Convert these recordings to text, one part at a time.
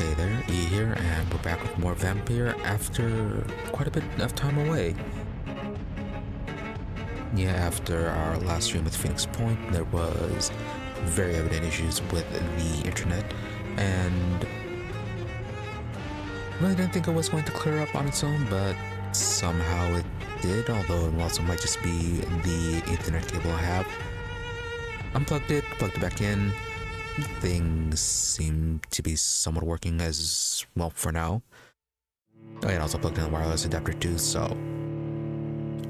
Hey there, E here, and we're back with more Vampyr after quite a bit of time away. Yeah, after our last stream with Phoenix Point, there was very evident issues with the internet, and really didn't think it was going to clear up on its own, but somehow it did, although it also might just be the Ethernet cable I have. Unplugged it, plugged it back in. Things seem to be somewhat working as well for now. Oh, yeah, and also plugged in the wireless adapter too, so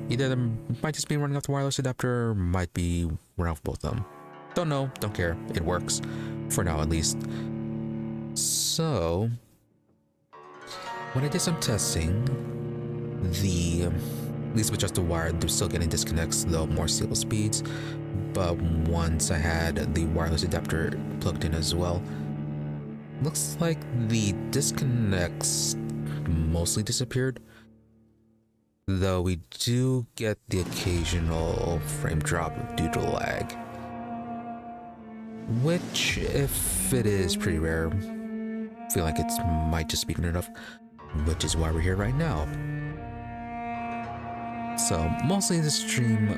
either them might just be running off the wireless adapter, or might be running off both of them. Don't know, don't care. It works for now, at least. So when I did some testing, at least with just the wire, they're still getting disconnects, though more stable speeds. But once I had the wireless adapter plugged in as well, looks like the disconnects mostly disappeared. Though we do get the occasional frame drop due to lag, which, if it is pretty rare, I feel like it might just be good enough, which is why we're here right now. So mostly the stream,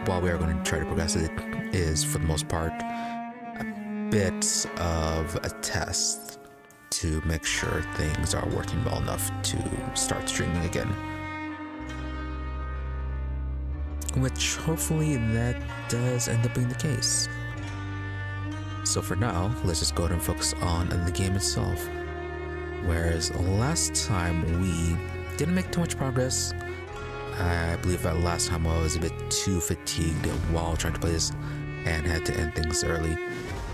while we are going to try to progress it, is for the most part a bit of a test to make sure things are working well enough to start streaming again. Which hopefully that does end up being the case. So for now, let's just go ahead and focus on the game itself. Whereas last time we didn't make too much progress. I believe that last time I was a bit too fatigued while trying to play this and had to end things early,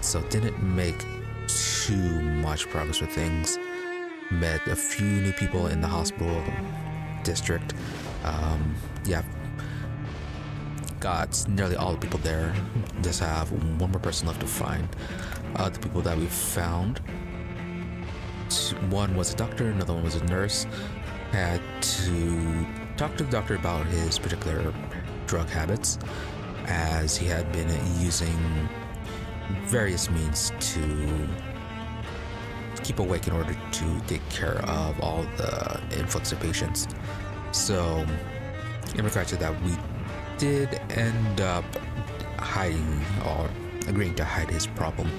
so didn't make too much progress with things. Met a few new people in the hospital district. Got nearly all the people there. Just have one more person left to find. The people that we found, one was a doctor, another one was a nurse. Had to talk to the doctor about his particular drug habits, as he had been using various means to keep awake in order to take care of all the influx of patients. So in regard to that, we did end up hiding, or agreeing to hide his problem,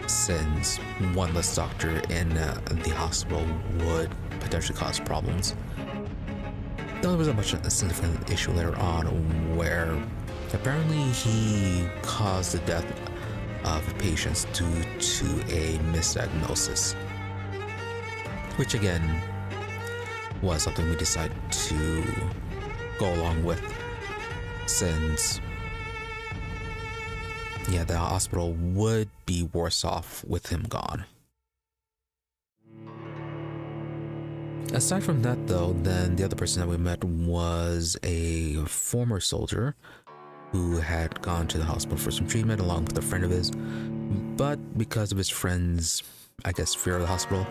since one less doctor in the hospital would potentially cause problems. There was a much significant issue later on where apparently he caused the death of patients due to a misdiagnosis, which again was something we decided to go along with, since the hospital would be worse off with him gone. Aside from that, though, then the other person that we met was a former soldier who had gone to the hospital for some treatment along with a friend of his, but because of his friend's, fear of the hospital,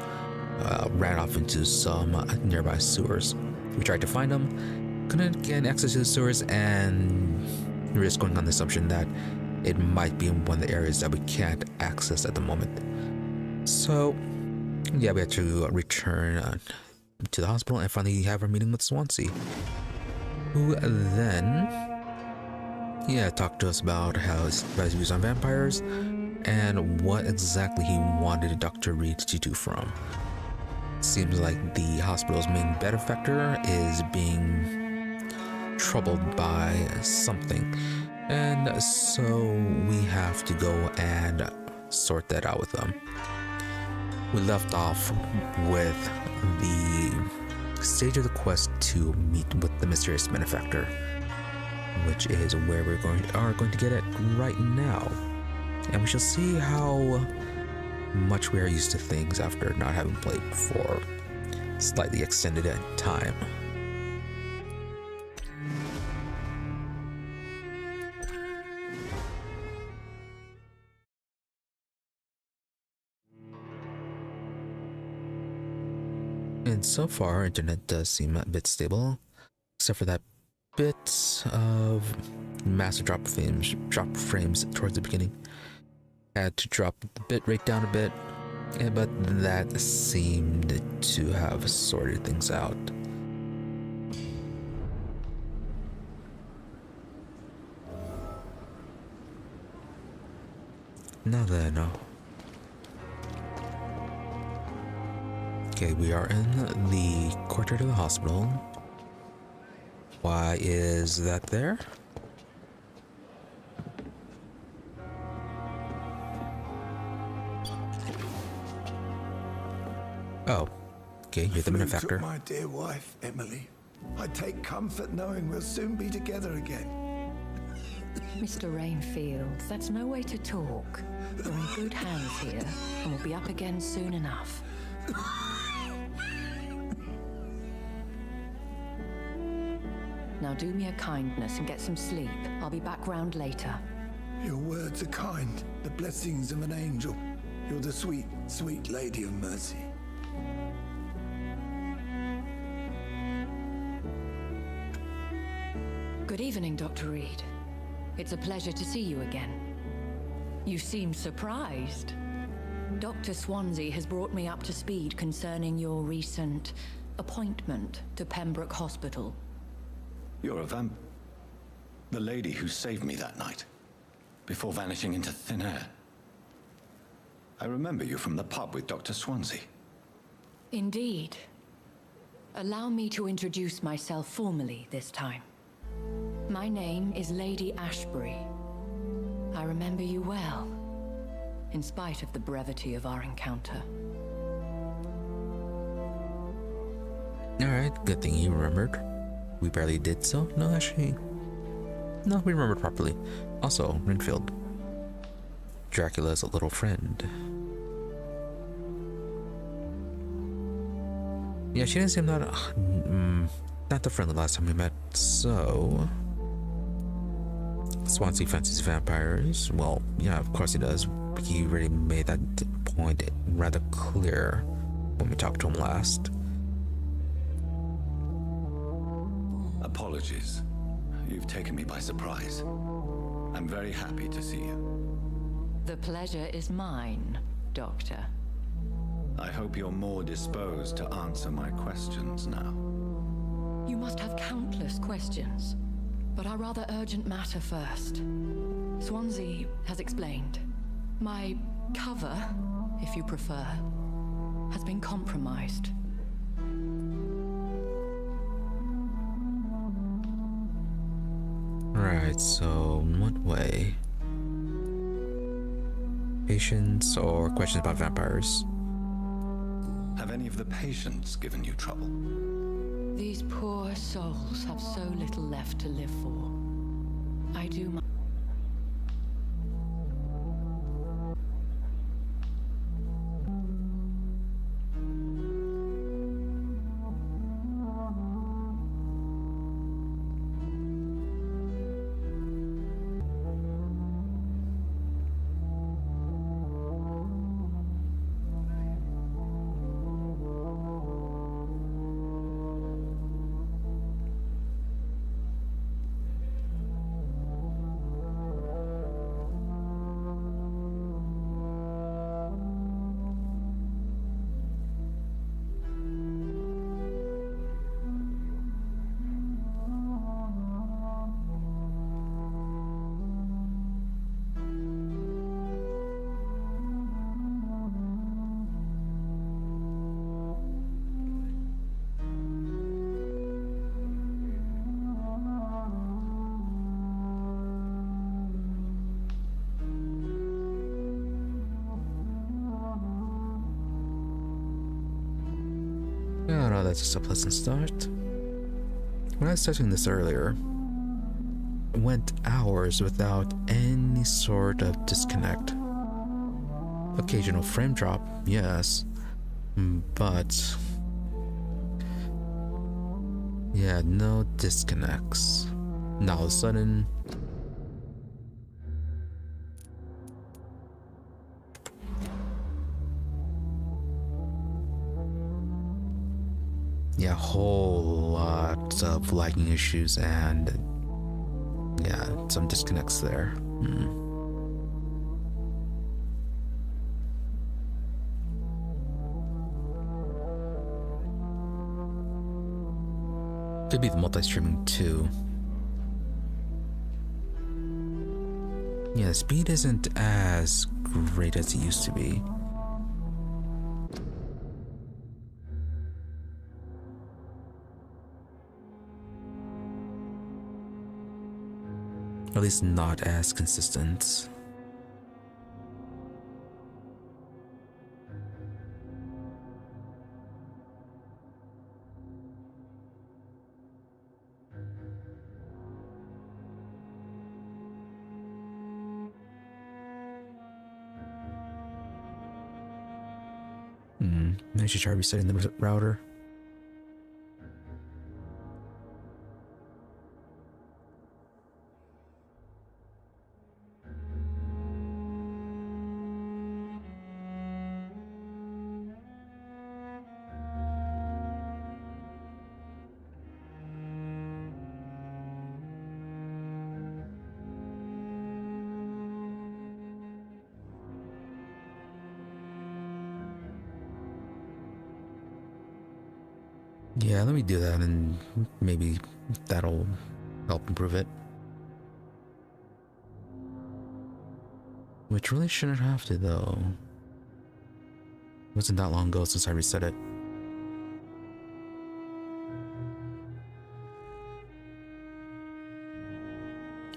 ran off into some nearby sewers. We tried to find him, couldn't get access to the sewers, and we were just going on the assumption that it might be in one of the areas that we can't access at the moment. So we had to return to the hospital and finally have our meeting with Swansea, who then talked to us about his views on vampires and what exactly he wanted Dr. Reid to do for him. Seems like the hospital's main benefactor is being troubled by something, and so we have to go and sort that out with them. We left off with the stage of the quest to meet with the mysterious benefactor, which is where we are going to get it right now. And we shall see how much we are used to things after not having played for slightly extended time. And so far, our internet does seem a bit stable, except for that bit of massive drop frames towards the beginning. Had to drop the bit rate down a bit, Yeah, but that seemed to have sorted things out. Now then, okay, we are in the courtyard of the hospital. Why is that there? Oh, okay, you're the benefactor. My dear wife, Emily. I take comfort knowing we'll soon be together again. Mr. Rainfield, that's no way to talk. We're in good hands here, and we'll be up again soon enough. Now do me a kindness and get some sleep. I'll be back round later. Your words are kind, the blessings of an angel. You're the sweet, sweet lady of mercy. Good evening, Dr. Reid. It's a pleasure to see you again. You seem surprised. Dr. Swansea has brought me up to speed concerning your recent appointment to Pembroke Hospital. You're a the lady who saved me that night, before vanishing into thin air. I remember you from the pub with Dr. Swansea. Indeed. Allow me to introduce myself formally this time. My name is Lady Ashbury. I remember you well, in spite of the brevity of our encounter. Alright, good thing you remembered. We barely did so. No, actually. No, we remembered properly. Also, Renfield. Dracula's little friend. Yeah, she didn't seem that... not the friendly last time we met, so... Swansea fancies vampires. Well, yeah, of course he does. He already made that point rather clear when we talked to him last. Apologies. You've taken me by surprise. I'm very happy to see you. The pleasure is mine, Doctor. I hope you're more disposed to answer my questions now. You must have countless questions, but our rather urgent matter first. Swansea has explained. My cover, if you prefer, has been compromised. Right, so in what way? Patients or questions about vampires? Have any of the patients given you trouble? These poor souls have so little left to live for. I do my... Oh no, that's just a pleasant start. When I was testing this earlier, it went hours without any sort of disconnect. Occasional frame drop, yes, but yeah, no disconnects. Now all of a sudden, yeah, a whole lot of lagging issues and yeah, some disconnects there. Could be the multi-streaming too. Yeah, speed isn't as great as it used to be. At least not as consistent. I should try resetting the router. Yeah, let me do that and maybe that'll help improve it. Which really shouldn't have to though. It wasn't that long ago since I reset it.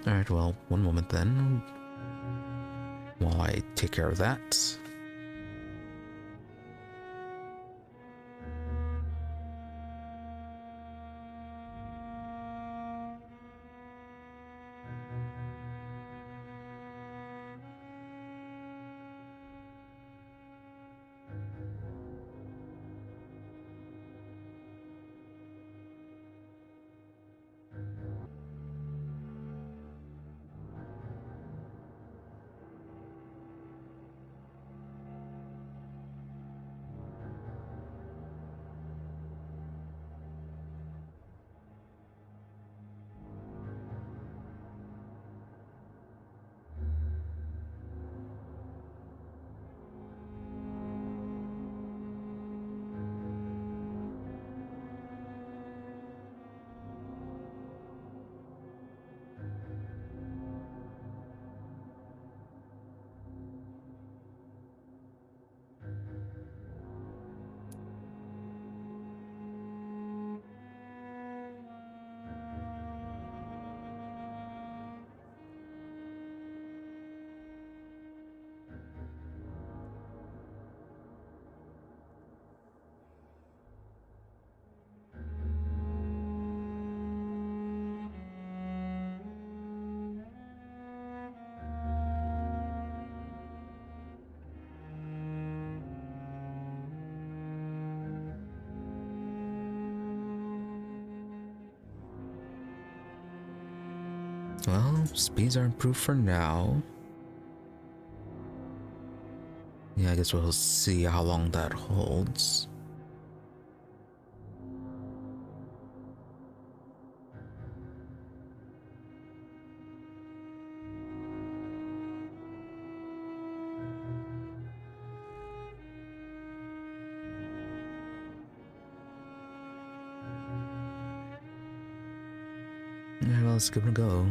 Alright, well, one moment then. While I take care of that. Well, speeds are improved for now. Yeah, I guess we'll see how long that holds. Yeah, well, let's give it a go.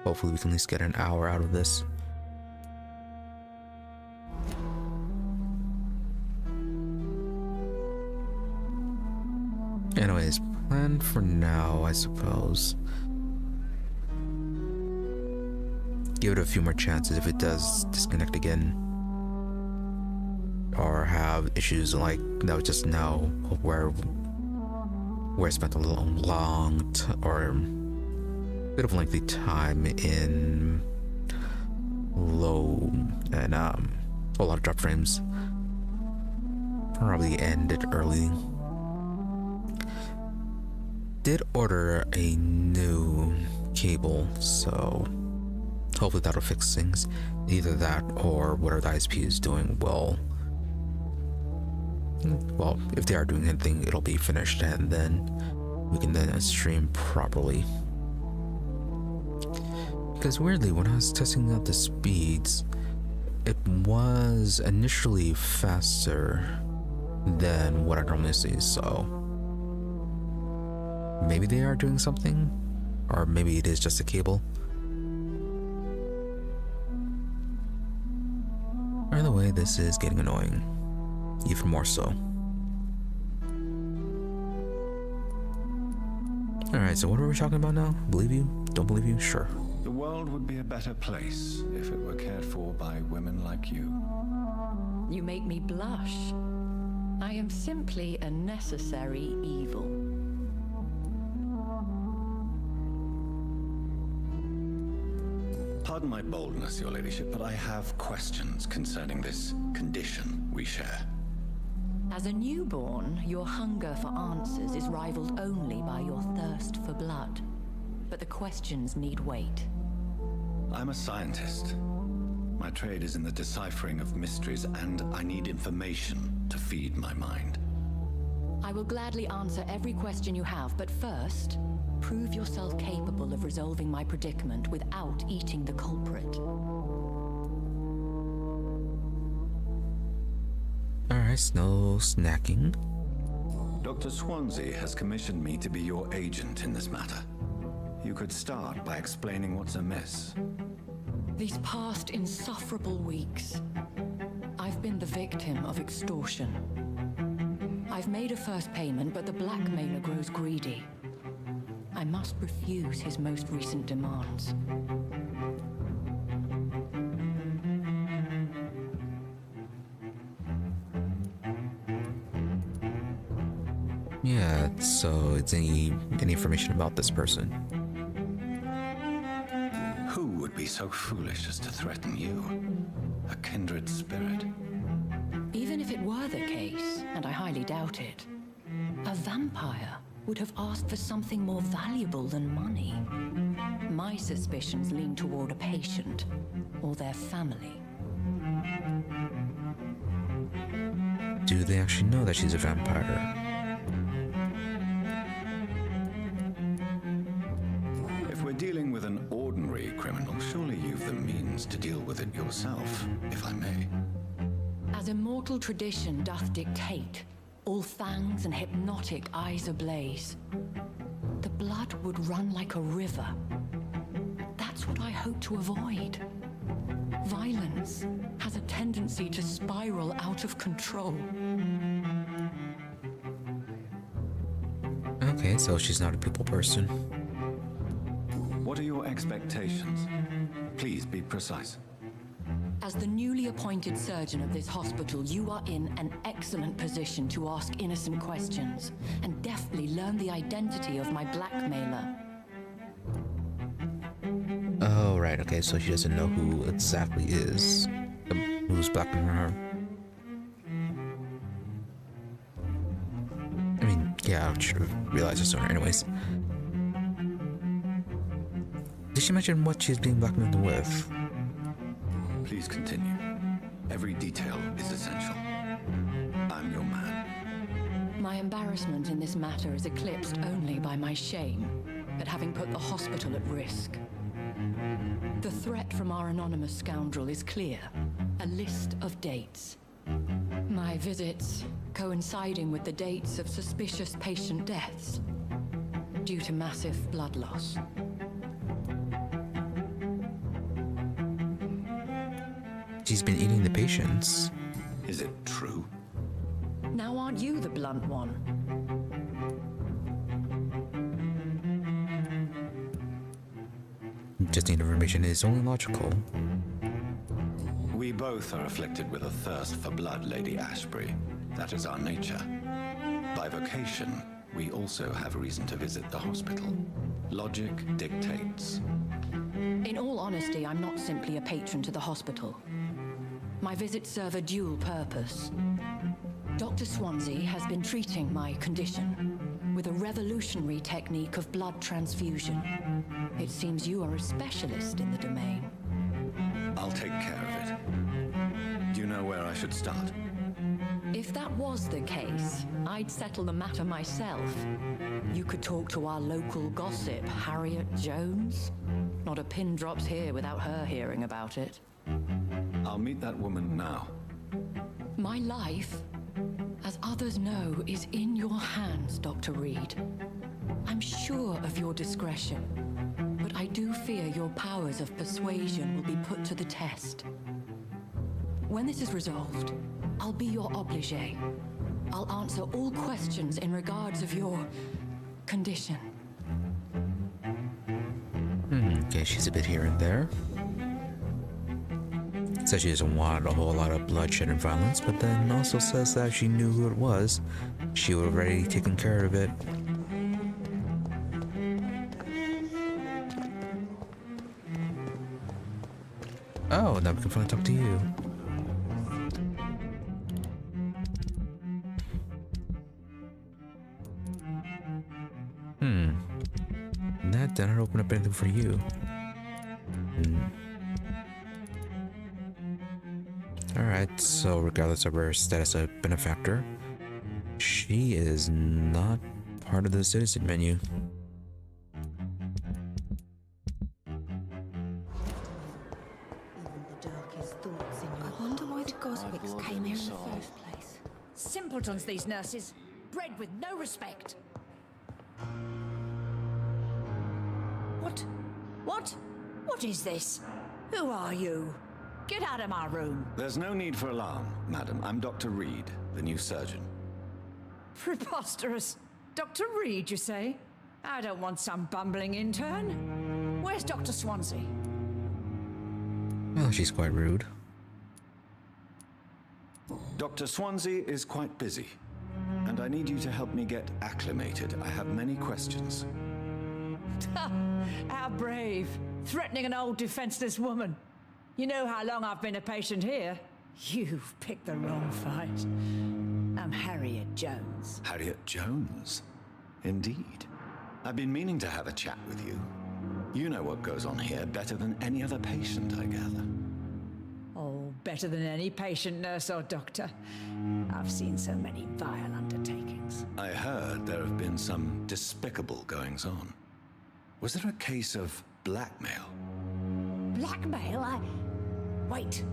Hopefully we can at least get an hour out of this. Anyways, plan for now, I suppose. Give it a few more chances if it does disconnect again. Or have issues like that was just now, where I spent a long or bit of lengthy time in low and a lot of drop frames. Probably ended early. Did order a new cable, so hopefully that'll fix things. Either that or whatever the ISP is doing will, well, if they are doing anything, it'll be finished and then we can then stream properly. Because weirdly, when I was testing out the speeds, it was initially faster than what I normally see, so maybe they are doing something, or maybe it is just a cable. Either way, this is getting annoying, even more so. Alright, so what were we talking about now? Believe you? Don't believe you? Sure. The world would be a better place if it were cared for by women like you. You make me blush. I am simply a necessary evil. Pardon my boldness, your ladyship, but I have questions concerning this condition we share. As a newborn, your hunger for answers is rivaled only by your thirst for blood. But the questions need wait. I'm a scientist. My trade is in the deciphering of mysteries, and I need information to feed my mind. I will gladly answer every question you have, but first, prove yourself capable of resolving my predicament without eating the culprit. Alright, no snacking. Dr. Swansea has commissioned me to be your agent in this matter. You could start by explaining what's amiss. These past insufferable weeks, I've been the victim of extortion. I've made a first payment, but the blackmailer grows greedy. I must refuse his most recent demands. Yeah, so it's any information about this person. Who would be so foolish as to threaten you? A kindred spirit. Even if it were the case, and I highly doubt it, a vampire would have asked for something more valuable than money. My suspicions lean toward a patient or their family. Do they actually know that she's a vampire? If we're dealing with an ordinary criminal, surely you've the means to deal with it yourself, if I may. As immortal tradition doth dictate, all fangs and hypnotic eyes ablaze, the blood would run like a river. That's what I hope to avoid. Violence has a tendency to spiral out of control. Okay, so she's not a people person. What are your expectations? Please be precise. As the newly appointed surgeon of this hospital, you are in an excellent position to ask innocent questions and deftly learn the identity of my blackmailer. Oh, right, okay, so she doesn't know who exactly is. Who's blackmailing her. I mean, yeah, I should have realized it sooner anyways. Did she mention what she's being blackmailed with? Please continue. Every detail is essential. I'm your man. My embarrassment in this matter is eclipsed only by my shame at having put the hospital at risk. The threat from our anonymous scoundrel is clear. A list of dates. My visits coinciding with the dates of suspicious patient deaths due to massive blood loss. She's been eating the patients. Is it true? Now aren't you the blunt one? Just the information is only logical. We both are afflicted with a thirst for blood, Lady Ashbury. That is our nature. By vocation, we also have reason to visit the hospital. Logic dictates. In all honesty, I'm not simply a patron to the hospital. My visits serve a dual purpose. Dr. Swansea has been treating my condition with a revolutionary technique of blood transfusion. It seems you are a specialist in the domain. I'll take care of it. Do you know where I should start? If that was the case, I'd settle the matter myself. You could talk to our local gossip, Harriet Jones. Not a pin drops here without her hearing about it. I'll meet that woman now. My life, as others know, is in your hands, Dr. Reid. I'm sure of your discretion, but I do fear your powers of persuasion will be put to the test. When this is resolved, I'll be your obligé. I'll answer all questions in regards of your condition. Okay, she's a bit here and there. Says she doesn't want a whole lot of bloodshed and violence, but then also says that if she knew who it was, she would have already taken care of it. Oh, now we can finally talk to you. That did not open up anything for you. Alright, so regardless of her status as benefactor, she is not part of the citizen menu. I wonder why the Goswicks came here in the first place. Simpletons, these nurses. Bred with no respect. What? What? What is this? Who are you? Get out of my room. There's no need for alarm, madam. I'm Dr. Reid, the new surgeon. Preposterous. Dr. Reid, you say? I don't want some bumbling intern. Where's Dr. Swansea? Well, she's quite rude. Dr. Swansea is quite busy, and I need you to help me get acclimated. I have many questions. How brave. Threatening an old defenseless woman. You know how long I've been a patient here? You've picked the wrong fight. I'm Harriet Jones. Harriet Jones? Indeed. I've been meaning to have a chat with you. You know what goes on here better than any other patient, I gather. Oh, better than any patient, nurse or doctor. I've seen so many vile undertakings. I heard there have been some despicable goings-on. Was there a case of blackmail? Blackmail? Wait.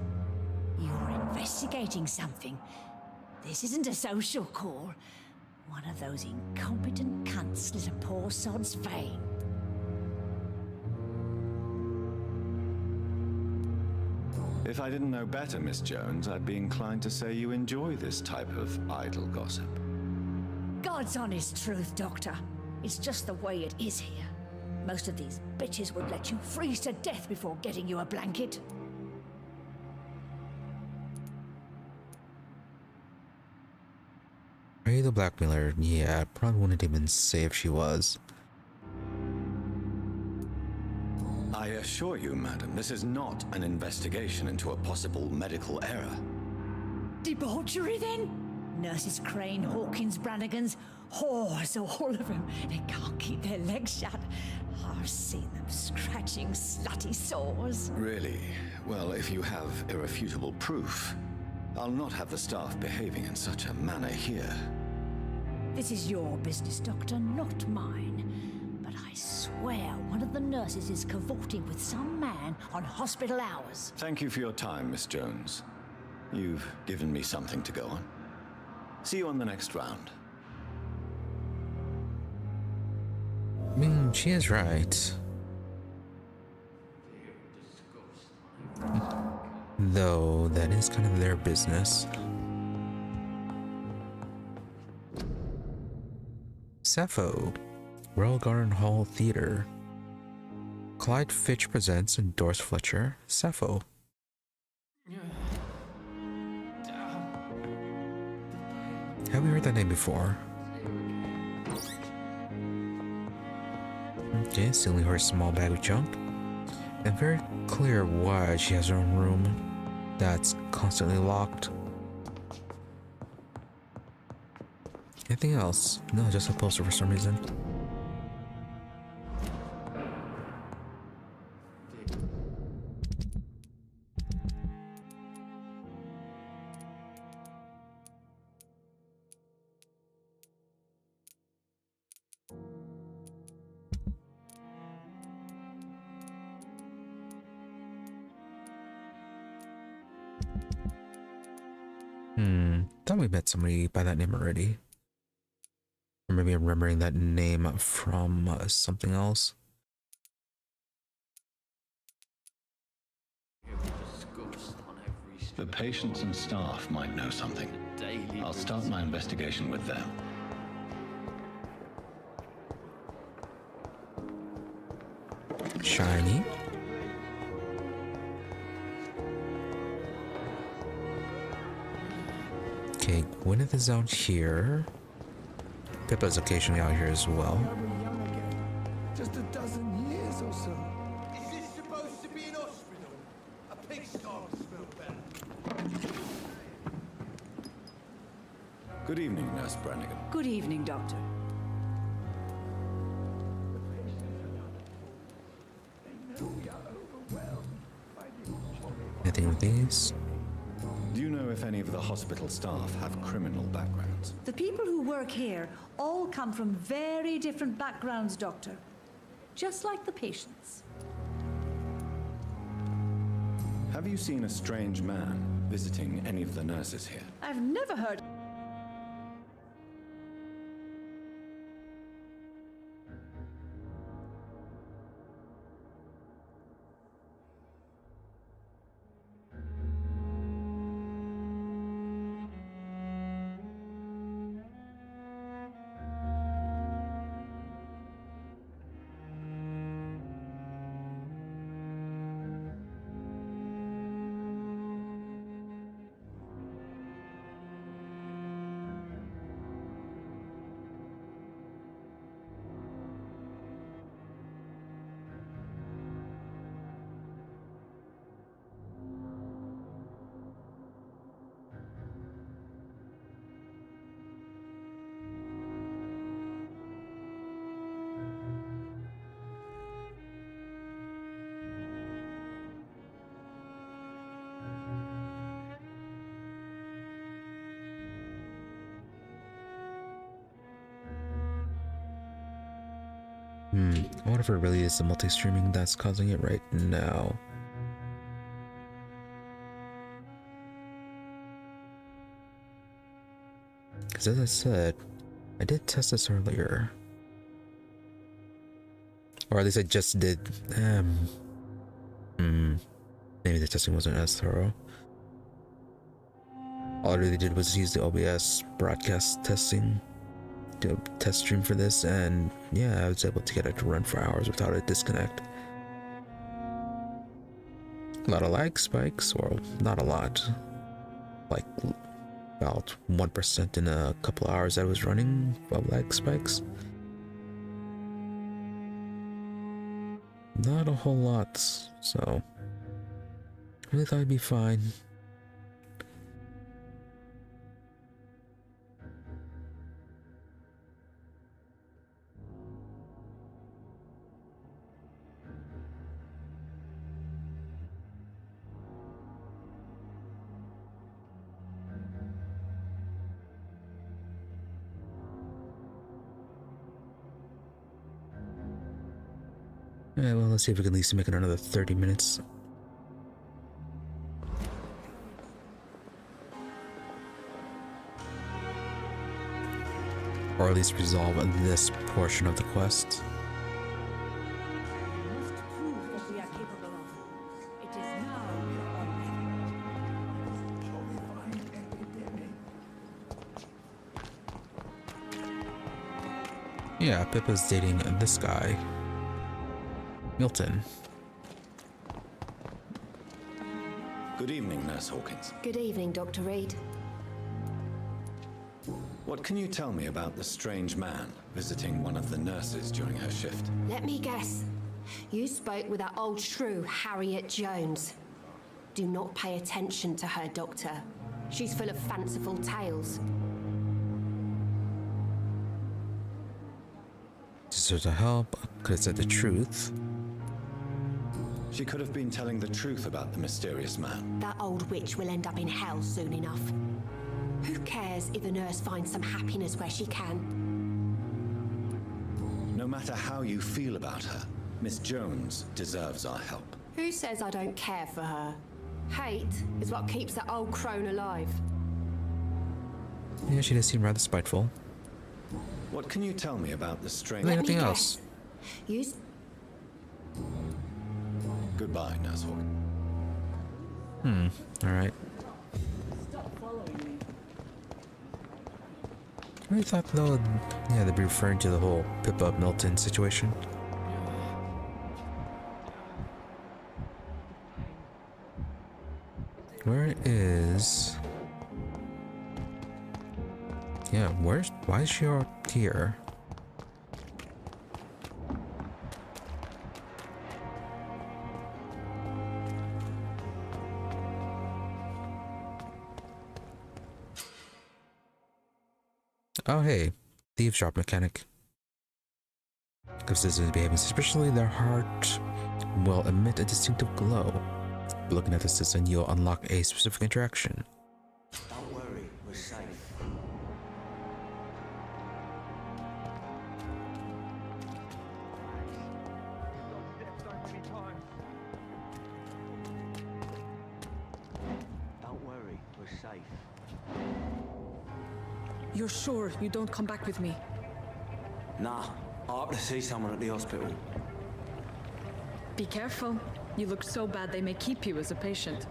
You're investigating something. This isn't a social call. One of those incompetent cunts slit a poor sod's vein. If I didn't know better, Miss Jones, I'd be inclined to say you enjoy this type of idle gossip. God's honest truth, Doctor. It's just the way it is here. Most of these bitches would let you freeze to death before getting you a blanket. Ray the blackmailer, yeah, probably wouldn't even say if she was. I assure you, madam, this is not an investigation into a possible medical error. Debauchery, then? Nurses Crane, Hawkins, Brannigans, whores, all of them. They can't keep their legs shut. I've seen them scratching slutty sores. Really? Well, if you have irrefutable proof, I'll not have the staff behaving in such a manner here. This is your business, Doctor, not mine. But I swear one of the nurses is cavorting with some man on hospital hours. Thank you for your time, Miss Jones. You've given me something to go on. See you on the next round. I mean, she is right. Though, that is kind of their business. Sappho, Royal Garden Hall Theatre. Clyde Fitch presents and Doris Fletcher, Sappho. Have we heard that name before? Okay, stealing her small bag of junk. And very clear why she has her own room that's constantly locked. Anything else? No, just a poster for some reason. Thought we met somebody by that name already. maybe I'm remembering that name from something else. The patients and staff might know something. I'll start my investigation with them. Shiny. Okay, Gwyneth is out here. Pippa's occasionally out here as well. Very young again. Just a dozen years or so. Is this supposed to be an hospital? A pigsty smell better. Good evening, Nurse Brannigan. Good evening, Doctor. Anything with these? Do you know if any of the hospital staff have criminal backgrounds? The people who work here all come from very different backgrounds, Doctor. Just like the patients. Have you seen a strange man visiting any of the nurses here? I've never heard. I wonder if it really is the multi-streaming that's causing it right now. Because as I said, I did test this earlier. Or at least I just did. Maybe the testing wasn't as thorough. All I really did was use the OBS broadcast testing to test stream for this, and yeah, I was able to get it to run for hours without a disconnect. A lot of lag spikes, or not a lot, like about 1% in a couple of hours I was running of lag spikes. Not a whole lot, so I really thought I'd be fine. Yeah, well, let's see if we can at least make it another 30 minutes. Or at least resolve this portion of the quest. Must prove what we are capable of. It is now or never. Yeah, Pippa's dating this guy, Milton. Good evening, Nurse Hawkins. Good evening, Dr. Reid. What can you tell me about the strange man visiting one of the nurses during her shift? Let me guess. You spoke with that old shrew, Harriet Jones. Do not pay attention to her, Doctor. She's full of fanciful tales. Deserves a help, could have said the truth. She could have been telling the truth about the mysterious man. That old witch will end up in hell soon enough. Who cares if a nurse finds some happiness where she can? No matter how you feel about her, Miss Jones deserves our help. Who says I don't care for her? Hate is what keeps that old crone alive. Yeah, she does seem rather spiteful. What can you tell me about the strange... Anything else? Use. Goodbye, Nurse Hawk. Alright. I really thought though, yeah, they'd be referring to the whole Pippa Milton situation. Where is... Yeah, why is she out here? Oh hey, thieves shop mechanic. If citizens is behaving suspiciously, their heart will emit a distinctive glow. Looking at the citizen, you'll unlock a specific interaction. Don't worry, we're safe. Don't worry, we're safe. You're sure you don't come back with me? Nah, I hope to see someone at the hospital. Be careful. You look so bad they may keep you as a patient.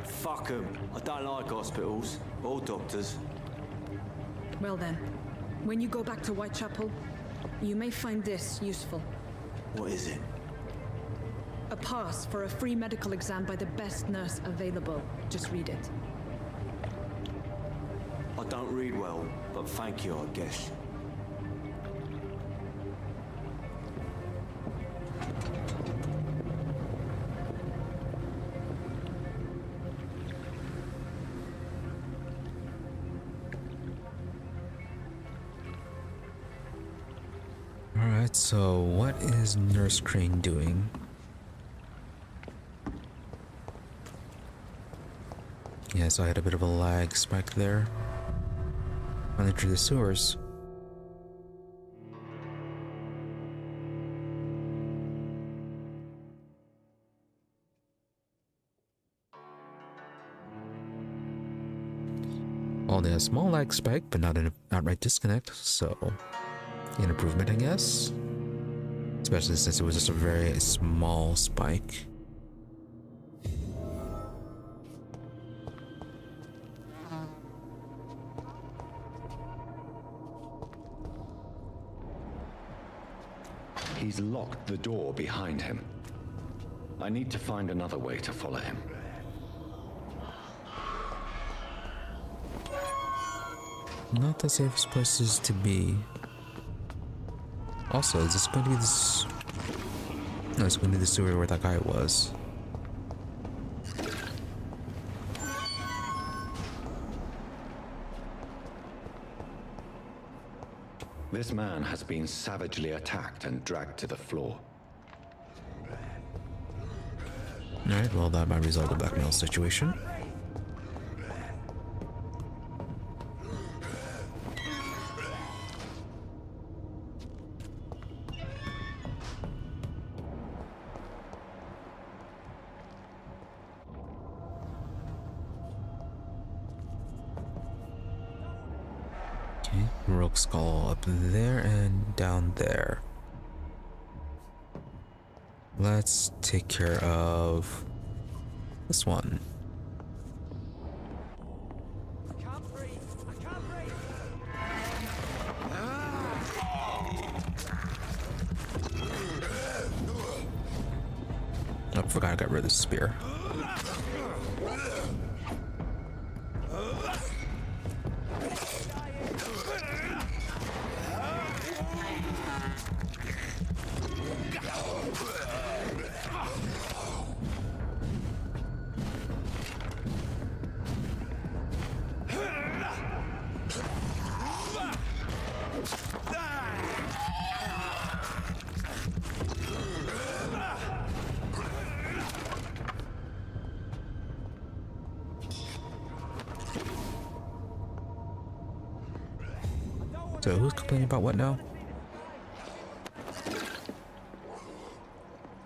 Fuck 'em. I don't like hospitals or doctors. Well then, when you go back to Whitechapel, you may find this useful. What is it? A pass for a free medical exam by the best nurse available. Just read it. I don't read well, but thank you, I guess. Alright, so what is Nurse Crane doing? Yeah, so I had a bit of a lag spike there. Running through the sewers. Only a small lag spike, but not an outright disconnect, so an improvement, I guess. Especially since it was just a very small spike. He's locked the door behind him. I need to find another way to follow him. Not the safest places to be. Also, is this going to be this... No, it's going to be the sewer where that guy was. This man has been savagely attacked and dragged to the floor. Alright, well that might resolve the blackmail situation. Okay, rogue skull up there and down there. Let's take care of this one. Oh, I forgot I got rid of the spear. So who's complaining about what now?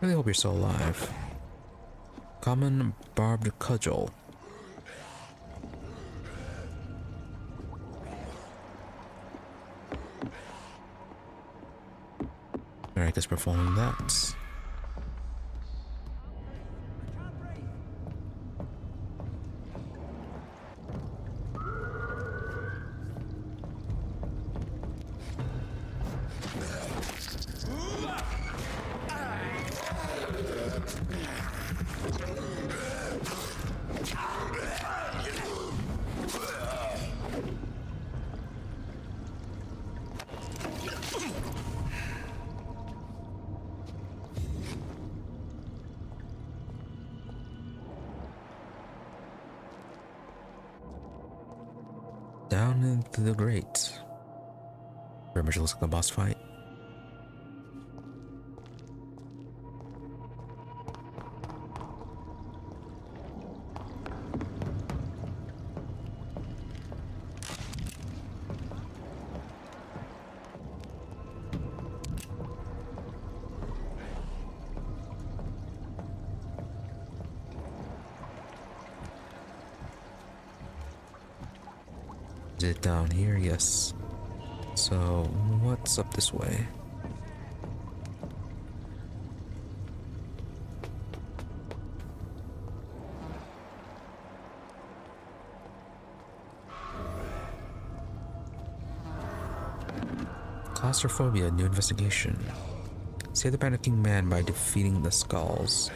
Really hope you're still alive. Common barbed cudgel. Alright, guess we're following that. Down into the grate. Very much looks like a boss fight. Is it down here? Yes. So, what's up this way? Claustrophobia, new investigation. Save the panicking man by defeating the skals.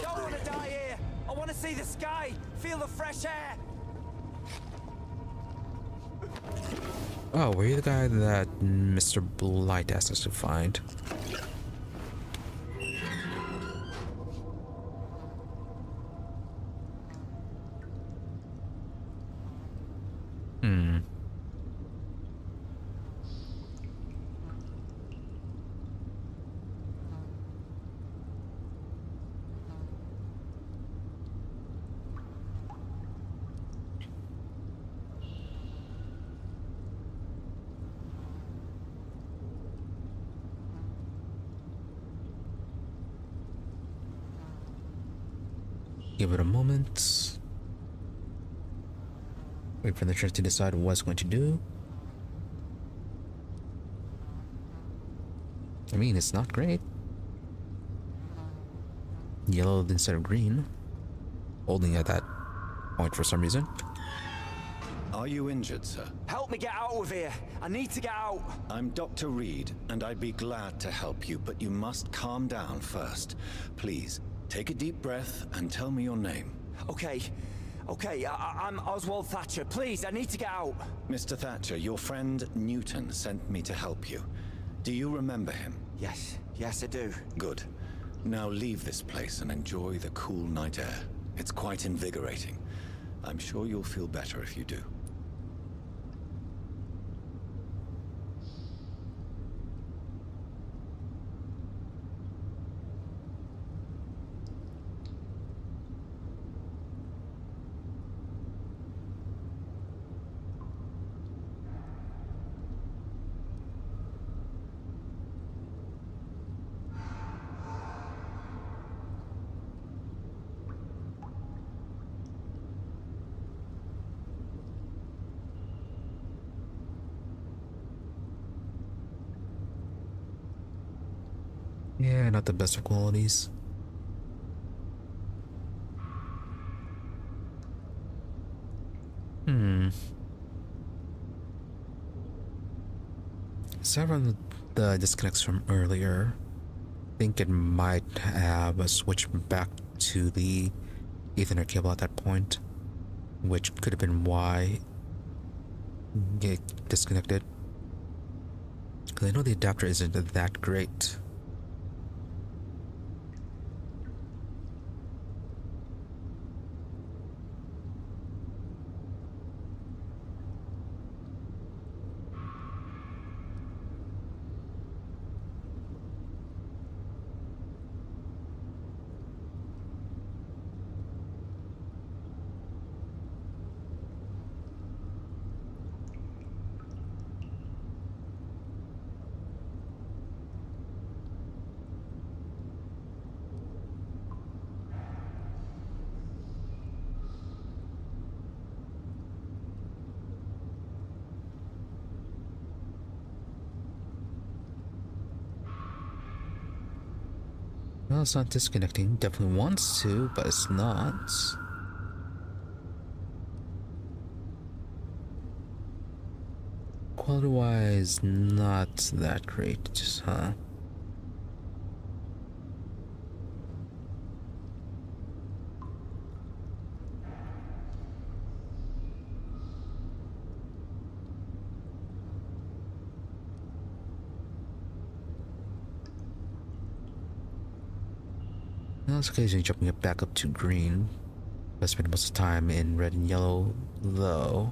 Don't want to die here. I want to see the sky, feel the fresh air. Oh, were you the guy that Mr. Blight asked us to find? Give it a moment. Wait for the church to decide what it's going to do. I mean, it's not great. Yellow instead of green. Holding at that point for some reason. Are you injured, sir? Help me get out of here. I need to get out. I'm Dr. Reid, and I'd be glad to help you, but you must calm down first. Please, take a deep breath and tell me your name. Okay, I'm Oswald Thatcher. Please, I need to get out. Mr. Thatcher, your friend Newton sent me to help you. Do you remember him? Yes, I do. Good. Now leave this place and enjoy the cool night air. It's quite invigorating. I'm sure you'll feel better if you do. Yeah, not the best of qualities. Several of the disconnects from earlier. I think it might have a switch back to the Ethernet cable at that point, which could have been why it disconnected. Because I know the adapter isn't that great. No, it's not disconnecting. Definitely wants to, but it's not. Quality-wise, not that great, huh? Now it's occasionally jumping it back up to green. I spend most of the time in red and yellow, though.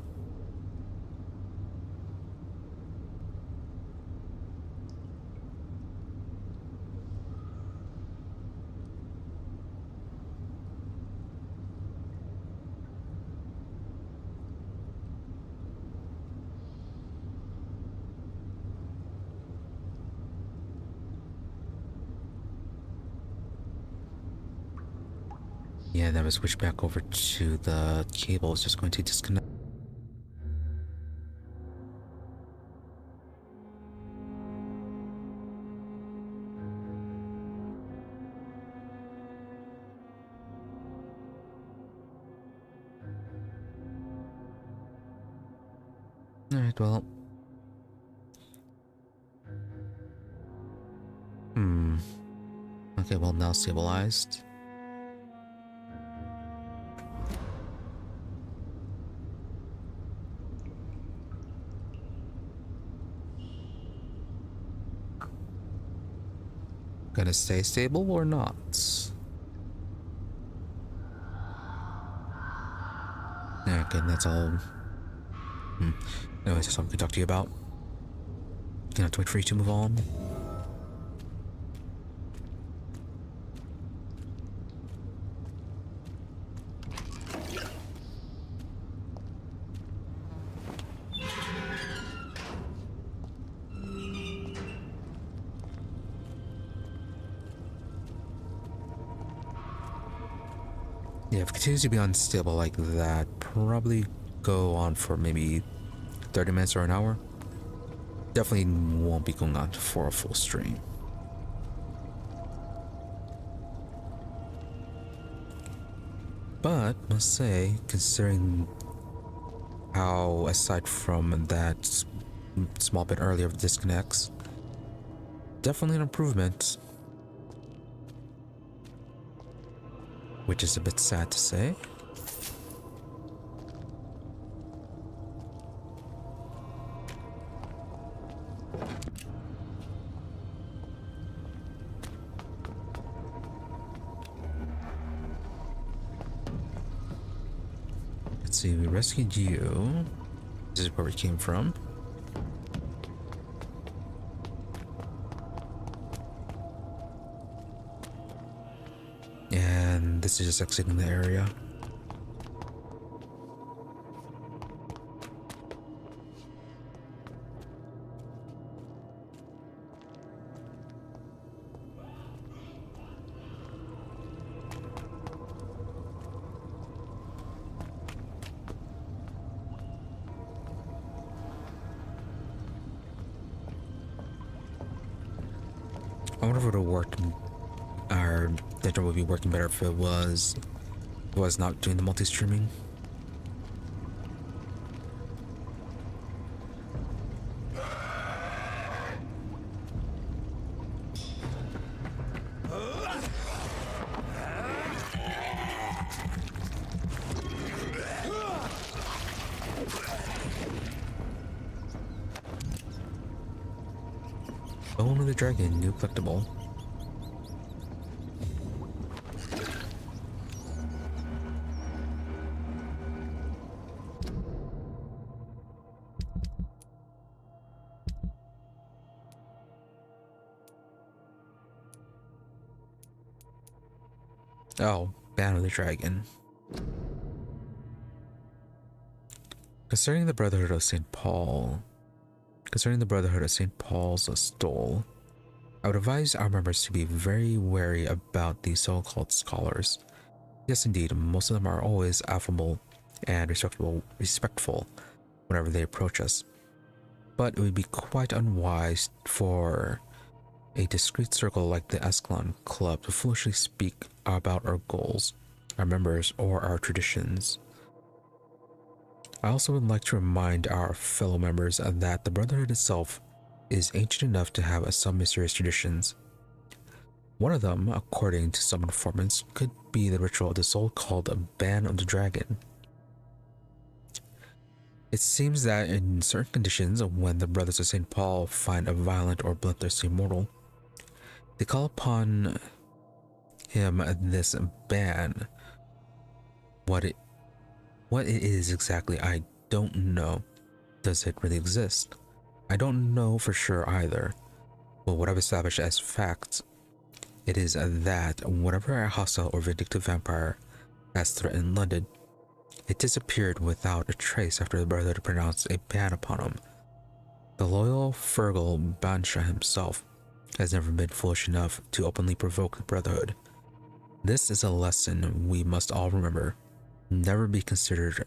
Yeah, then we switch back over to the cable. It's just going to disconnect. Alright, well. Okay, well, now stabilized. Gonna stay stable or not? Yeah, okay, that's all. Anyways, that's all we can talk to you about. Gonna have to wait for you to move on. Yeah, if it continues to be unstable like that, probably go on for maybe 30 minutes or an hour. Definitely won't be going on for a full stream. But, must say, considering how, aside from that small bit earlier of disconnects, definitely an improvement. Which is a bit sad to say. Let's see, we rescued you. This is where we came from. And this is just exiting the area. I wonder if it would have worked. Our Dendro would be working better if it was not doing the multi-streaming. Bone of the Dragon, new collectible. Oh, Band of the Dragon. Concerning the Brotherhood of St. Paul's stole, I would advise our members to be very wary about these so-called scholars. Yes, indeed, most of them are always affable and respectful whenever they approach us. But it would be quite unwise for a discreet circle like the Escalon Club to foolishly speak about our goals, our members, or our traditions. I also would like to remind our fellow members that the Brotherhood itself is ancient enough to have some mysterious traditions. One of them, according to some informants, could be the ritual of the so-called Ban of the Dragon. It seems that in certain conditions, when the Brothers of St. Paul find a violent or bloodthirsty mortal, they call upon him this ban. What it is exactly, I don't know. Does it really exist? I don't know for sure either. But what I've established as facts, it is that whenever a hostile or vindictive vampire has threatened London, it disappeared without a trace after the Brotherhood pronounced a ban upon him. The loyal Fergal Bansha himself has never been foolish enough to openly provoke the Brotherhood. This is a lesson we must all remember. Never be considered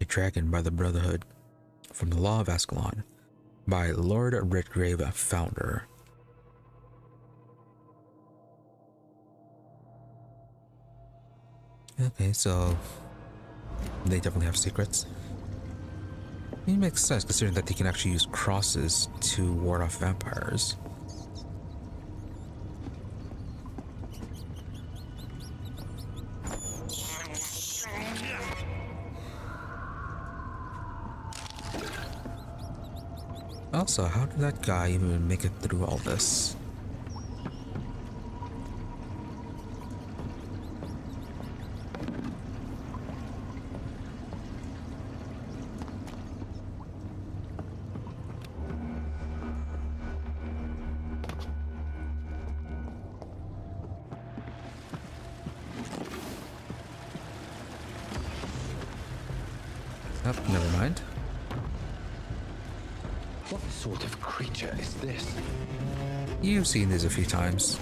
a dragon by the Brotherhood. From the Law of Ascalon, by Lord Redgrave, founder. Okay, so they definitely have secrets. It makes sense considering that they can actually use crosses to ward off vampires. Also, how did that guy even make it through all this? Oh, never mind. What sort of creature is this? You've seen this a few times.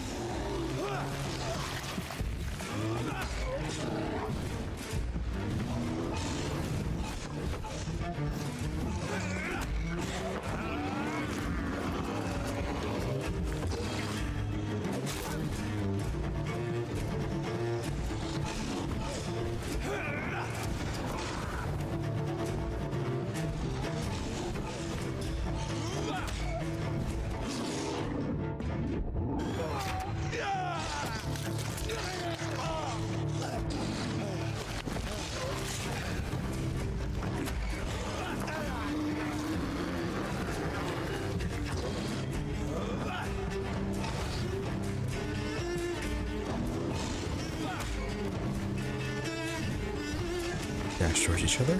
Dash towards each other.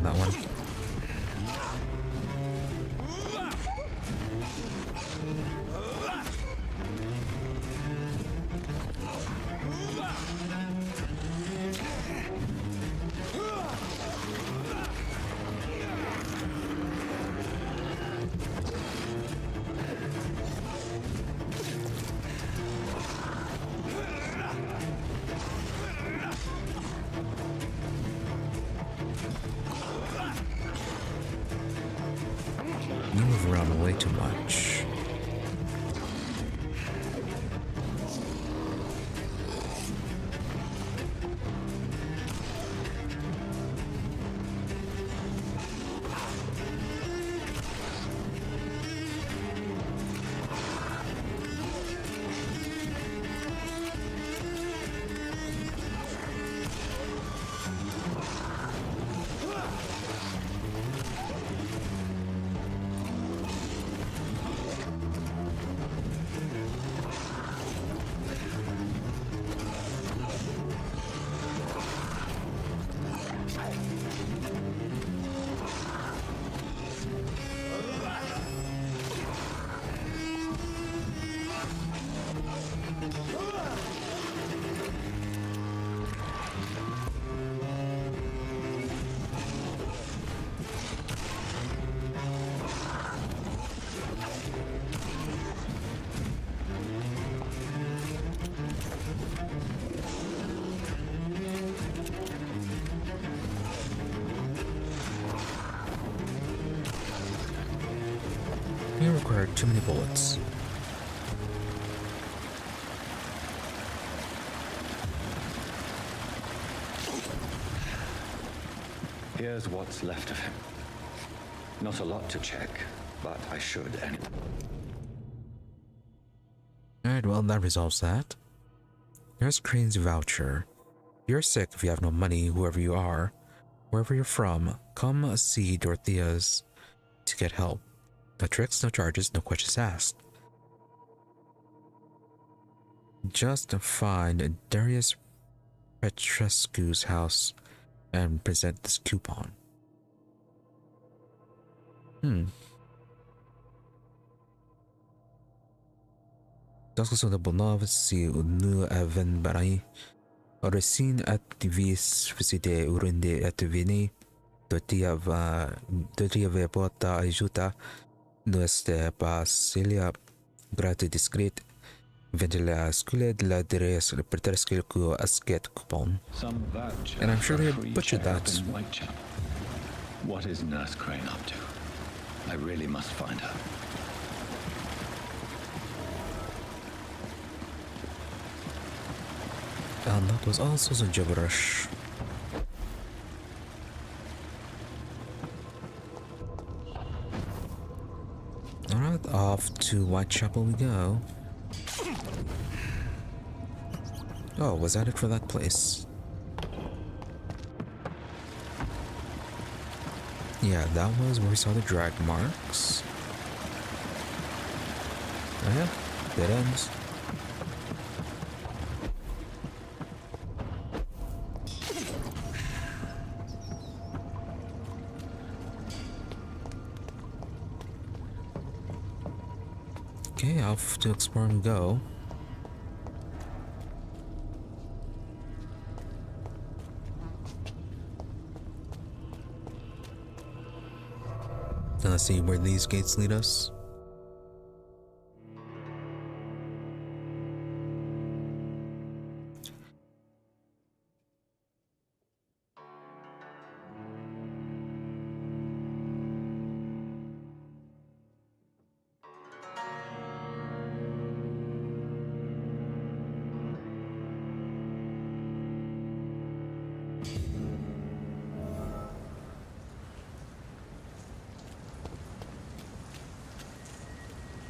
That one. You move around way too much. We require too many bullets. Here's what's left of him. Not a lot to check, but I should anyway. Alright, well, that resolves that. Here's Crane's voucher. You're sick if you have no money, whoever you are. Wherever you're from, come see Dorothea's to get help. No tricks, no charges, no questions asked. Just find Darius Petrescu's house and present this coupon. Daskasunda Bonov si unu even barai. Oresin at vis visite urinde at vini. Dotia vepota ajuta. Nueste pasilia gratu discret. Ventila skule de la deres Petrescu asket coupon. And I'm sure they butchered that. What is Nurse Crane up to? I really must find her. And that was all sorts of gibberish. Alright, off to Whitechapel we go. Oh, was that it for that place? Yeah, that was where we saw the drag marks. Oh yeah, dead ends. Okay, off to explore and go. Now let's see where these gates lead us.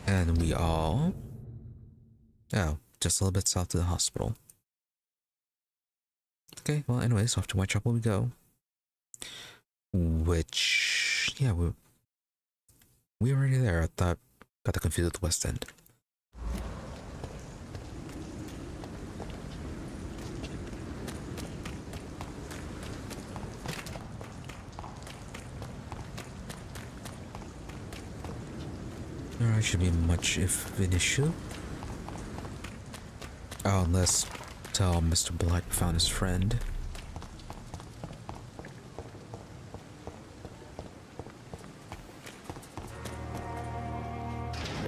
And we all... Oh, just a little bit south of the hospital. Okay, well anyways, off to Whitechapel we go. Which... yeah, we were already there. I thought... got confused with the West End. Alright, should be much if an issue. Oh, let's tell Mr. Blight we found his friend.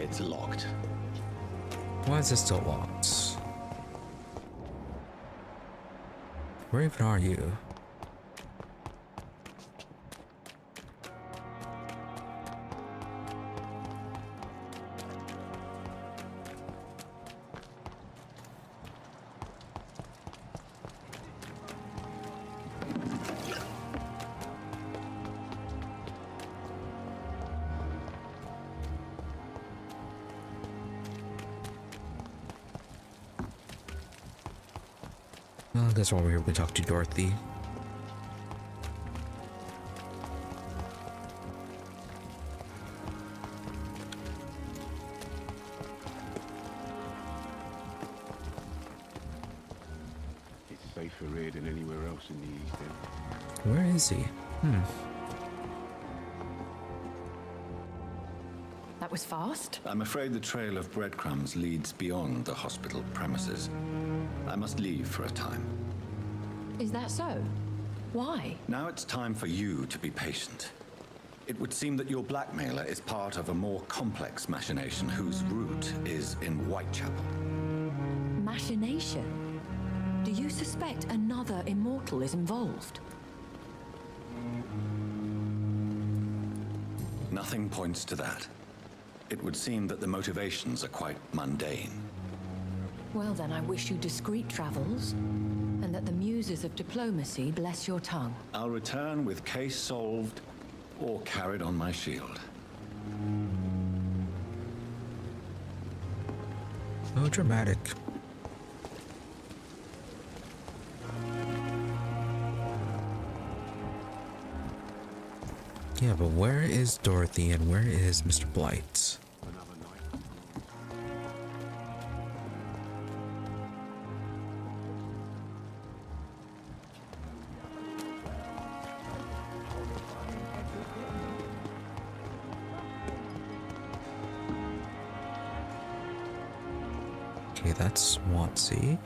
It's locked. Why is it still locked? Where even are you? Well, I guess while we're here, we can talk to Dorothy. It's safer here than anywhere else in the East End. Where is he? That was fast. I'm afraid the trail of breadcrumbs leads beyond the hospital premises. I must leave for a time. Is that so? Why? Now it's time for you to be patient. It would seem that your blackmailer is part of a more complex machination whose root is in Whitechapel. Machination? Do you suspect another immortal is involved? Nothing points to that. It would seem that the motivations are quite mundane. Well, then I wish you discreet travels, and that the muses of diplomacy bless your tongue. I'll return with case solved or carried on my shield. Oh, dramatic. Yeah, but where is Dorothy and where is Mr. Blight? Okay, that's Swansea.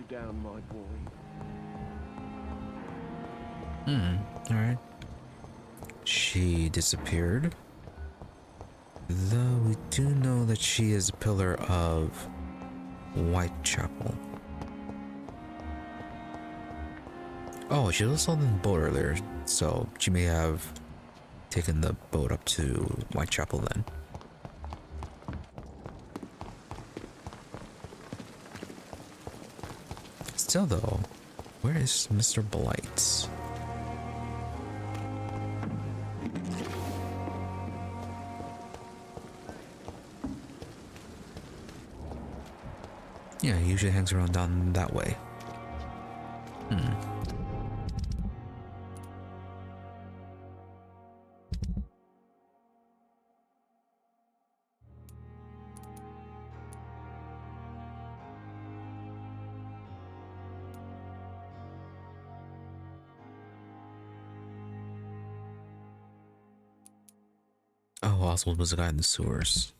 Down, my boy. Alright. She disappeared. Though we do know that she is a pillar of Whitechapel. Oh, she was on the boat earlier, so she may have taken the boat up to Whitechapel then. Still though, where is Mr. Blight? Yeah, he usually hangs around down that way. Oh, Oswald was the guy in the sewers.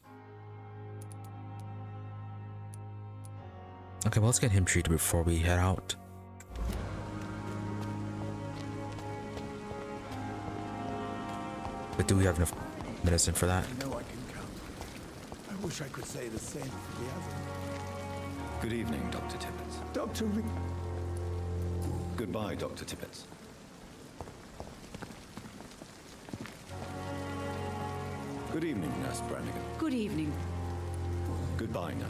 Okay, well, let's get him treated before we head out. But do we have enough medicine for that? I know I can count. I wish I could say the same for the others. Good evening, Dr. Tippett. Dr. Reid. Goodbye, Dr. Tippett. Good evening, Nurse Brannigan. Good evening. Goodbye, Nurse.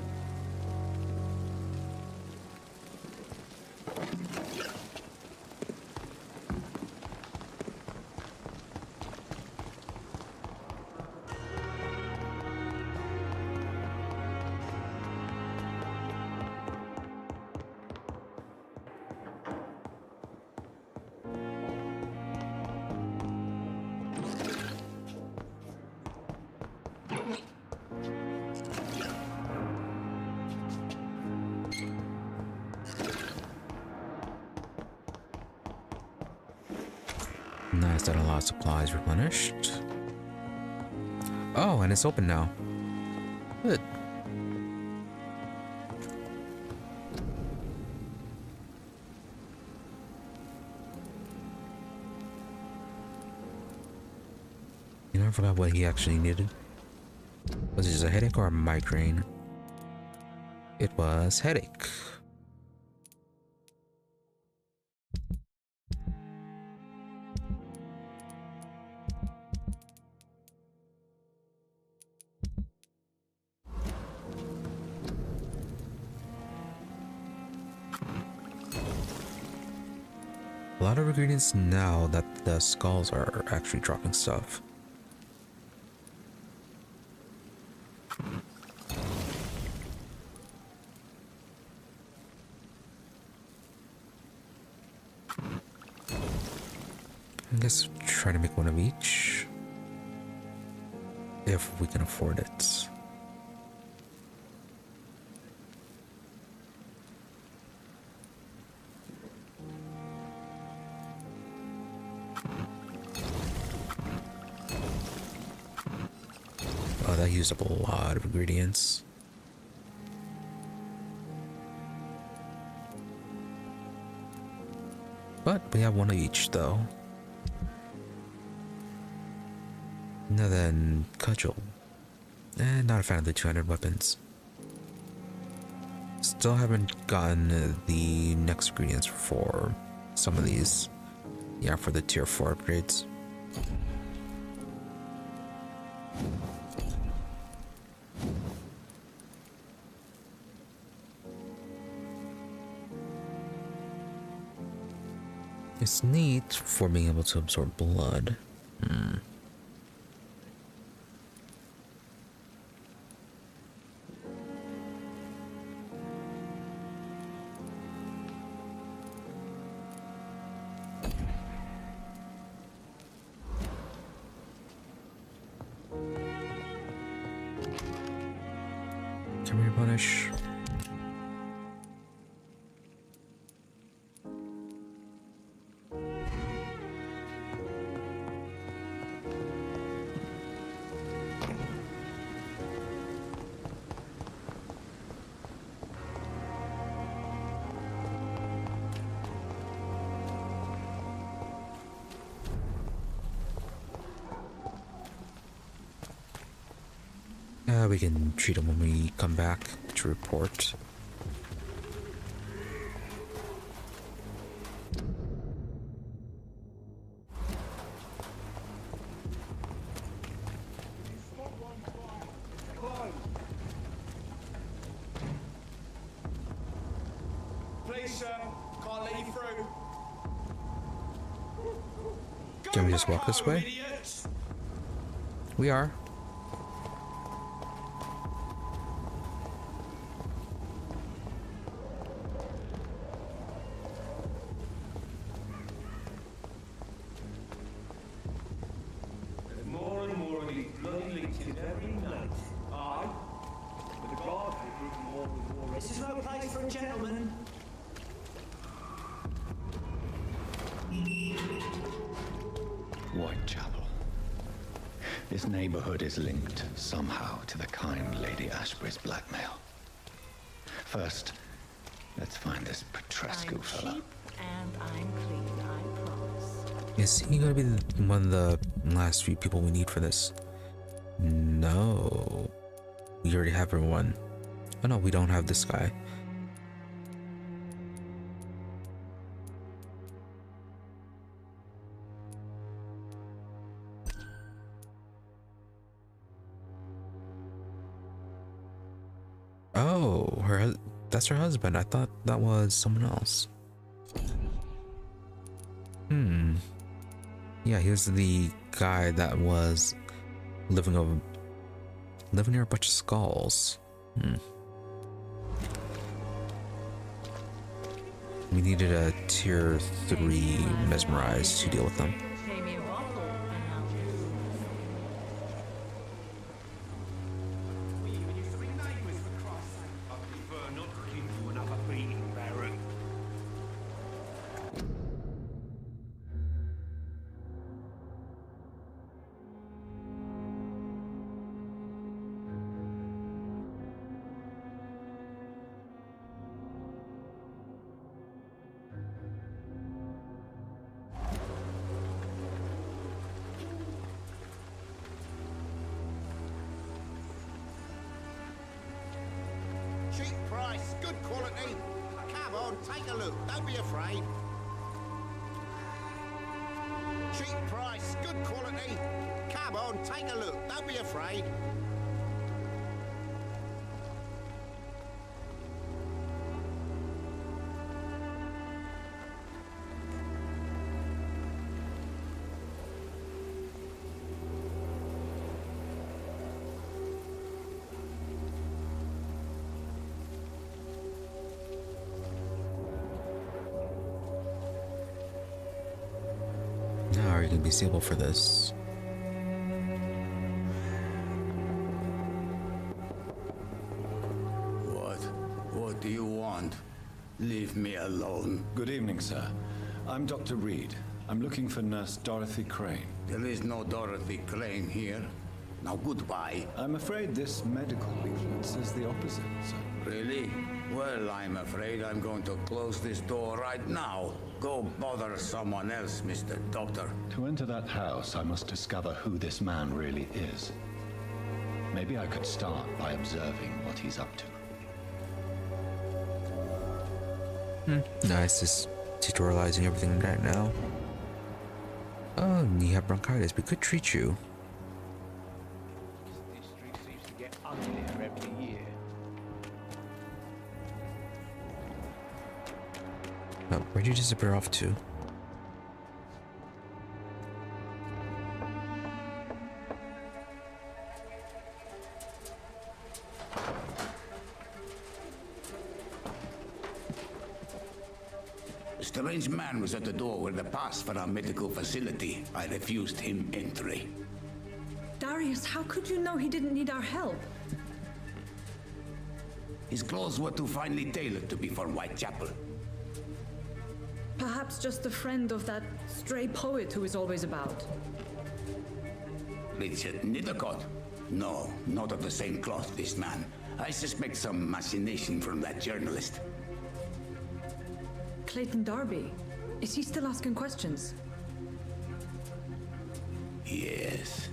Nice, that a lot of supplies replenished. Oh, and it's open now. Good. You know, I forgot what he actually needed. Was it just a headache or a migraine? It was headache. A lot of ingredients now that the skals are actually dropping stuff. I guess try to make one of each. If we can afford it. Oh, that used up a lot of ingredients. But we have one of each though. Now then, cudgel. And not a fan of the 200 weapons. Still haven't gotten the next ingredients for some of these. Yeah, for the tier 4 upgrades. It's neat for being able to absorb blood. Can we punish? We can treat him when we come back to report. Please, sir, can't let you through. Can we just walk this way? Idiots. We are. More and more of these bloody leeches every night. Aye. But the guard is more and more. This is no place for a gentleman. Whitechapel. This neighborhood is linked somehow to the kind Lady Ashbury's blackmail. First, let's find this Petrescu fella. And I'm clean, I promise. Is he gonna be one of the last few people we need for this? No. We already have everyone. Oh no, we don't have this guy. Oh, that's her husband. I thought that was someone else. Yeah, he was the guy that was living near a bunch of skulls. We needed a tier 3 mesmerize to deal with them. Pay me a bottle and I'll I prefer not to keep you another beating, Baron. Cheap price, good quality. Come on, take a look. Don't be afraid. Cheap price, good quality. Come on, take a look. Don't be afraid. Now are you gonna be stable for this? What do you want? Leave me alone. Good evening, sir. I'm Dr. Reid. I'm looking for Nurse Dorothy Crane. There is no Dorothy Crane here. Now goodbye. I'm afraid this medical leaflet says the opposite, sir. Really? Well, I'm afraid I'm going to close this door right now. Go bother someone else, Mr. Doctor. To enter that house, I must discover who this man really is. Maybe I could start by observing what he's up to. Nice, just tutorializing everything right now. Oh, you have bronchitis. We could treat you. This street seems to get uglier every year. Oh, where'd you disappear off to? A strange man was at the door with a pass for our medical facility. I refused him entry. Darius, how could you know he didn't need our help? His clothes were too finely tailored to be for Whitechapel. Perhaps just a friend of that stray poet who is always about. Richard Nethercott? No, not of the same cloth, this man. I suspect some machination from that journalist. Clayton Darby. Is he still asking questions? Yes.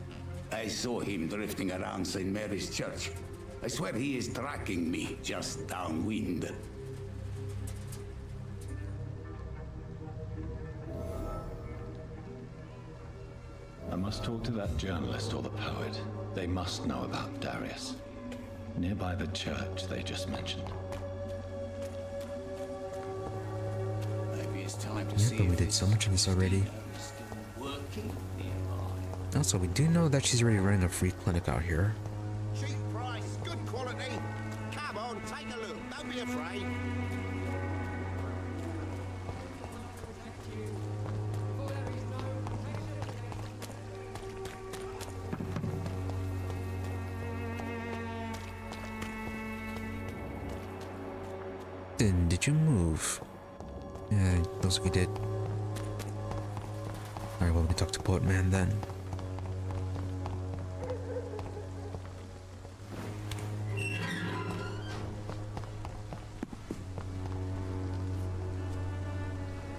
I saw him drifting around St. Mary's Church. I swear he is tracking me just downwind. I must talk to that journalist or the poet. They must know about Darius. Nearby the church they just mentioned. Maybe it's time to Yeah, see but we if did this so much of this already. is still working nearby. Also, we do know that she's already running a free clinic out here. Cheap price, good quality. Come on, take a look. Don't be afraid. Then, did you move? Yeah, it looks like you did. Alright, well, we can talk to Poet Man then.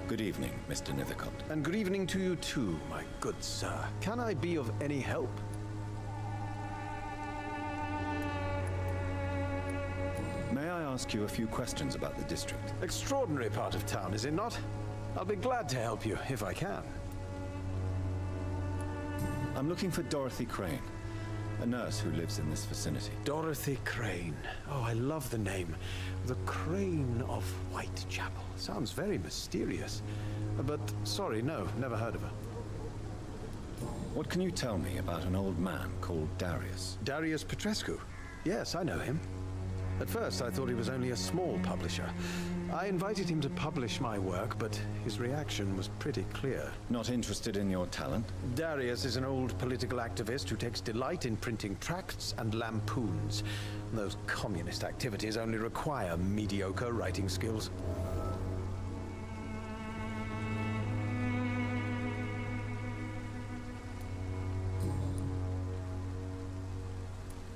Good evening, Mr. Nethercott. And good evening to you too, my good sir. Can I be of any help? May I ask you a few questions about the district? Extraordinary part of town, is it not? I'll be glad to help you, if I can. I'm looking for Dorothy Crane, a nurse who lives in this vicinity. Dorothy Crane. Oh, I love the name. The Crane of Whitechapel. Sounds very mysterious. But, sorry, no, never heard of her. What can you tell me about an old man called Darius? Darius Petrescu. Yes, I know him. At first, I thought he was only a small publisher. I invited him to publish my work, but his reaction was pretty clear. Not interested in your talent? Darius is an old political activist who takes delight in printing tracts and lampoons. Those communist activities only require mediocre writing skills.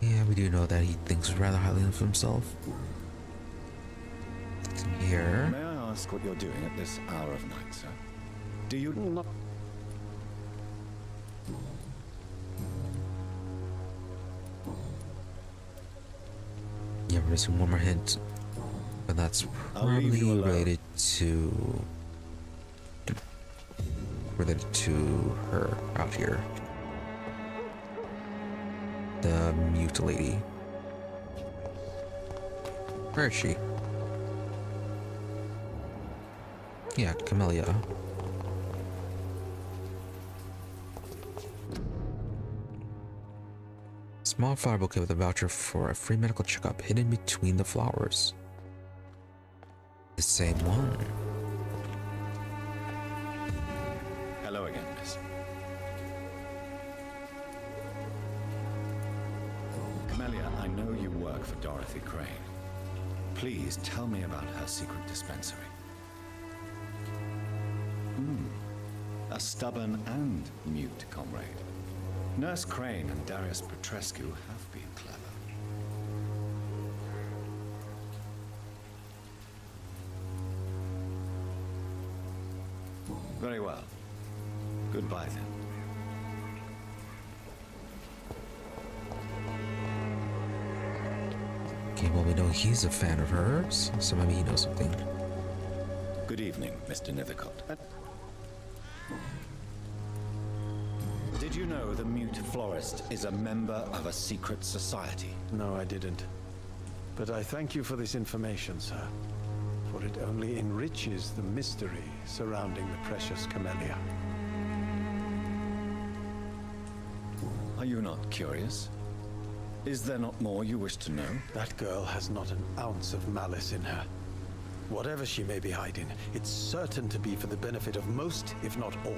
Yeah, we do know that he thinks rather highly of himself. Here. May I ask what you're doing at this hour of night, sir? Do you not... Yeah, we're missing one more hint. But that's probably related to... related to her out here. The mute lady. Where is she? Yeah, Camellia. Small flower bouquet with a voucher for a free medical checkup hidden between the flowers. The same one. Hello again, miss. Camellia, I know you work for Dorothy Crane. Please tell me about her secret dispensary. A stubborn and mute comrade. Nurse Crane and Darius Petrescu have been clever. Very well. Goodbye then. Okay, well, we know he's a fan of hers, so maybe he knows something. Good evening, Mr. Nithercott. Did you know the mute florist is a member of a secret society? No, I didn't. But I thank you for this information, sir. For it only enriches the mystery surrounding the precious camellia. Are you not curious? Is there not more you wish to know? That girl has not an ounce of malice in her. Whatever she may be hiding, it's certain to be for the benefit of most, if not all.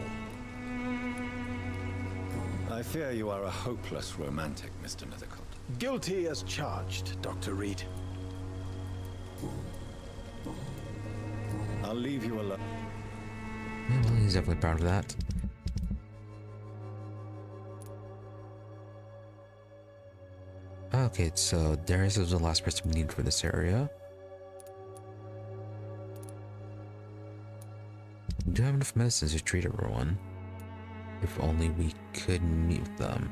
I fear you are a hopeless romantic, Mr. Nithercott. Guilty as charged, Dr. Reid. I'll leave you alone. Yeah, well, he's definitely proud of that. Okay, so Darius is the last person we need for this area. We do have enough medicines to treat everyone. If only we could meet with them.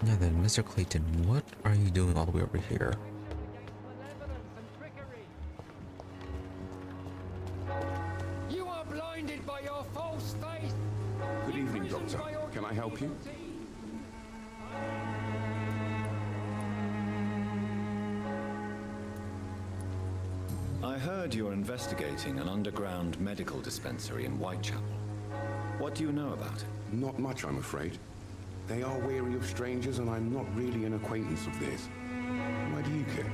Now then, Mr. Clayton, what are you doing all the way over here? You are blinded by your false faith. Good evening, Doctor. Can I help you? I heard you're investigating an underground medical dispensary in Whitechapel. What do you know about it? Not much, I'm afraid. They are wary of strangers, and I'm not really an acquaintance of theirs. Why do you care?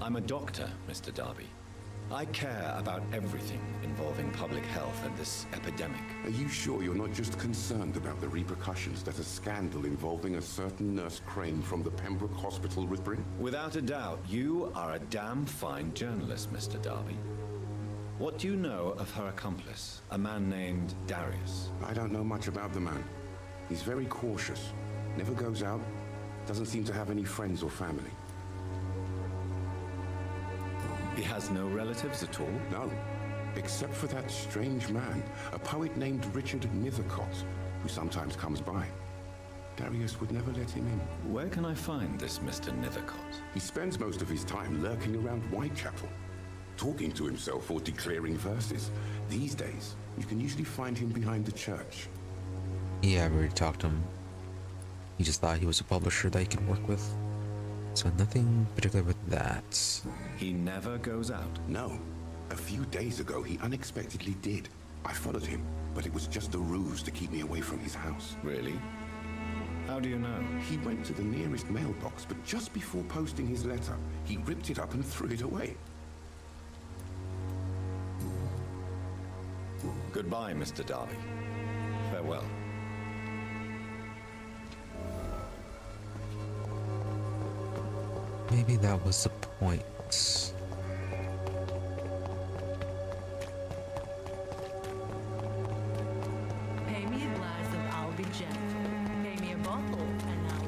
I'm a doctor, Mr. Darby. I care about everything involving public health and this epidemic. Are you sure you're not just concerned about the repercussions that a scandal involving a certain Nurse Crane from the Pembroke Hospital would bring? Without a doubt, you are a damn fine journalist, Mr. Darby. What do you know of her accomplice, a man named Darius? I don't know much about the man. He's very cautious, never goes out, doesn't seem to have any friends or family. He has no relatives at all? No, except for that strange man, a poet named Richard Nithercott, who sometimes comes by. Darius would never let him in. Where can I find this Mr. Nithercott? He spends most of his time lurking around Whitechapel, talking to himself or declaring verses. These days, you can usually find him behind the church. Yeah, we already talked to him. He just thought he was a publisher that he could work with. So nothing particular with that. He never goes out? No. A few days ago, he unexpectedly did. I followed him, but it was just a ruse to keep me away from his house. Really? How do you know? He went to the nearest mailbox, but just before posting his letter, he ripped it up and threw it away. Goodbye, Mr. Darby. Farewell. Maybe that was the point. Pay me a glass of I'll be gentle. Pay me a bottle and I'll...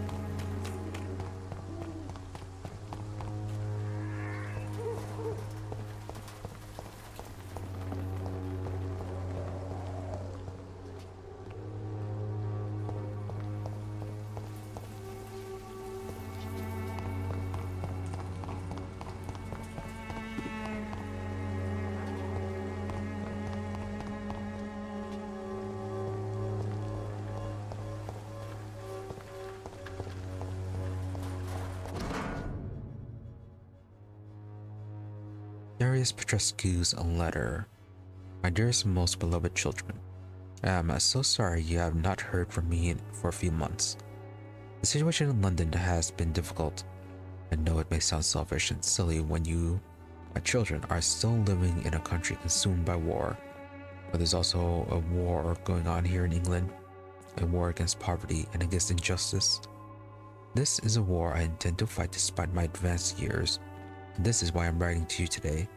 Darius Petrescu's letter. My dearest and most beloved children, I am so sorry you have not heard from me for a few months. The situation in London has been difficult. I know it may sound selfish and silly when you, my children, are still living in a country consumed by war. But there's also a war going on here in England, a war against poverty and against injustice. This is a war I intend to fight despite my advanced years. This is why I'm writing to you today.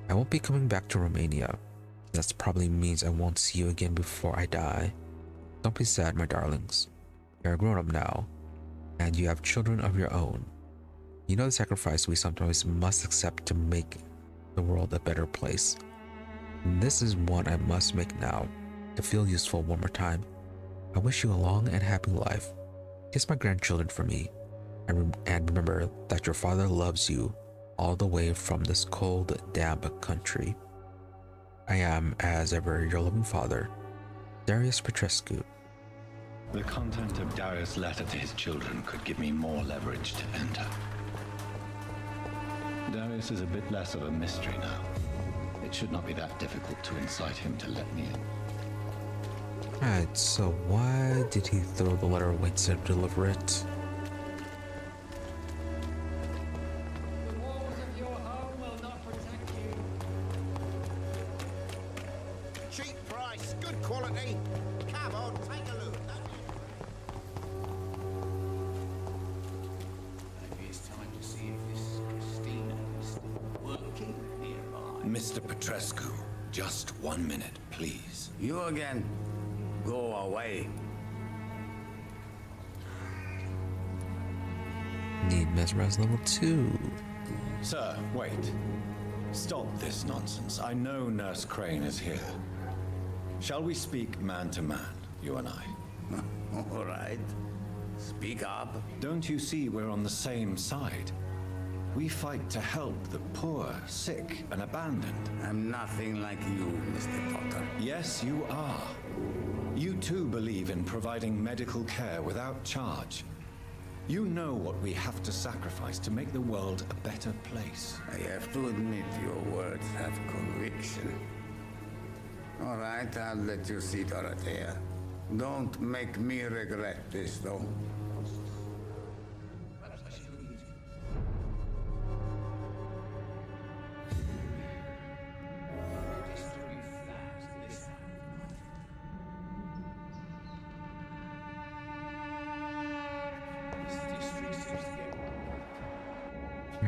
I won't be coming back to Romania. That probably means I won't see you again before I die. Don't be sad, my darlings. You're grown up now, and you have children of your own. You know the sacrifice we sometimes must accept to make the world a better place. This is one I must make now, to feel useful one more time. I wish you a long and happy life. Kiss my grandchildren for me, and remember that your father loves you all the way from this cold, damp country. I am, as ever, your loving father, Darius Petrescu. The content of Darius' letter to his children could give me more leverage to enter. Darius is a bit less of a mystery now. It should not be that difficult to incite him to let me in. Alright, so why did he throw the letter away instead of deliver it? The walls of your home will not protect you. Cheap price, good quality. Come on, take a look. Maybe it's time to see if this Christina is still working nearby. Mr. Petrescu, just 1 minute, please. You again. Go away. Need mesmerize level 2. Sir, wait. Stop this nonsense. I know Nurse Crane is here. Shall we speak man to man, you and I? All right. Speak up. Don't you see we're on the same side? We fight to help the poor, sick, and abandoned. I'm nothing like you, Mr. Potter. Yes, you are. You too believe in providing medical care without charge. You know what we have to sacrifice to make the world a better place. I have to admit your words have conviction. All right, I'll let you see Dorothea. Don't make me regret this, though.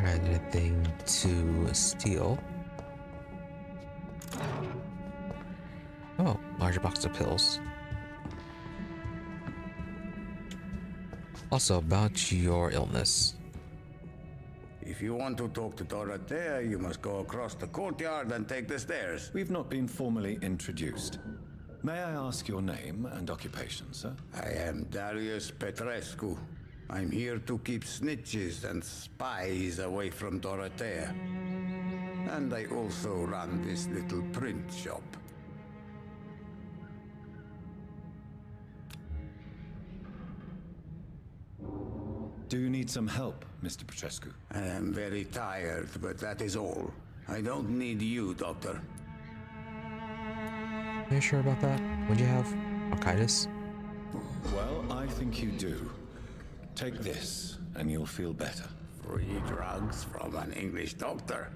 Anything to steal? Oh, larger box of pills. Also, about your illness. If you want to talk to Dorothea, you must go across the courtyard and take the stairs. We've not been formally introduced. May I ask your name and occupation, sir? I am Darius Petrescu. I'm here to keep snitches and spies away from Dorothea. And I also run this little print shop. Do you need some help, Mr. Petrescu? I am very tired, but that is all. I don't need you, Doctor. Are you sure about that? Would you have bronchitis? Well, I think you do. Take this, and you'll feel better. Free drugs from an English doctor.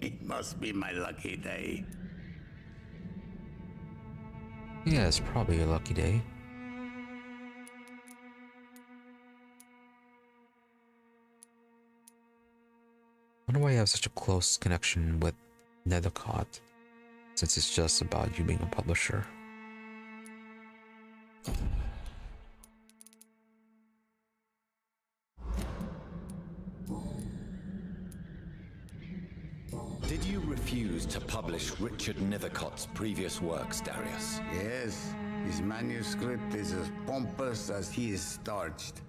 It must be my lucky day. Yeah, it's probably your lucky day. I wonder why you have such a close connection with Nethercott, since it's just about you being a publisher. Did you refuse to publish Richard Nethercott's previous works, Darius? Yes, his manuscript is as pompous as he is starched.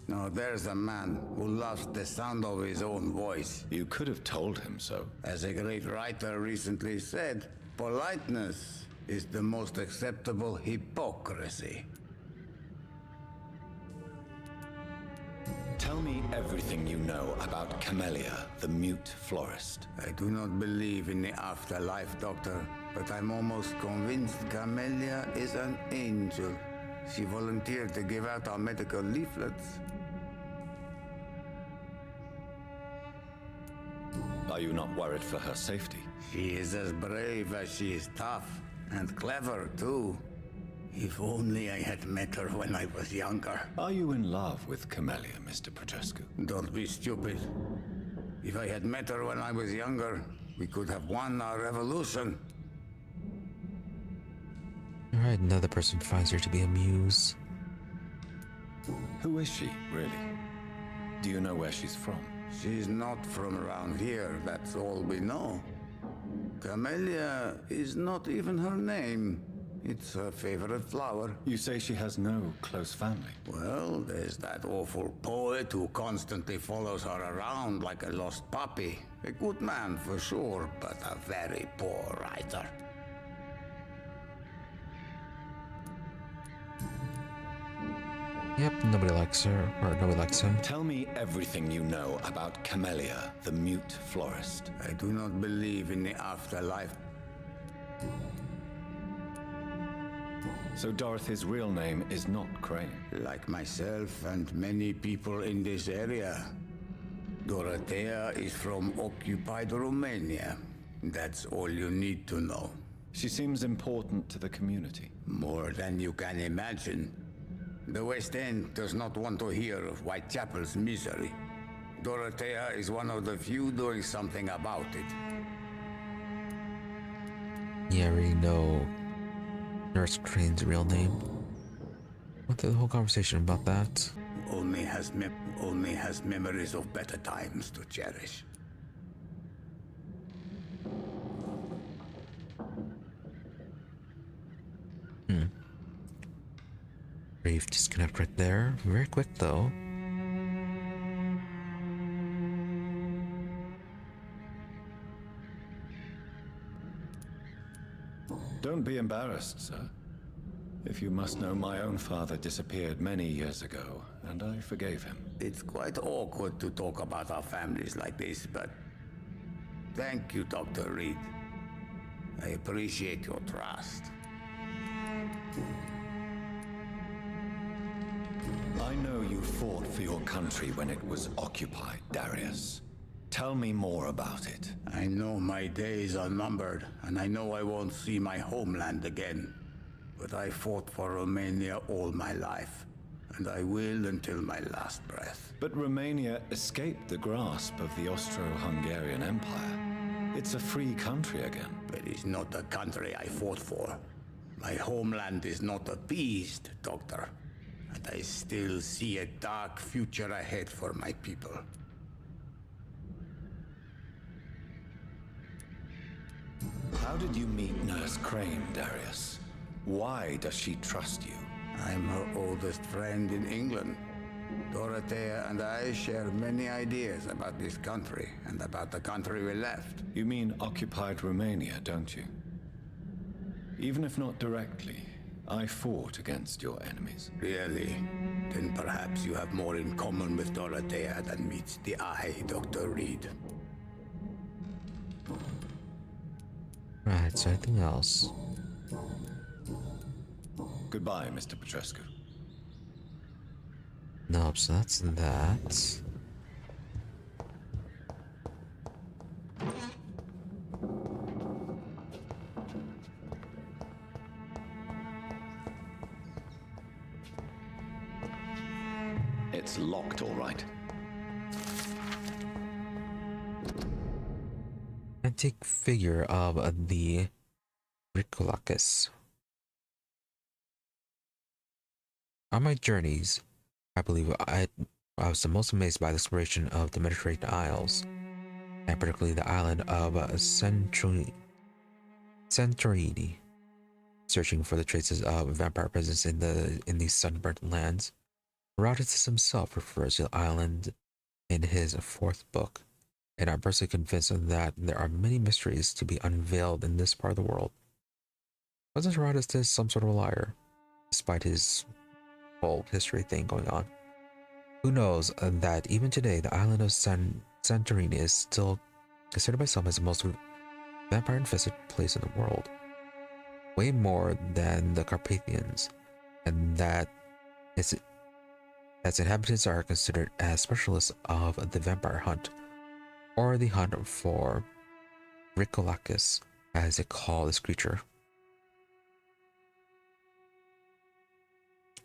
Now there's a man who loves the sound of his own voice. You could have told him so. As a great writer recently said, politeness is the most acceptable hypocrisy. Tell me everything you know about Camellia, the mute florist. I do not believe in the afterlife, Doctor, but I'm almost convinced Camellia is an angel. She volunteered to give out our medical leaflets. Are you not worried for her safety? She is as brave as she is tough, and clever too. If only I had met her when I was younger. Are you in love with Camellia, Mr. Petrescu? Don't be stupid. If I had met her when I was younger, we could have won our revolution. Alright, another person finds her to be a muse. Who is she, really? Do you know where she's from? She's not from around here, that's all we know. Camellia is not even her name. It's her favorite flower. You say she has no close family? Well, there's that awful poet who constantly follows her around like a lost puppy. A good man for sure, but a very poor writer. Yep, nobody likes her, or nobody likes him. Tell me everything you know about Camellia, the mute florist. I do not believe in the afterlife. So Dorothy's real name is not Crane? Like myself and many people in this area. Dorothea is from occupied Romania. That's all you need to know. She seems important to the community. More than you can imagine. The West End does not want to hear of Whitechapel's misery. Dorothea is one of the few doing something about it. Yeah, I already know Nurse Crane's real name. Went through the whole conversation about that. Only has memories of better times to cherish. Brief disconnect right there. Very quick though. Don't be embarrassed, sir. If you must know, my own father disappeared many years ago, and I forgave him. It's quite awkward to talk about our families like this, but thank you, Dr. Reid. I appreciate your trust. I know you fought for your country when it was occupied, Darius. Tell me more about it. I know my days are numbered, and I know I won't see my homeland again. But I fought for Romania all my life, and I will until my last breath. But Romania escaped the grasp of the Austro-Hungarian Empire. It's a free country again. But it's not the country I fought for. My homeland is not appeased, Doctor. And I still see a dark future ahead for my people. How did you meet Nurse Crane, Darius? Why does she trust you? I'm her oldest friend in England. Dorothea and I share many ideas about this country and about the country we left. You mean occupied Romania, don't you? Even if not directly, I fought against your enemies. Really? Then perhaps you have more in common with Dorothea than meets the eye, Dr. Reid. Right, so anything else? Goodbye, Mr. Petrescu. Nope, so that's that. It's locked, all right. Antique figure of the Ricolacus. On my journeys, I believe I was the most amazed by the exploration of the Mediterranean Isles, and particularly the island of Santorini, searching for the traces of vampire presence in these sunburnt lands. Herodotus himself refers to the island in his 4th book, and I'm personally convinced that there are many mysteries to be unveiled in this part of the world. Wasn't Herodotus some sort of a liar, despite his whole history thing going on? Who knows that even today the island of Santorini is still considered by some as the most vampire-infested place in the world, way more than the Carpathians, and that its inhabitants are considered as specialists of the vampire hunt, or the hunt for Ricolacus, as they call this creature.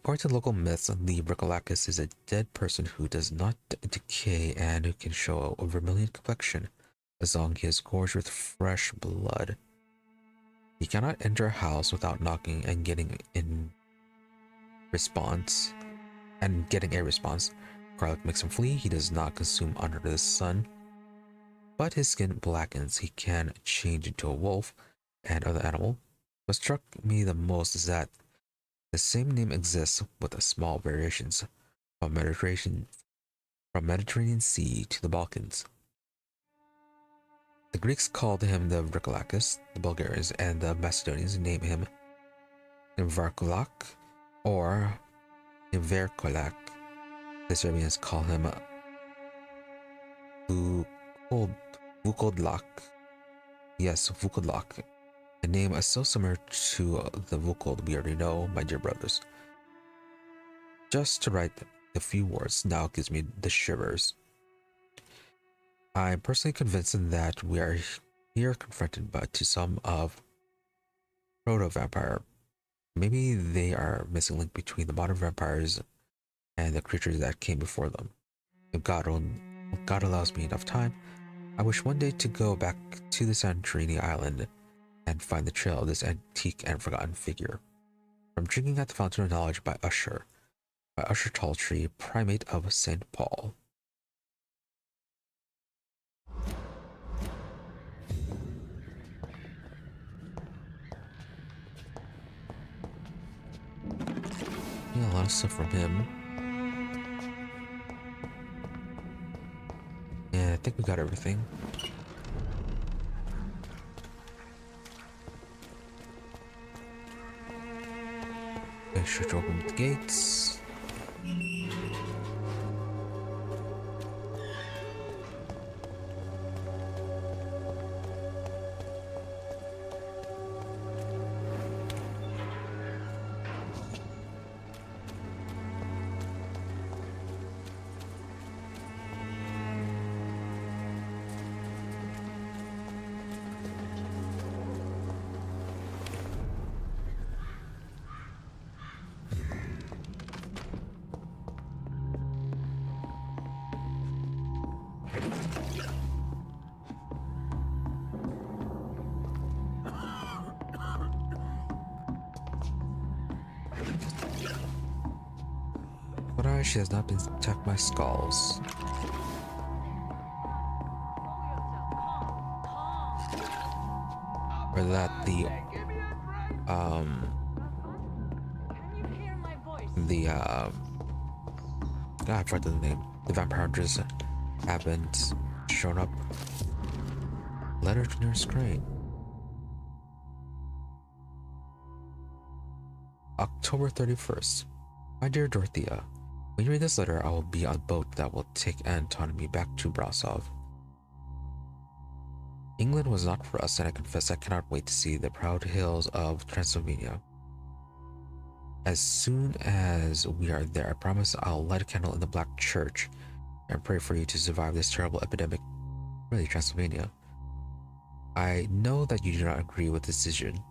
According to local myths, the Brickolacus is a dead person who does not decay and who can show a vermilion complexion as long as he is gorged with fresh blood. He cannot enter a house without knocking and getting a response. Garlic makes him flee. He does not consume under the sun, but his skin blackens. He can change into a wolf and other animal. What struck me the most is that the same name exists with small variations from Mediterranean Sea to the Balkans. The Greeks called him the Brickolacus, the Bulgarians and the Macedonians named him Varkolak or Verkolak. The Serbians call him Vukodlak. Yes, Vukodlak. A name so similar to the Vukod we already know, my dear brothers. Just to write a few words now gives me the shivers. I'm personally convinced that we are here confronted but to some of proto-vampire. Maybe they are a missing link between the modern vampires and the creatures that came before them. If God allows me enough time, I wish one day to go back to the Santorini island and find the trail of this antique and forgotten figure. From drinking at the Fountain of Knowledge by Usher Talltree, Primate of St. Paul. Yeah, a lot of stuff from him. Yeah, I think we got everything. Make sure to open the gates. She has not been attacked by skals. Or that I forgot the name. The vampire hunters haven't shown up. Letter to Nurse Crane. October 31st. My dear Dorothea, when you read this letter, I will be on a boat that will take Anton and me back to Brasov. England was not for us, and I confess I cannot wait to see the proud hills of Transylvania. As soon as we are there, I promise I'll light a candle in the Black Church and pray for you to survive this terrible epidemic. Really, Transylvania. I know that you do not agree with the decision,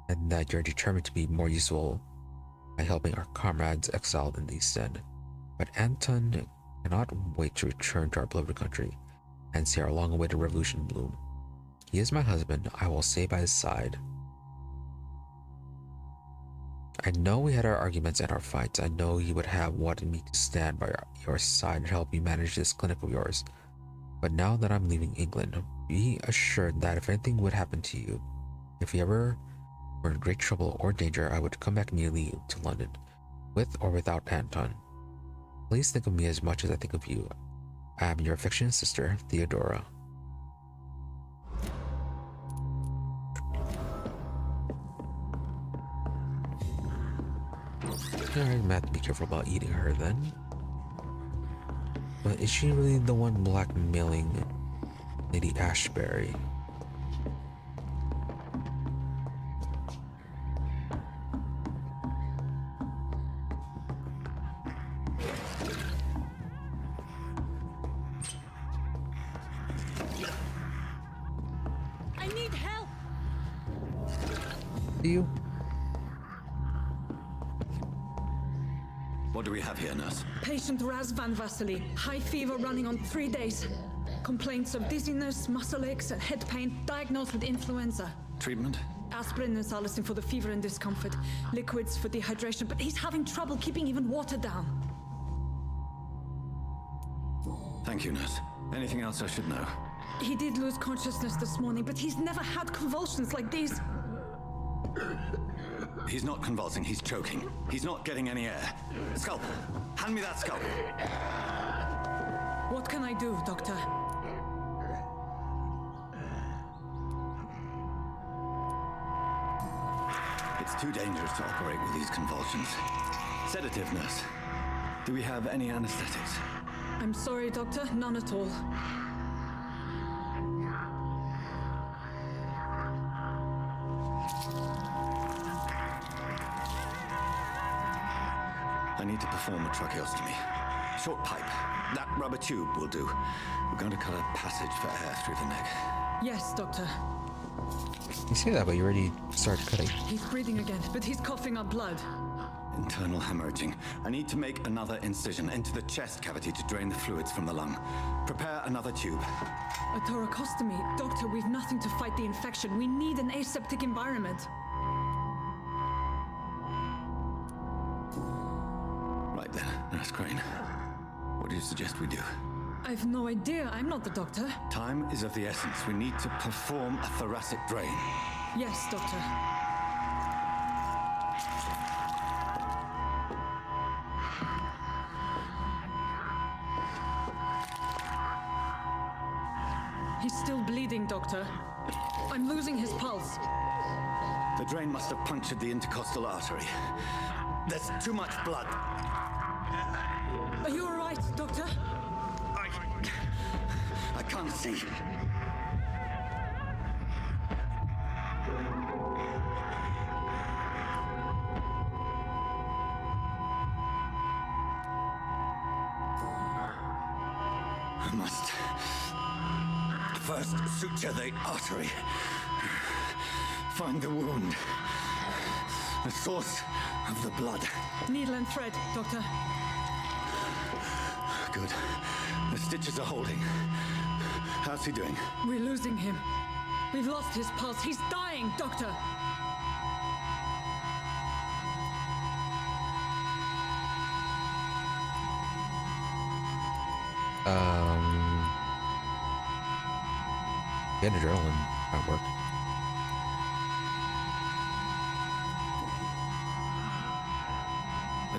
and that you're determined to be more useful by helping our comrades exiled in the East End. But Anton cannot wait to return to our beloved country and see our long-awaited revolution bloom. He is my husband. I will stay by his side. I know we had our arguments and our fights. I know you would have wanted me to stand by your side and help you manage this clinic of yours. But now that I'm leaving England, be assured that if anything would happen to you, if you ever were in great trouble or danger, I would come back immediately to London, with or without Anton. Please think of me as much as I think of you. I am your affectionate sister, Theodora. Alright, I'm gonna have to be careful about eating her then. But is she really the one blackmailing Lady Ashbury? I need help. Do you? What do we have here, nurse? Patient Raz Van Vassily. High fever running on 3 days. Complaints of dizziness, muscle aches, and head pain. Diagnosed with influenza. Treatment? Aspirin and salicin for the fever and discomfort. Liquids for dehydration, but he's having trouble keeping even water down. Thank you, nurse. Anything else I should know? He did lose consciousness this morning, but he's never had convulsions like these. He's not convulsing, he's choking. He's not getting any air. Scalpel! Hand me that scalpel! What can I do, Doctor? It's too dangerous to operate with these convulsions. Sedative, nurse. Do we have any anesthetics? I'm sorry, Doctor. None at all. I need to perform a tracheostomy. Short pipe. That rubber tube will do. We're going to cut a passage for air through the neck. Yes, Doctor. You say that, but you already started cutting. He's breathing again, but he's coughing up blood. Internal hemorrhaging. I need to make another incision into the chest cavity to drain the fluids from the lung. Prepare another tube. A thoracostomy. Doctor, we've nothing to fight the infection. We need an aseptic environment. Right then, Nurse Crane. What do you suggest we do? I've no idea. I'm not the doctor. Time is of the essence. We need to perform a thoracic drain. Yes, Doctor. He's still bleeding, Doctor. I'm losing his pulse. The drain must have punctured the intercostal artery. There's too much blood. Are you all right, Doctor? I can't see. I must first suture the artery. Find the wound. The source of the blood. Needle and thread, Doctor. Good. The stitches are holding. How's he doing? We're losing him. We've lost his pulse. He's dying, Doctor. Get adrenaline at work.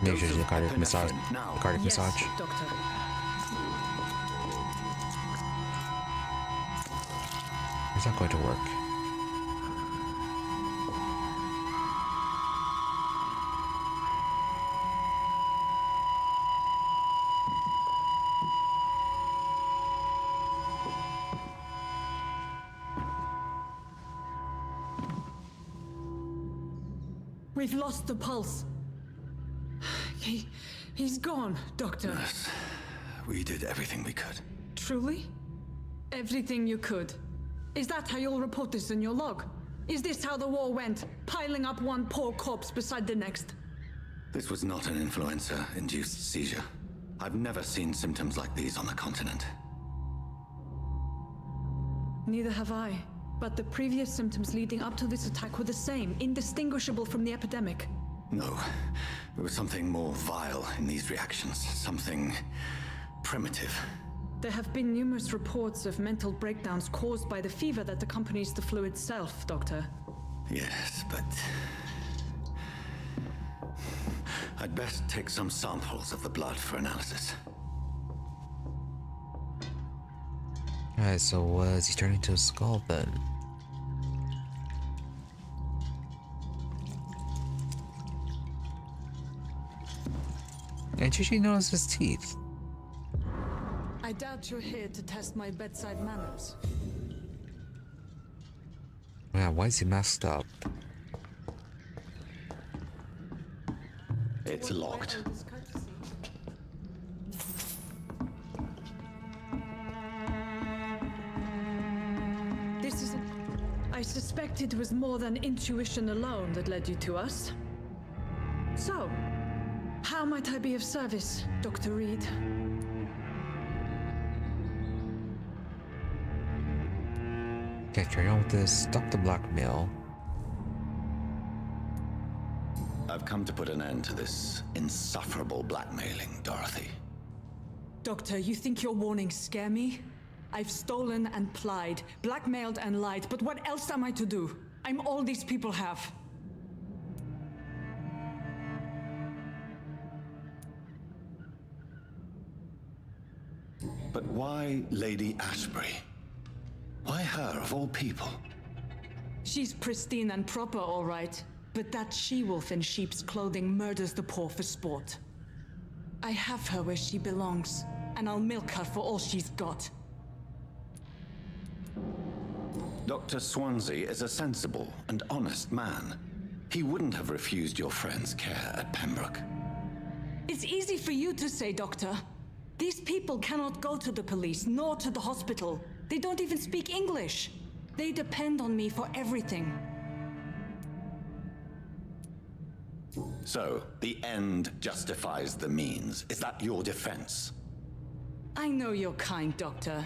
Maybe you should do cardiac massage. Cardiac massage. Doctor. It's not going to work. We've lost the pulse. He's gone, Doctor. Nurse, we did everything we could. Truly? Everything you could? Is that how you'll report this in your log? Is this how the war went? Piling up one poor corpse beside the next? This was not an influenza-induced seizure. I've never seen symptoms like these on the continent. Neither have I. But the previous symptoms leading up to this attack were the same, indistinguishable from the epidemic. No. There was something more vile in these reactions. Something primitive. There have been numerous reports of mental breakdowns caused by the fever that accompanies the flu itself, Doctor. Yes, but I'd best take some samples of the blood for analysis. Alright, so was he turning to a skull then? And did you notice his teeth? I doubt you're here to test my bedside manners. Yeah, why is he masked up? It's locked. This isn't... I suspect it was more than intuition alone that led you to us. So, How might I be of service, Dr. Reid? Okay, carry on with this. Stop the blackmail. I've come to put an end to this insufferable blackmailing, Dorothy. Doctor, you think your warnings scare me? I've stolen and plied, blackmailed and lied, but what else am I to do? I'm all these people have. But why Lady Ashbury? Why her, of all people? She's pristine and proper, all right. But that she-wolf in sheep's clothing murders the poor for sport. I have her where she belongs, and I'll milk her for all she's got. Dr. Swansea is a sensible and honest man. He wouldn't have refused your friend's care at Pembroke. It's easy for you to say, Doctor. These people cannot go to the police, nor to the hospital. They don't even speak English. They depend on me for everything. So, the end justifies the means. Is that your defense? I know you're kind, Doctor.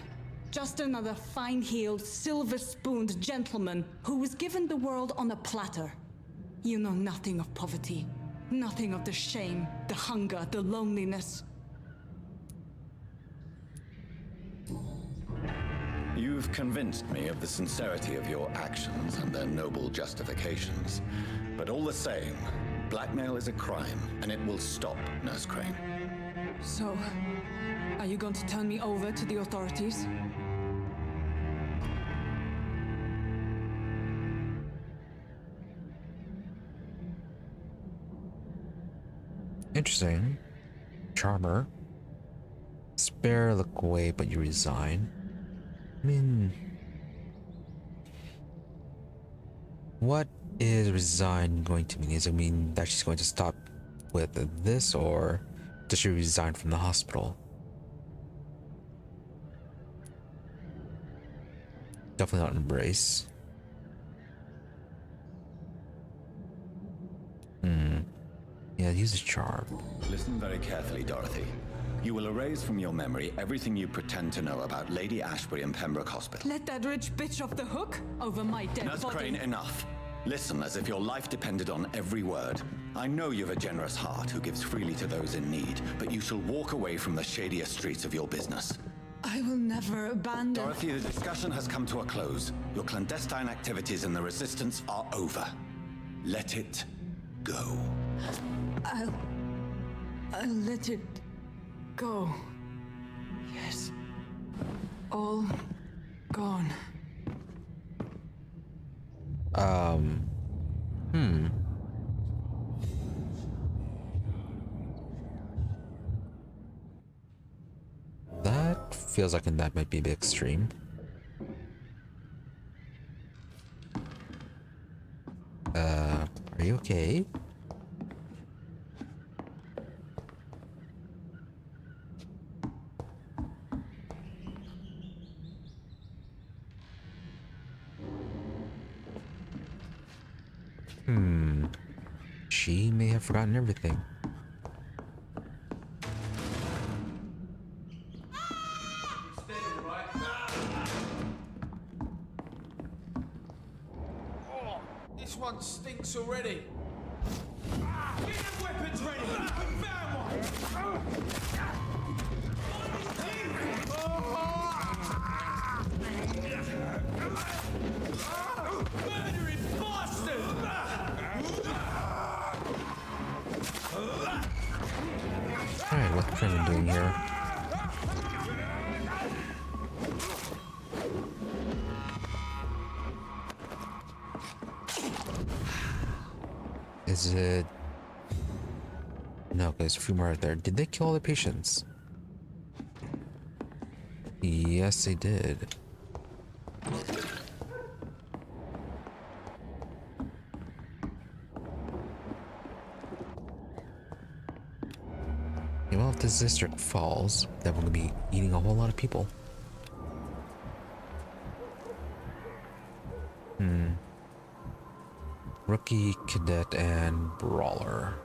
Just another fine-heeled, silver-spooned gentleman who was given the world on a platter. You know nothing of poverty. Nothing of the shame, the hunger, the loneliness. You've convinced me of the sincerity of your actions and their noble justifications. But all the same, blackmail is a crime, and it will stop, Nurse Crane. So, are you going to turn me over to the authorities? Interesting. Charmer. Spare, look away, but you resign. I mean, what is resign going to mean? Is it mean that she's going to stop with this, or does she resign from the hospital? Definitely not embrace. Yeah, use a charm. Listen very carefully, Dorothy. You will erase from your memory everything you pretend to know about Lady Ashbury and Pembroke Hospital. Let that rich bitch off the hook over my dead Nurse body. Crane, enough. Listen as if your life depended on every word. I know you've a generous heart who gives freely to those in need, but you shall walk away from the shadier streets of your business. I will never abandon... Dorothy, the discussion has come to a close. Your clandestine activities in the Resistance are over. Let it go. I'll let it go. Yes. All gone. That feels like that might be a bit extreme. Are you okay? She may have forgotten everything. Oh, this one stinks already. Get the weapons ready. We found one. Murdering bastard! Alright, what's Trevor doing here? Is it... No, there's a few more out there. Did they kill all the patients? Yes, they did. Well, if this district falls, then we're gonna be eating a whole lot of people. Rookie, cadet, and brawler.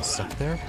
Stuck there?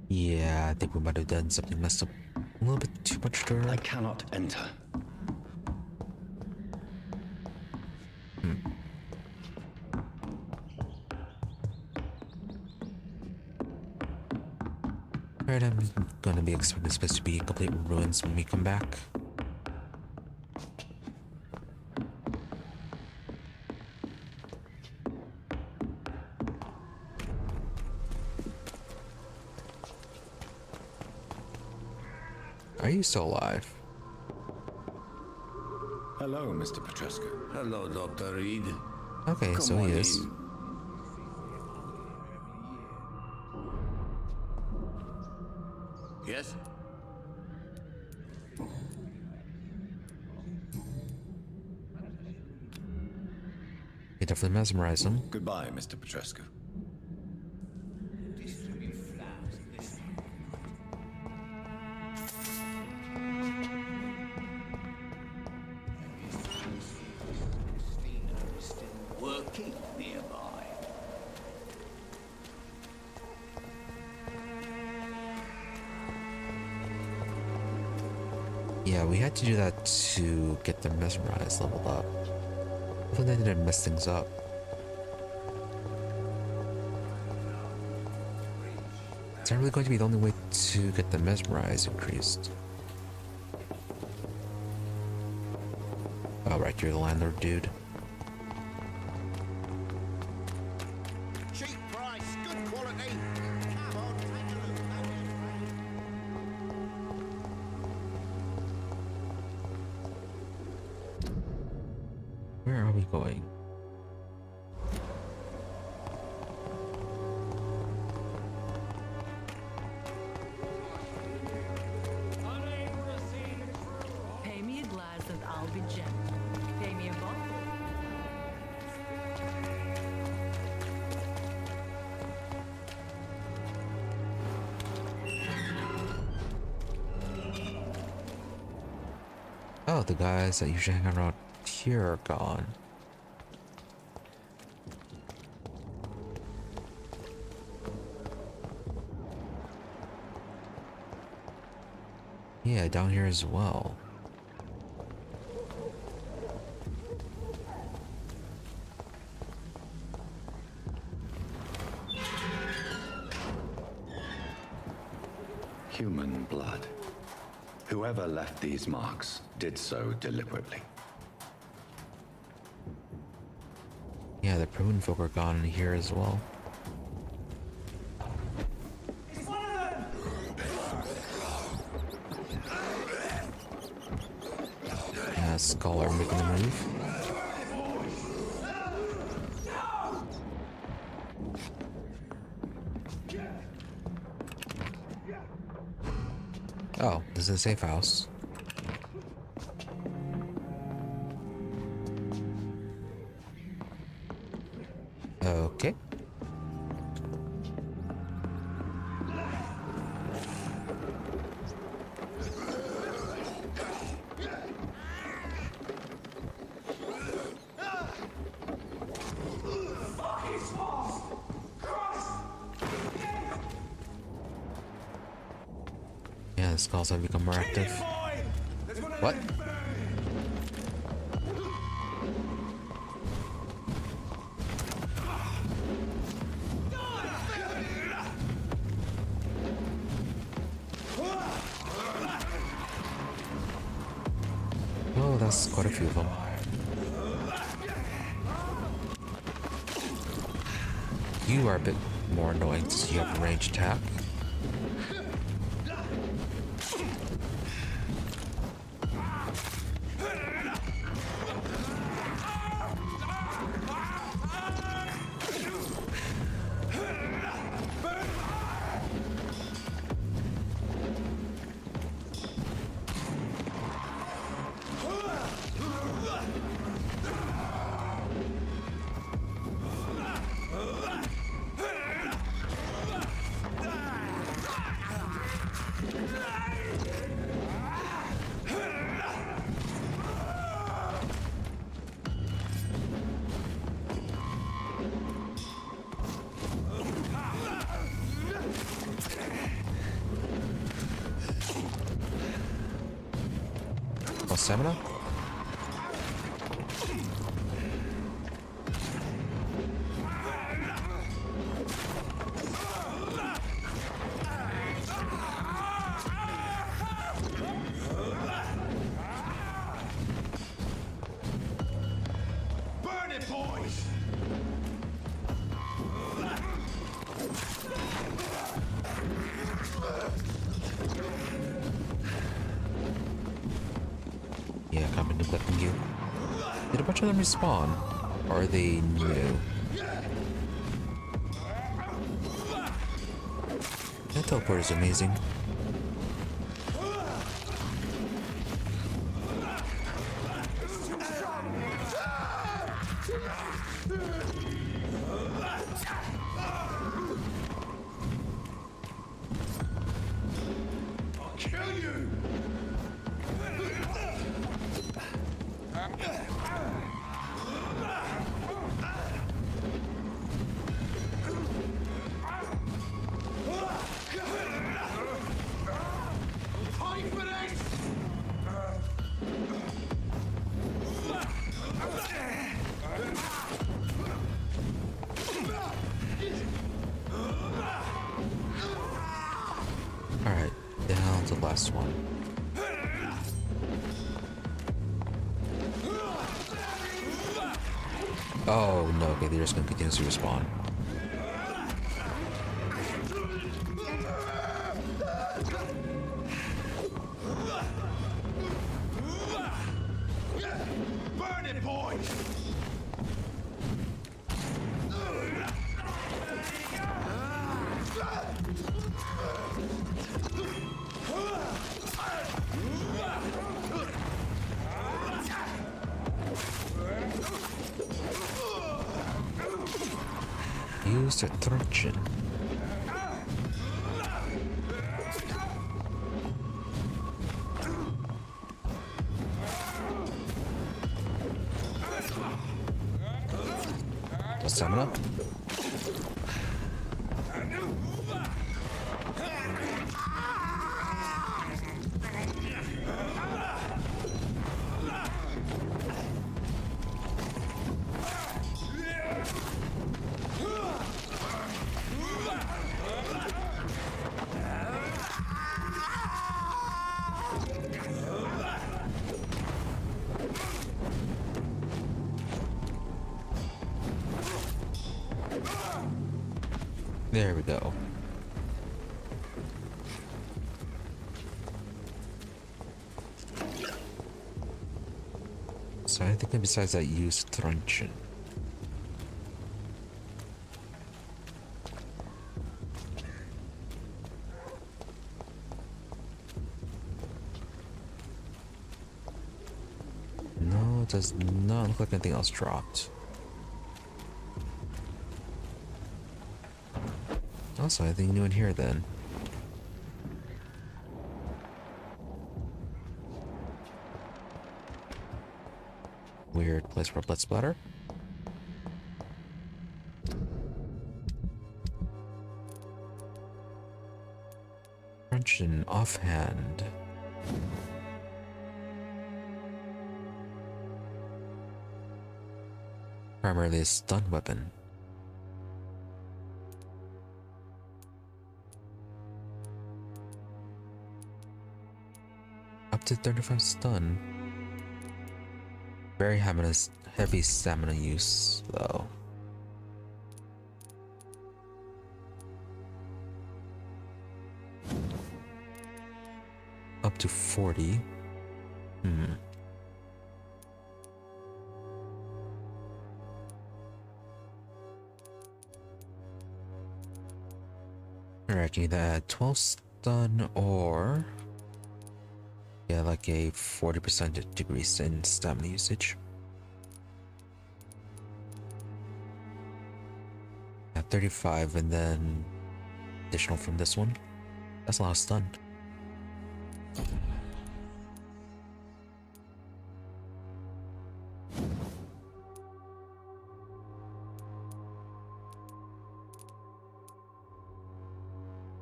Yeah, I think we might have done something messed up a little bit too much there. I cannot enter. Alright, I'm gonna be expecting this place to be complete ruins when we come back. Are you still alive? Hello, Mr. Petrescu. Hello, Dr. Reid. Okay, Come so on he is. in. Yes? You definitely mesmerized him. Goodbye, Mr. Petrescu. Working nearby. Yeah, we had to do that to get the mesmerized leveled up. Hopefully they didn't mess things up. Is that really going to be the only way to get the mesmerized increased? Oh, right, you're the landlord, dude. Cheap price, good quality. Come on, take a look. Where are we going? Pay me a glass and I'll be gentle. Pay me a bottle. Oh, the guys that usually hang around here are gone. Yeah, down here as well. Human blood. Whoever left these marks did so deliberately. Yeah, the prune folk are gone in here as well. Yeah, Skull are making a move. Oh, this is a safe house. Okay. Yeah, Yeah, the skulls have become more active. What? Oh, that's quite a few of them. You are a bit more annoying since you have a ranged attack. Stamina? Burn it, boys! Yeah, I've been neglecting you. Did a bunch of them respawn? Or are they new? That teleport is amazing. I'll kill you! Fight for this! Alright, down to the last one. Oh no, okay, they're just gonna continue to respawn. Burn it, boys! Use a truncheon. Stamina? There we go. So I think besides that, use truncheon. No, it does not look like anything else dropped. Also, anything new in here then? Weird place for a blood splatter. impression offhand. Primarily a stun weapon. Up to 35 stun. Very heavy stamina use, though. Up to 40. Alright, you either add 12 stun or... yeah, like a 40% decrease in stamina usage. At 35 and then additional from this one. That's a lot of stun.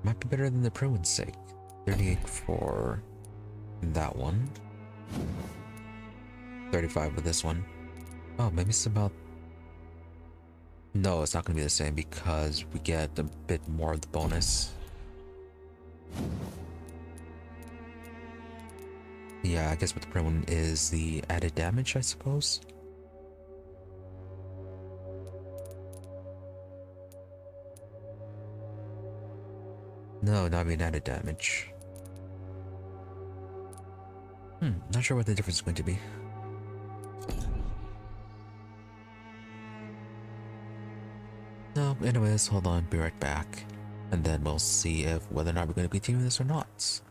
Might be better than the Pro's sake. 38 for that one. 35 with this one. Oh, maybe it's about... no, it's not going to be the same because we get a bit more of the bonus. Yeah, I guess what the Pro is the added damage, I suppose. No, not being added damage. Not sure what the difference is going to be. No, anyways, hold on, be right back. And then we'll see if whether or not we're going to continue this or not.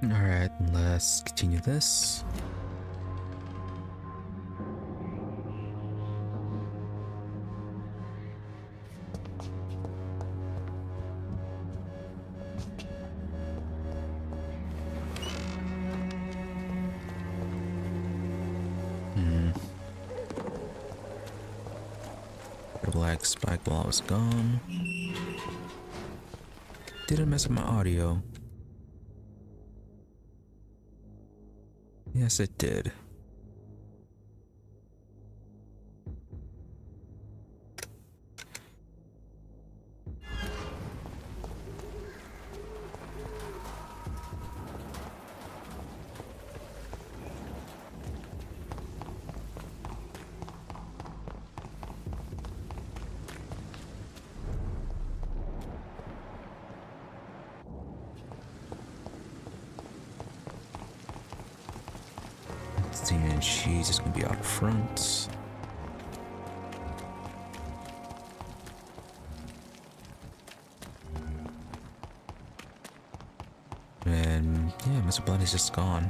Alright, let's continue this. Black spike while I was gone. Didn't mess up my audio. Yes, it did. And she's just gonna be out front. And yeah, Mr. Bloody's just gone.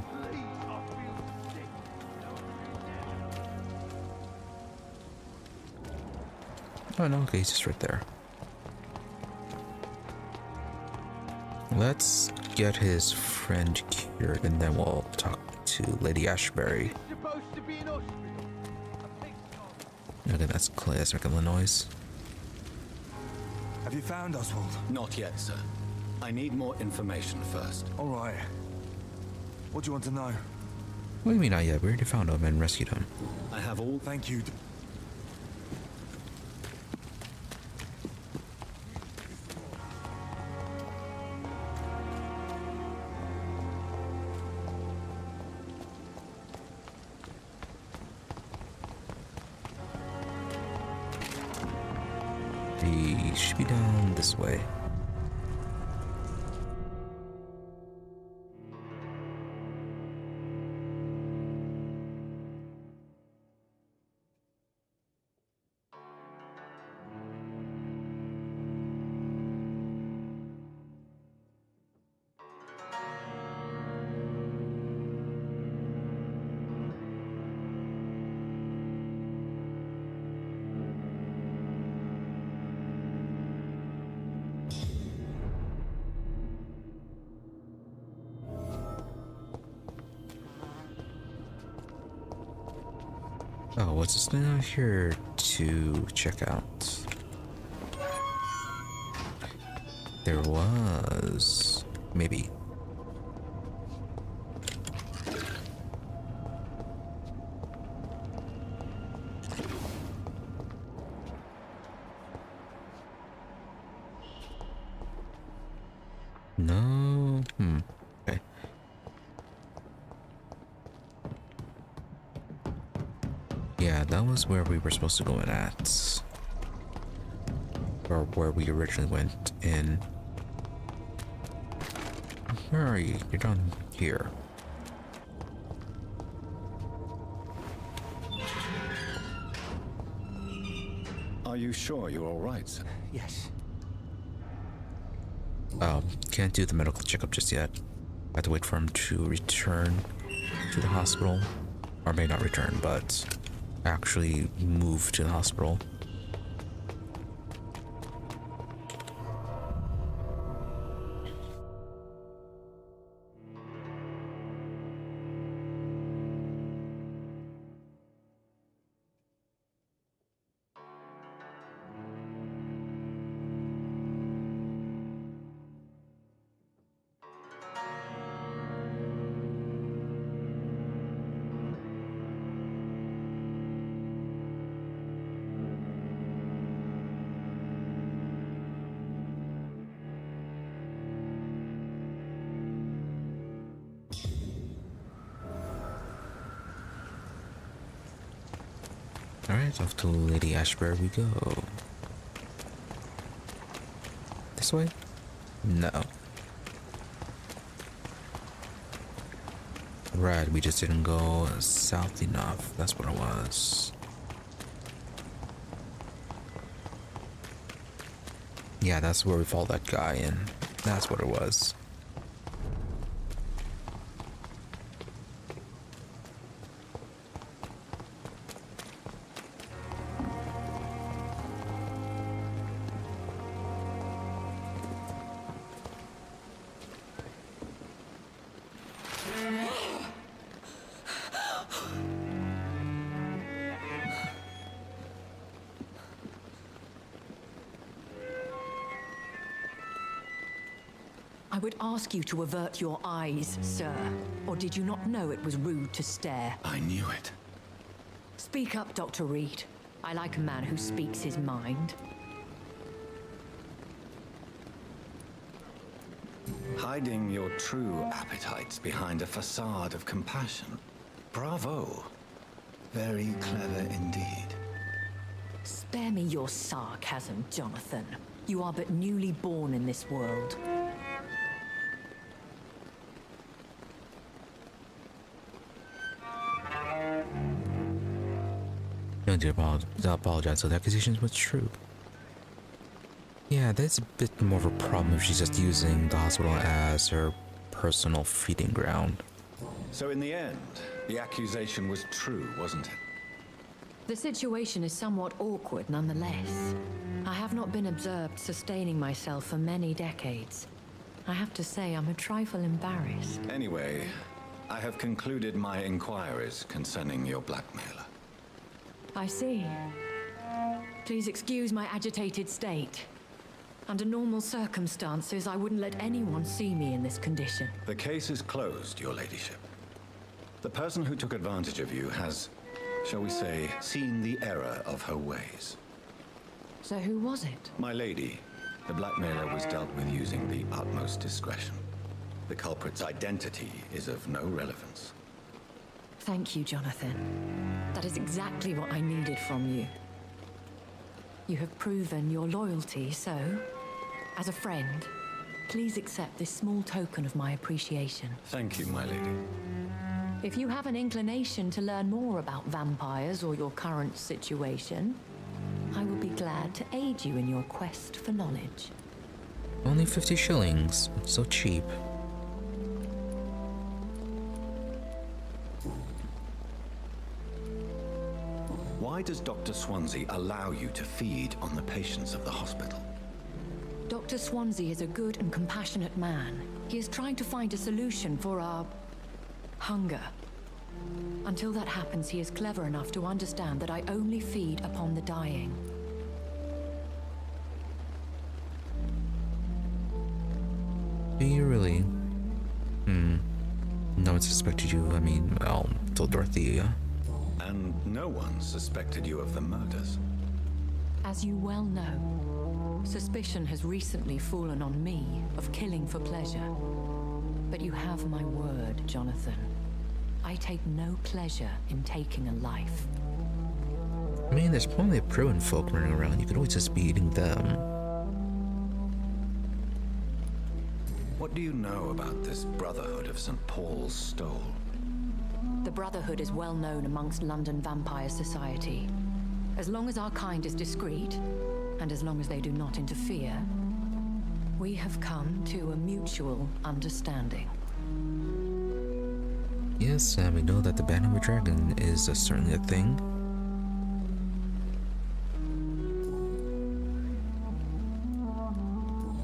Oh no, okay, he's just right there. Let's get his friend cured and then we'll talk to Lady Ashbury. Okay, that's clear. That's making the noise. Have you found Oswald? Not yet, sir. I need more information first. All right. What do you want to know? What do you mean not yet? We already found him and rescued him. I have all... Thank you. He should be down this way. Oh, what's this thing out here to check out? There was... maybe. No? Okay. Yeah, that was where we were supposed to go in at. Or where we originally went in. Where are you? You're down here. Are you sure you're all right, sir? Yes. Can't do the medical checkup just yet. I have to wait for him to return to the hospital. Or may not return, but actually move to the hospital. Alright, off to Lady Ashbury we go. This way? No. Right, we just didn't go south enough. That's what it was. Yeah, that's where we followed that guy in. That's what it was. would ask you to avert your eyes, sir. Or did you not know it was rude to stare? I knew it. Speak up, Dr. Reid. I like a man who speaks his mind. Hiding your true appetites behind a facade of compassion. Bravo. Very clever indeed. Spare me your sarcasm, Jonathan. You are but newly born in this world. You don't need to apologize, so the accusation was true. Yeah, that's a bit more of a problem if she's just using the hospital as her personal feeding ground. So in the end, the accusation was true, wasn't it? The situation is somewhat awkward nonetheless. I have not been observed sustaining myself for many decades. I have to say I'm a trifle embarrassed. Anyway, I have concluded my inquiries concerning your blackmailer. I see. Please excuse my agitated state. Under normal circumstances, I wouldn't let anyone see me in this condition. The case is closed, your ladyship. The person who took advantage of you has, shall we say, seen the error of her ways. So who was it? My lady, the blackmailer was dealt with using the utmost discretion. The culprit's identity is of no relevance. Thank you, Jonathan. That is exactly what I needed from you. You have proven your loyalty, so, as a friend, please accept this small token of my appreciation. Thank you, my lady. If you have an inclination to learn more about vampires or your current situation, I will be glad to aid you in your quest for knowledge. Only 50 shillings. So cheap. Why does Dr. Swansea allow you to feed on the patients of the hospital? Dr. Swansea is a good and compassionate man. He is trying to find a solution for our hunger. Until that happens, he is clever enough to understand that I only feed upon the dying. Do you really? No one suspected you. I mean, well, till Dorothea. And no one suspected you of the murders. As you well know, suspicion has recently fallen on me of killing for pleasure. But you have my word, Jonathan. I take no pleasure in taking a life. I mean, there's plenty of Bruin folk running around. You could always just be eating them. What do you know about this Brotherhood of St. Paul's Stole? The Brotherhood is well known amongst London Vampire Society. As long as our kind is discreet, and as long as they do not interfere, we have come to a mutual understanding. Yes, and we know that the Banner of a Dragon is certainly a thing.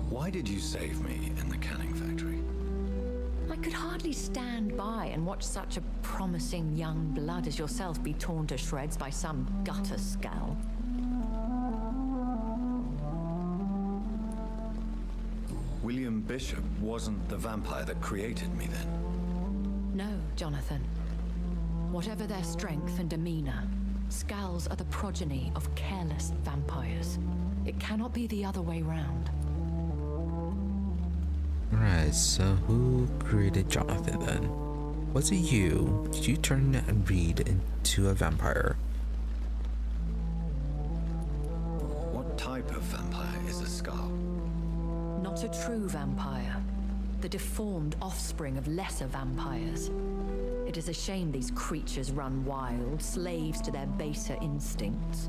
Why did you save me in the canning factory? I could hardly stand by and watch such a promising young blood as yourself be torn to shreds by some gutter skal. William Bishop wasn't the vampire that created me then. No, Jonathan. Whatever their strength and demeanor, skals are the progeny of careless vampires. It cannot be the other way round. Right, so who created Jonathan then? Was it you? Did you turn Reid into a vampire? What type of vampire is a skal? Not a true vampire. The deformed offspring of lesser vampires. It is a shame these creatures run wild, slaves to their baser instincts.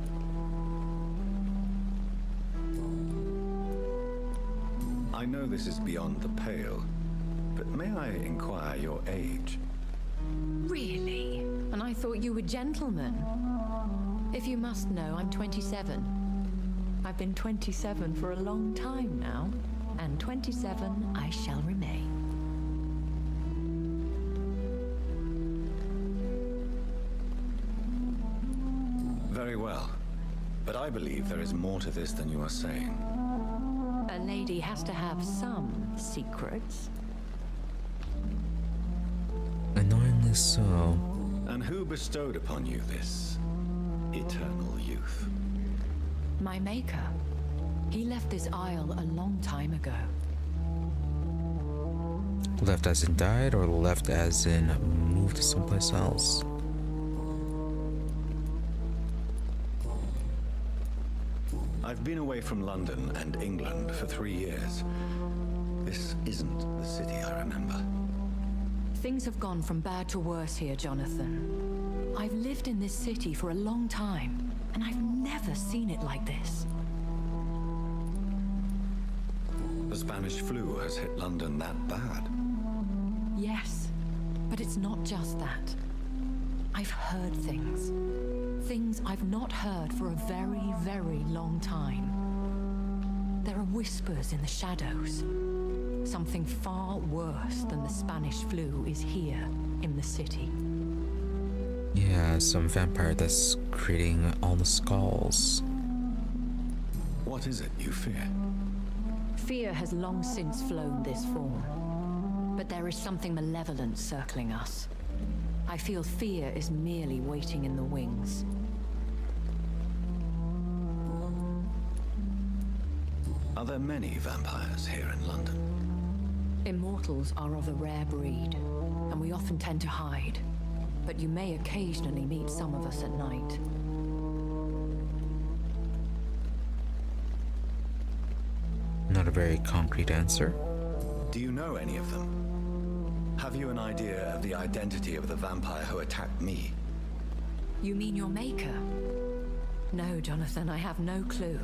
I know this is beyond the pale, but may I inquire your age? Really? And I thought you were gentlemen. If you must know, I'm 27. I've been 27 for a long time now, and 27 I shall remain. Very well, but I believe there is more to this than you are saying. A lady has to have some secrets. Annoyingly so. And who bestowed upon you this eternal youth? My maker. He left this isle a long time ago. Left as in died, or left as in moved someplace else? I've been away from London and England for 3 years. This isn't the city I remember. Things have gone from bad to worse here, Jonathan. I've lived in this city for a long time, and I've never seen it like this. The Spanish flu has hit London that bad. Yes, but it's not just that. I've heard things. Things I've not heard for a very, very long time. There are whispers in the shadows. Something far worse than the Spanish flu is here in the city. Yeah, some vampire that's creating all the skals. What is it you fear? Fear has long since flown this form. But there is something malevolent circling us. I feel fear is merely waiting in the wings. Are there many vampires here in London? Immortals are of a rare breed, and we often tend to hide. But you may occasionally meet some of us at night. Not a very concrete answer. Do you know any of them? Have you an idea of the identity of the vampire who attacked me? You mean your maker? No, Jonathan, I have no clue.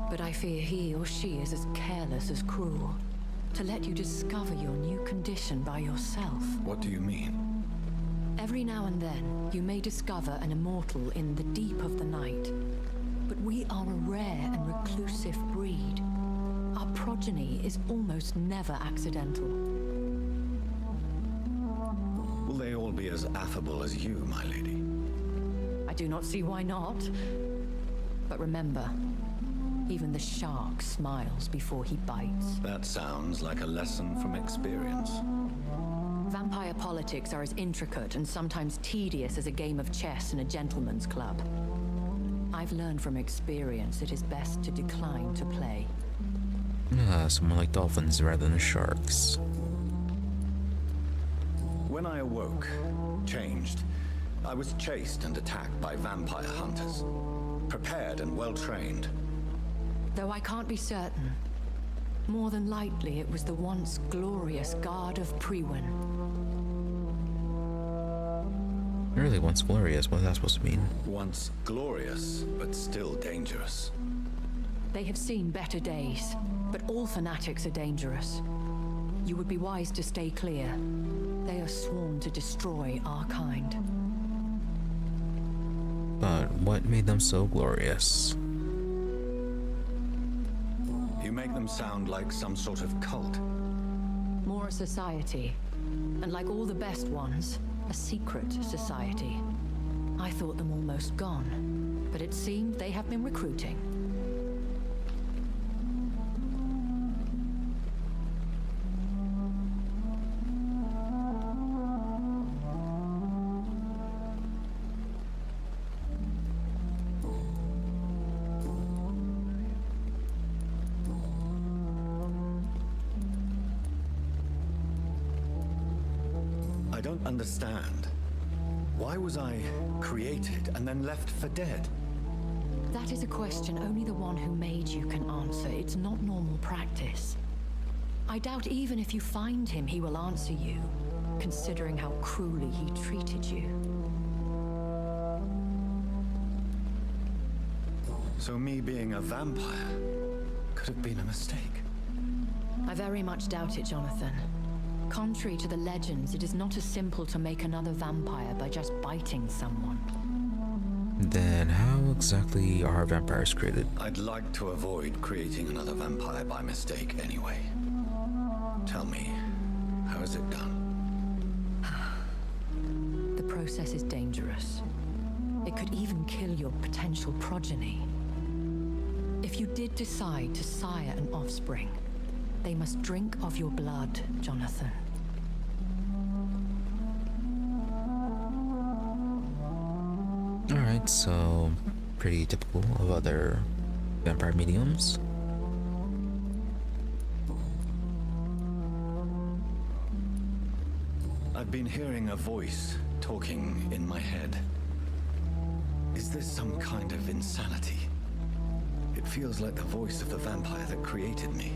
But I fear he or she is as careless as cruel. To let you discover your new condition by yourself. What do you mean? Every now and then, you may discover an immortal in the deep of the night. But we are a rare and reclusive breed. Our progeny is almost never accidental. Will they all be as affable as you, my lady? I do not see why not. But remember, even the shark smiles before he bites. That sounds like a lesson from experience. Vampire politics are as intricate and sometimes tedious as a game of chess in a gentleman's club. I've learned from experience it is best to decline to play. Some more like dolphins rather than sharks. When I awoke, changed, I was chased and attacked by vampire hunters. Prepared and well-trained. Though I can't be certain, more than likely it was the once glorious Guard of Priwen. Really, once glorious, what's that supposed to mean? Once glorious, but still dangerous. They have seen better days, but all fanatics are dangerous. You would be wise to stay clear. They are sworn to destroy our kind. But what made them so glorious? You make them sound like some sort of cult. More a society, and like all the best ones, a secret society. I thought them almost gone, but it seemed they have been recruiting. I don't understand. Why was I created and then left for dead? That is a question only the one who made you can answer. It's not normal practice. I doubt even if you find him, he will answer you, considering how cruelly he treated you. So me being a vampire could have been a mistake. I very much doubt it, Jonathan. Contrary to the legends, it is not as simple to make another vampire by just biting someone. Then how exactly are vampires created? I'd like to avoid creating another vampire by mistake anyway. Tell me, how is it done? The process is dangerous. It could even kill your potential progeny. If you did decide to sire an offspring, they must drink of your blood, Jonathan. Alright, so pretty typical of other vampire mediums. I've been hearing a voice talking in my head. Is this some kind of insanity? It feels like the voice of the vampire that created me.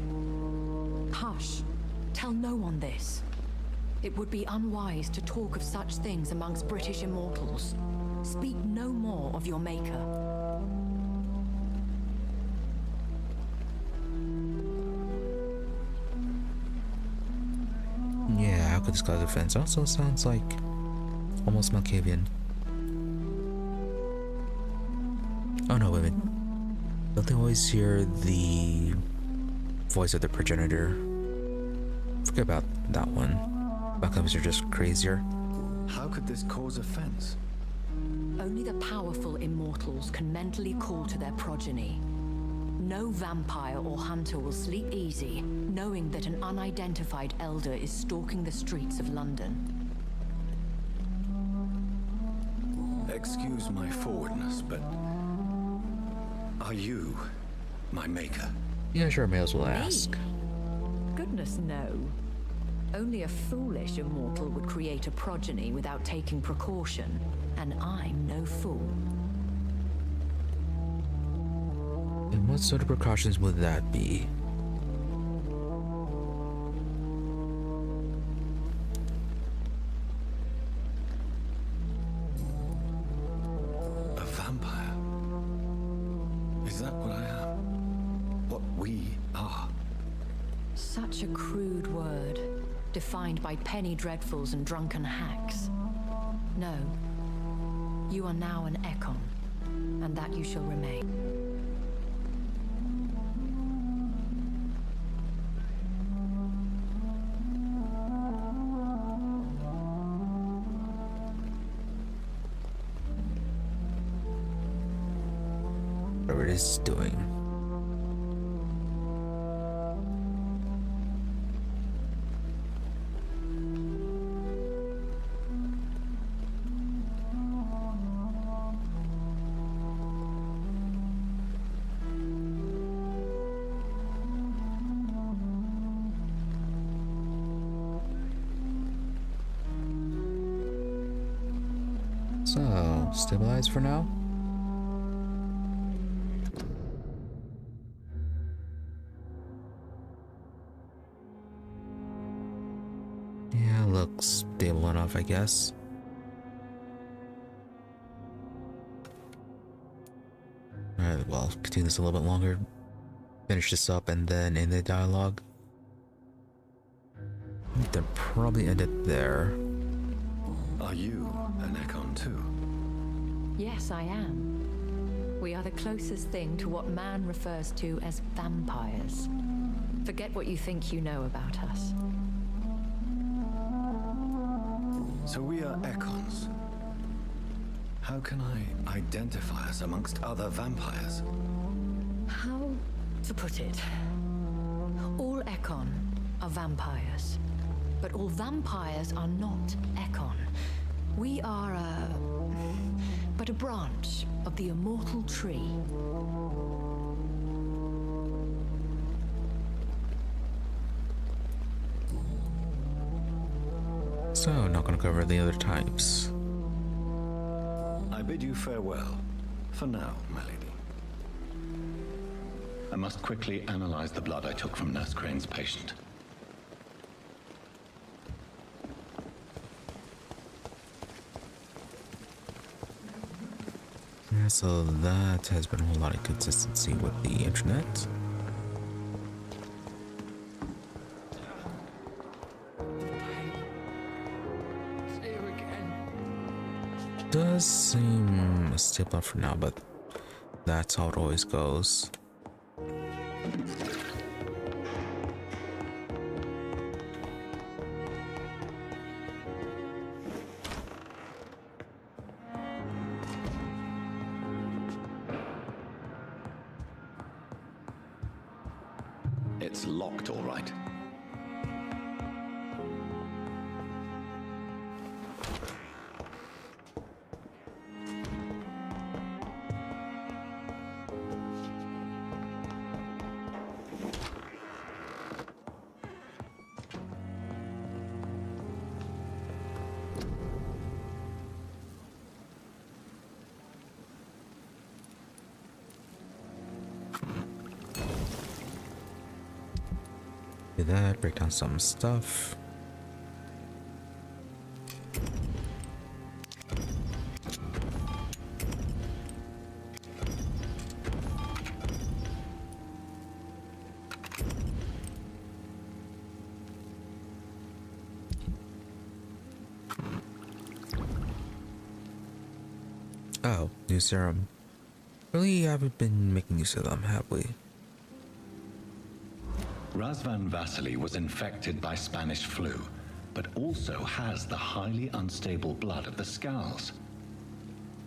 Hush. Tell no one this. It would be unwise to talk of such things amongst British immortals. Speak no more of your maker. Yeah, how could this cause offense? Also sounds like almost Malkavian. Oh no, women. Don't they always hear the voice of the progenitor? Forget about that one. Malkavians are just crazier. How could this cause offense? Only the powerful immortals can mentally call to their progeny. No vampire or hunter will sleep easy, knowing that an unidentified elder is stalking the streets of London. Excuse my forwardness, but are you my maker? Yeah, sure, may as well ask. Goodness, no. Only a foolish immortal would create a progeny without taking precaution, and I'm no fool. And what sort of precautions would that be? A vampire? Is that what I am? What we are? Such a crude word, defined by penny dreadfuls and drunken hacks. No. You are now an Ekon, and that you shall remain. Whatever it is doing. So, stabilize for now? Yeah, looks stable enough, I guess. Alright, well, continue this a little bit longer. Finish this up and then end the dialogue. Then probably end it there. Are you an Ekon too? Yes, I am. We are the closest thing to what man refers to as vampires. Forget what you think you know about us. So we are Ekons. How can I identify us amongst other vampires? How to put it? All Ekon are vampires. But all vampires are not Ekon. We are but a branch of the immortal tree. So, not gonna cover the other types. I bid you farewell. For now, my lady. I must quickly analyze the blood I took from Nurse Crane's patient. Yeah, so that has been a whole lot of consistency with the internet. Does seem stable for now, but that's how it always goes. It's locked, all right. Do that, break down some stuff. Oh, new serum. Really haven't been making use of them, have we? Razvan Vasily was infected by Spanish flu, but also has the highly unstable blood of the skals.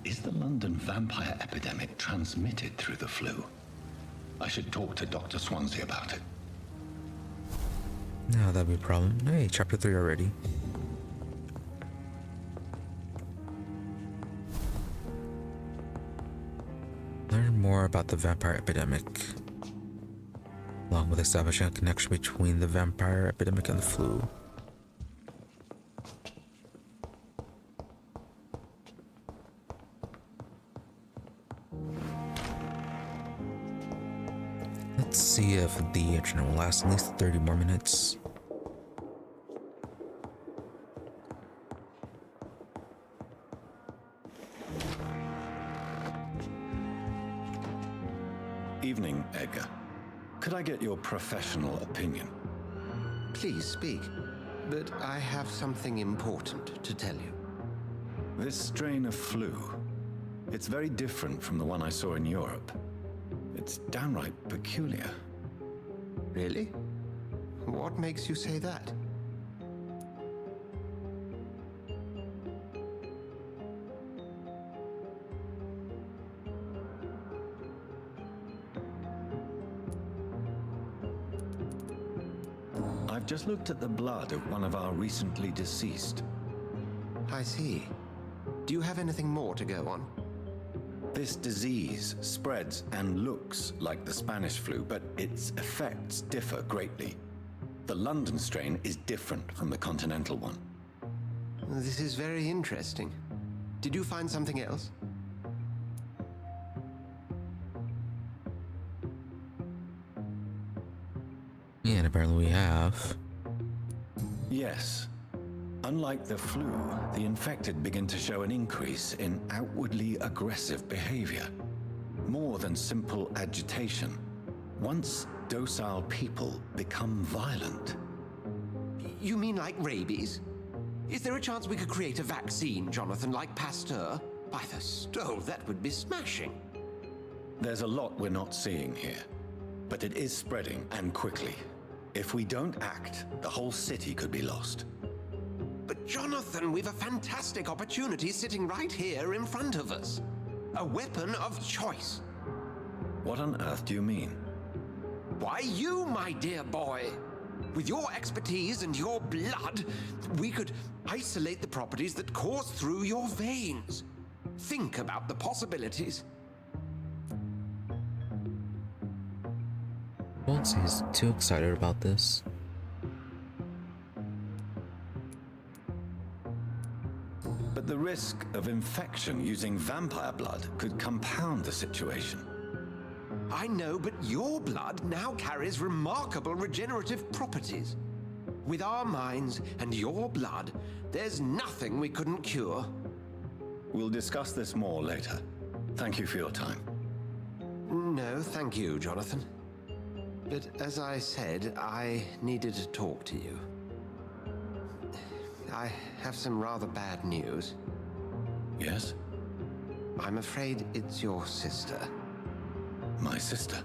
Is the London vampire epidemic transmitted through the flu? I should talk to Dr. Swansea about it. No, that'd be a problem. Hey, chapter 3 already. Learn more about the vampire epidemic, along with establishing a connection between the vampire epidemic and the flu. Let's see if the internet will last at least 30 more minutes. Evening, Edgar. Could I get your professional opinion? Please speak, but I have something important to tell you. This strain of flu, it's very different from the one I saw in Europe. It's downright peculiar. Really? What makes you say that? I've just looked at the blood of one of our recently deceased. I see. Do you have anything more to go on? This disease spreads and looks like the Spanish flu, but its effects differ greatly. The London strain is different from the continental one. This is very interesting. Did you find something else? Yeah, and apparently we have. Yes. Unlike the flu, the infected begin to show an increase in outwardly aggressive behavior. More than simple agitation. Once docile people become violent. You mean like rabies? Is there a chance we could create a vaccine, Jonathan, like Pasteur? By the stole, that would be smashing. There's a lot we're not seeing here, but it is spreading, and quickly. If we don't act, the whole city could be lost. But Jonathan, we've a fantastic opportunity sitting right here in front of us. A weapon of choice. What on earth do you mean? Why, you, my dear boy. With your expertise and your blood, we could isolate the properties that course through your veins. Think about the possibilities. Swansea's too excited about this. But the risk of infection using vampire blood could compound the situation. I know, but your blood now carries remarkable regenerative properties. With our minds and your blood, there's nothing we couldn't cure. We'll discuss this more later. Thank you for your time. No, thank you, Jonathan. But as I said, I needed to talk to you. I have some rather bad news. Yes? I'm afraid it's your sister. My sister?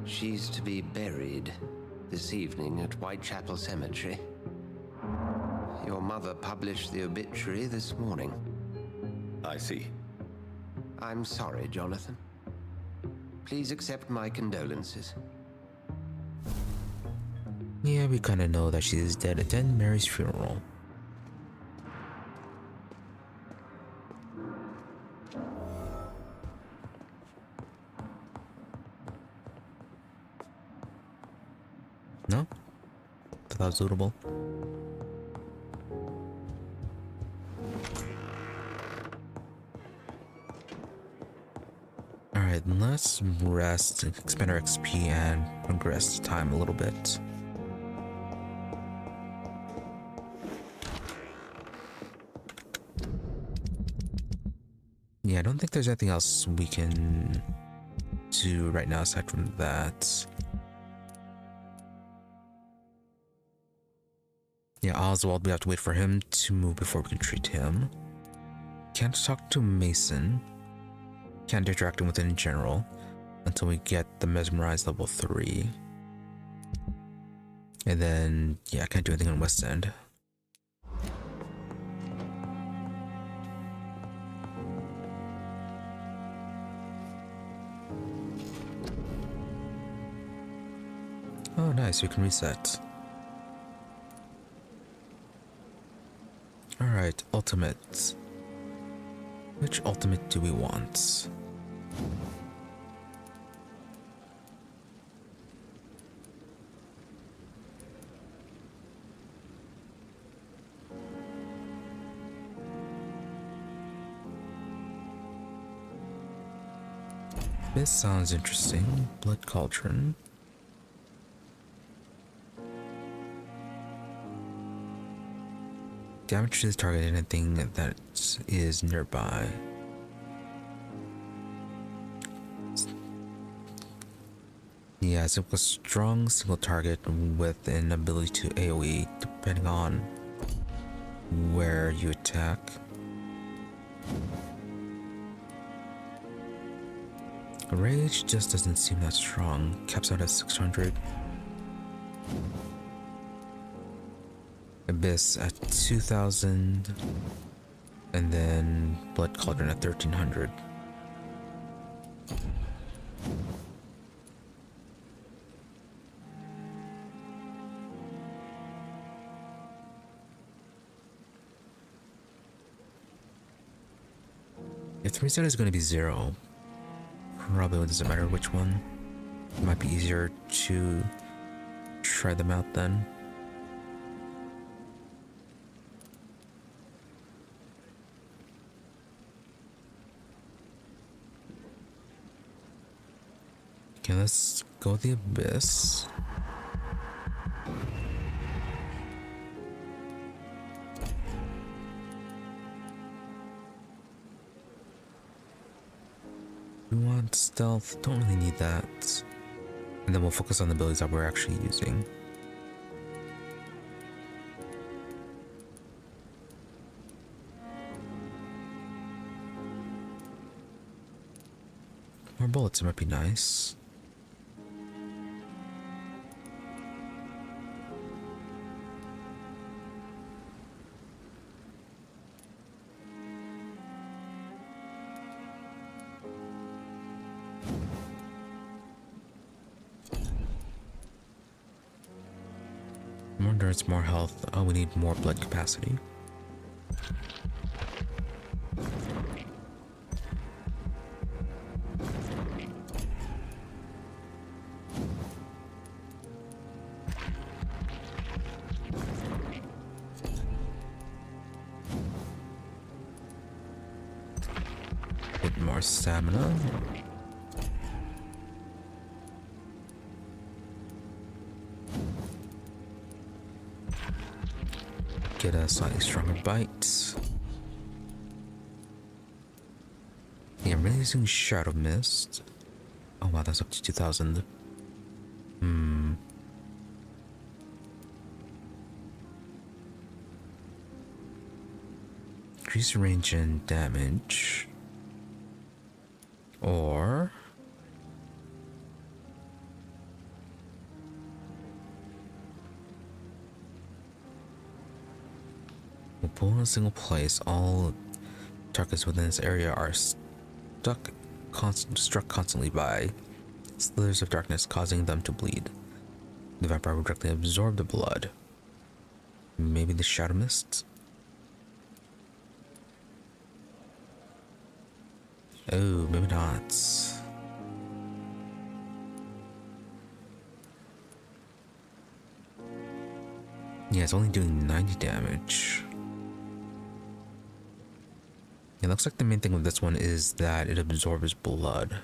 She's to be buried this evening at Whitechapel Cemetery. Your mother published the obituary this morning. I see. I'm sorry, Jonathan. Please accept my condolences. Yeah, we kind of know that she is dead. Attend Mary's funeral. No? Thought that was suitable. Alright, let's rest, expand our XP, and progress time a little bit. Yeah, I don't think there's anything else we can do right now aside from that. Yeah, Oswald, we have to wait for him to move before we can treat him. Can't talk to Mason. Can't interact with him in general until we get the mesmerized level 3. And then, yeah, I can't do anything on West End. Oh, nice, we can reset. Alright, ultimate. Which ultimate do we want? This sounds interesting. Blood Cauldron. Damage to the target anything that is nearby. Yeah, it's a strong single target with an ability to AoE depending on where you attack. Rage just doesn't seem that strong. Caps out at 600. Abyss at 2000. And then Blood Cauldron at 1300. If the reset is going to be 0, probably doesn't matter which one. It might be easier to try them out then. Okay, let's go with the Abyss. We want stealth, don't really need that. And then we'll focus on the abilities that we're actually using. More bullets might be nice. More endurance, more health. Oh, we need more blood capacity. Bit more stamina. Get a slightly stronger bite. Yeah, I'm really using Shadow Mist. Oh wow, that's up to 2000. Increase range and damage. Or we'll pull in a single place. All targets within this area are struck constantly by slithers of darkness, causing them to bleed. The vampire will directly absorb the blood. Maybe the shadow mists? Oh, maybe not. Yeah, it's only doing 90 damage. It looks like the main thing with this one is that it absorbs blood.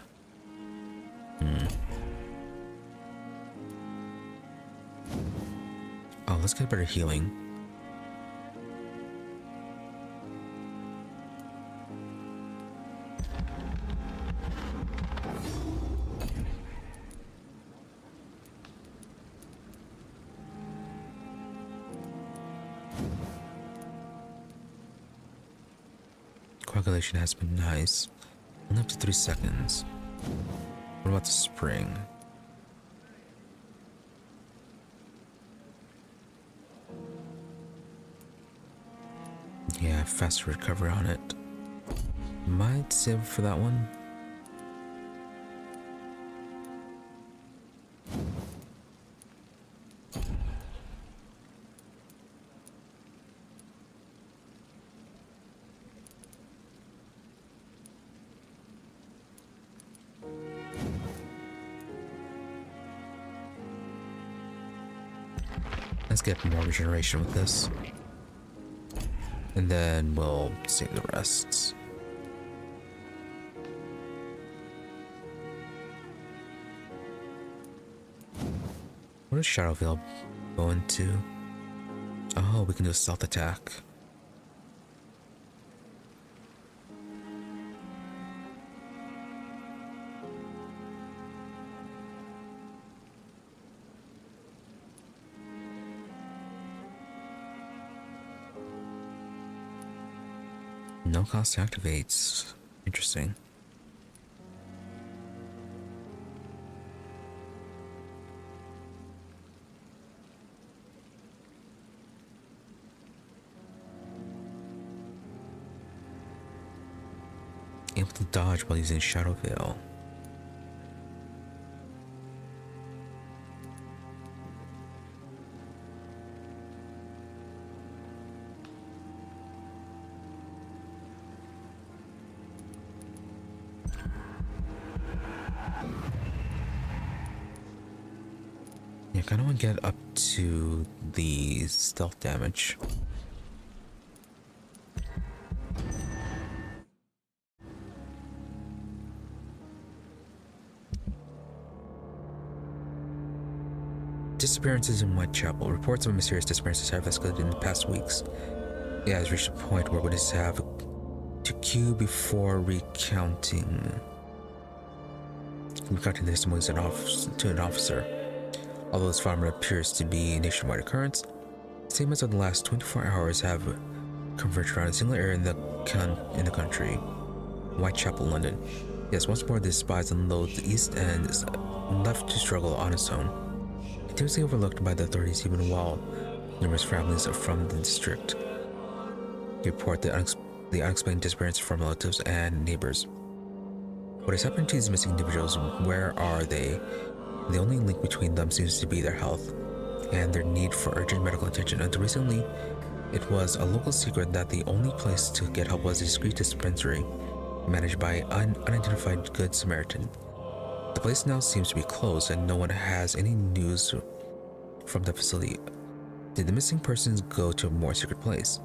Oh, let's get better healing. Coagulation has been nice. Only up to 3 seconds. What about the spring? Yeah, faster recovery on it. Might save for that one. Let's get more regeneration with this. And then we'll save the rest. What does Shadow Veil go into? Oh, we can do a stealth attack. No cost activates. Interesting. Able to dodge while using Shadow Veil. Yeah, I kind of want to get up to the stealth damage. Disappearances in Whitechapel. Reports of mysterious disappearances have escalated in the past weeks. It has reached a point where witnesses have to queue before recounting the testimonies to an officer. Although this phenomenon appears to be a nationwide occurrence, statements of the last 24 hours have converged around a single area in the country, Whitechapel, London. Yes, once more, this despised and loathed East End is left to struggle on its own, continuously overlooked by the authorities even while numerous families from the district report the unexplained disappearance from relatives and neighbors. What has happened to these missing individuals? Where are they? The only link between them seems to be their health and their need for urgent medical attention. Until recently, it was a local secret that the only place to get help was a discreet dispensary managed by an unidentified Good Samaritan. The place now seems to be closed and no one has any news from the facility. Did the missing persons go to a more secret place?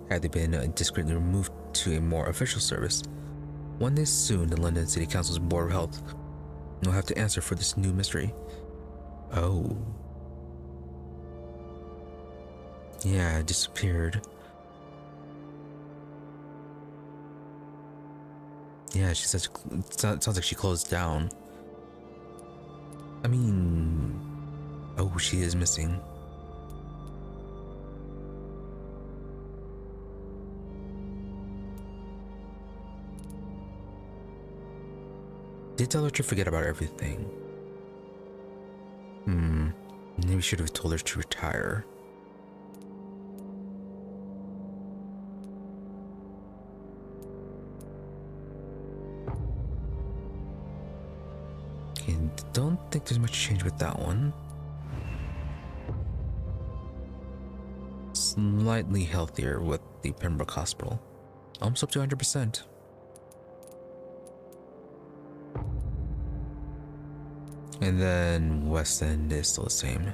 Had they been discreetly removed to a more official service? One day soon, the London City Council's Board of Health will have to answer for this new mystery. Oh. Yeah, it disappeared. Yeah, she says it sounds like she closed down. I mean, oh, she is missing. Did tell her to forget about everything. Maybe we should have told her to retire. Okay, don't think there's much change with that one. slightly healthier with the Pembroke Hospital. Almost up to 100%. And then West End is still the same.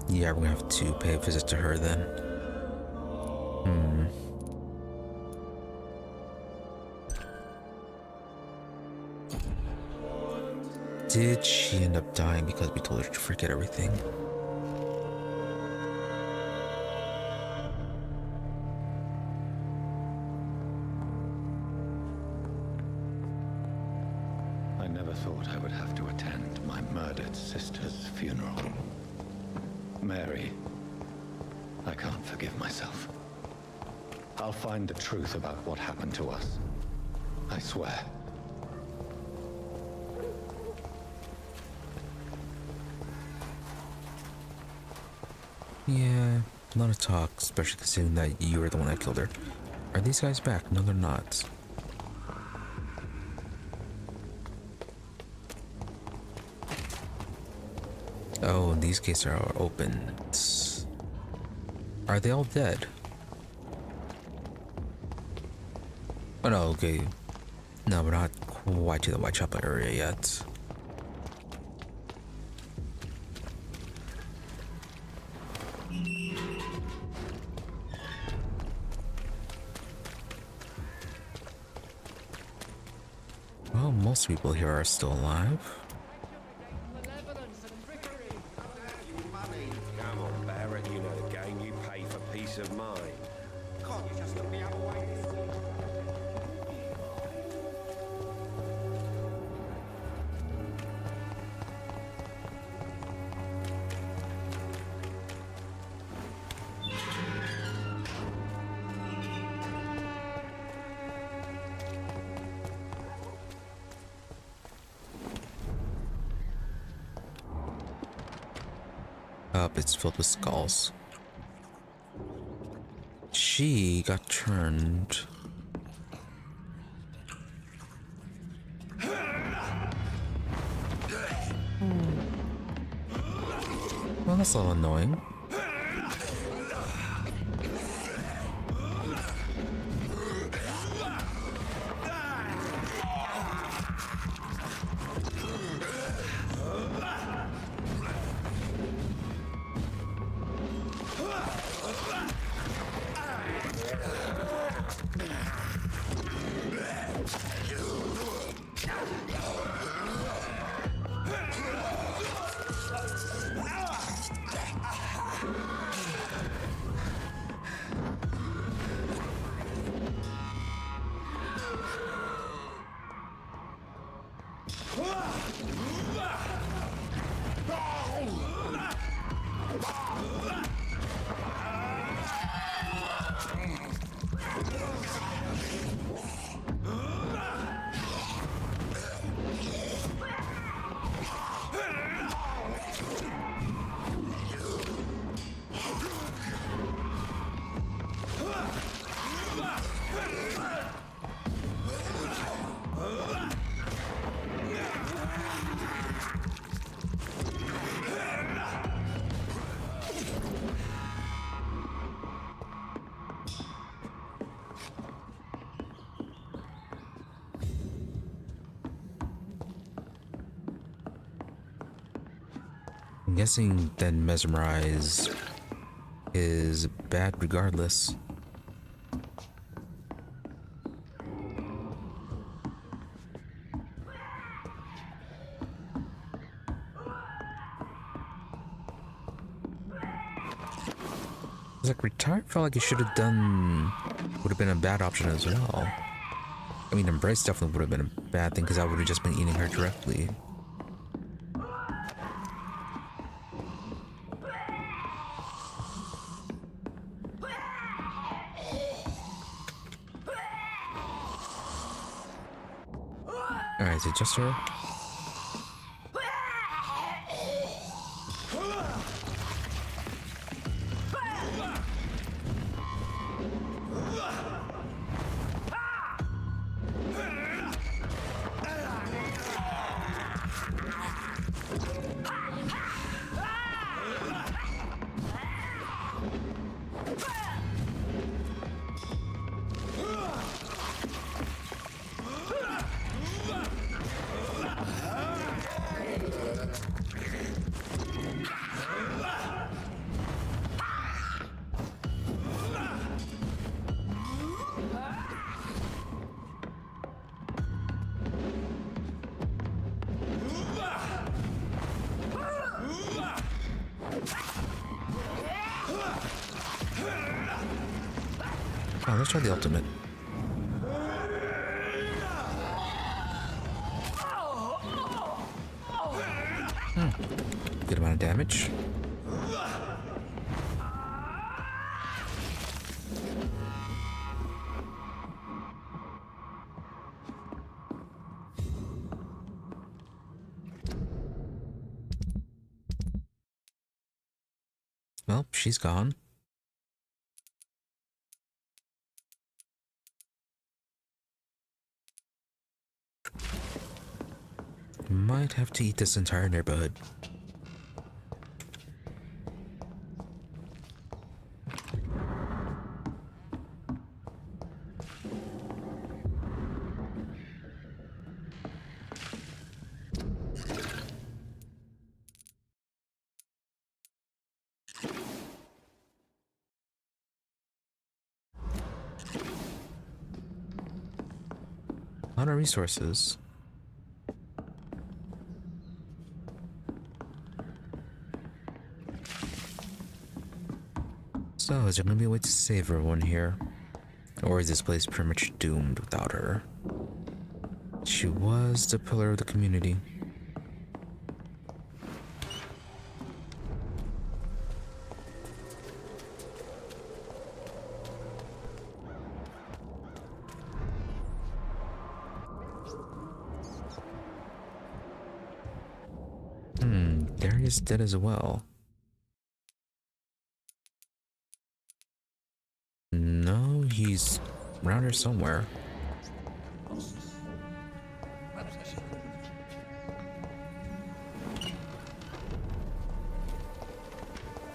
Yeah, we're gonna have to pay a visit to her then. Did she end up dying because we told her to forget everything? I never thought I would have to attend my murdered sister's funeral. Mary, I can't forgive myself. I'll find the truth about what happened to us. I swear. Yeah, a lot of talk, especially considering that you were the one that killed her. Are these guys back? No, they're not. Oh, these gates are open. Are they all dead? Oh no, okay. No, we're not quite to the Whitechapel area yet. Well, most people here are still alive. Come on, Barrett, you know the game. You pay for peace of mind. Can't you just look the other way? Up, it's filled with skals. She got turned. Well, that's a little annoying. I'm guessing that mesmerize is bad regardless. Like retire felt like you should have done, would have been a bad option as well. I mean, embrace definitely would have been a bad thing because I would have just been eating her directly. Alright, is it just her? Oh, let's try the ultimate. Good amount of damage. Well, she's gone. Might have to eat this entire neighborhood. A lot of resources. So, is there gonna be a way to save everyone here? Or is this place pretty much doomed without her? She was the pillar of the community. Darius dead as well. No, he's around here somewhere.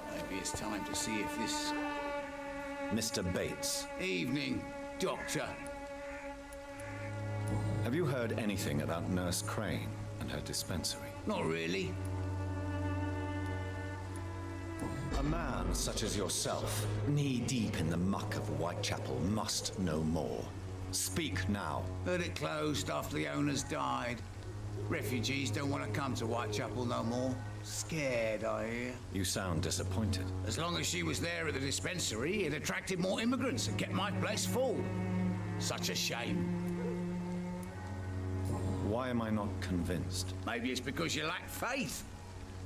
Maybe it's time to see if this... Mr. Bates. Evening, Doctor. Have you heard anything about Nurse Crane and her dispensary? Not really. A man such as yourself, knee-deep in the muck of Whitechapel, must know more. Speak now. Heard it closed after the owners died. Refugees don't want to come to Whitechapel no more. Scared, I hear. You sound disappointed. As long as she was there at the dispensary, it attracted more immigrants and kept my place full. Such a shame. Why am I not convinced? Maybe it's because you lack faith.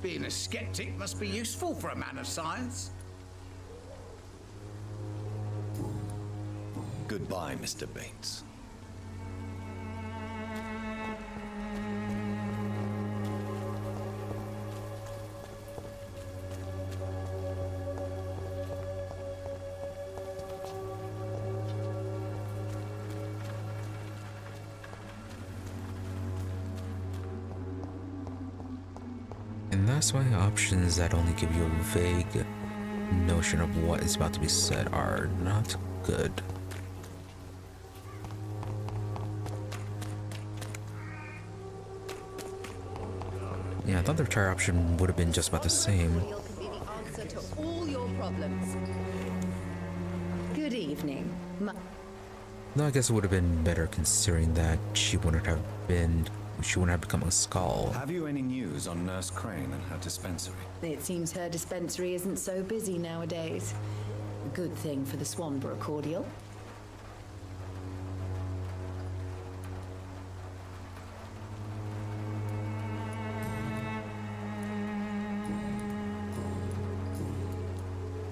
Being a skeptic must be useful for a man of science. Goodbye, Mr. Bates. And that's why options that only give you a vague notion of what is about to be said are not good. Yeah, I thought the retire option would have been just about the same. Could be the answer to all your problems. Good evening. No, I guess it would have been better considering that she wouldn't have become a skal. Have you any news on Nurse Crane and her dispensary? It seems her dispensary isn't so busy nowadays. A good thing for the Swanborough cordial.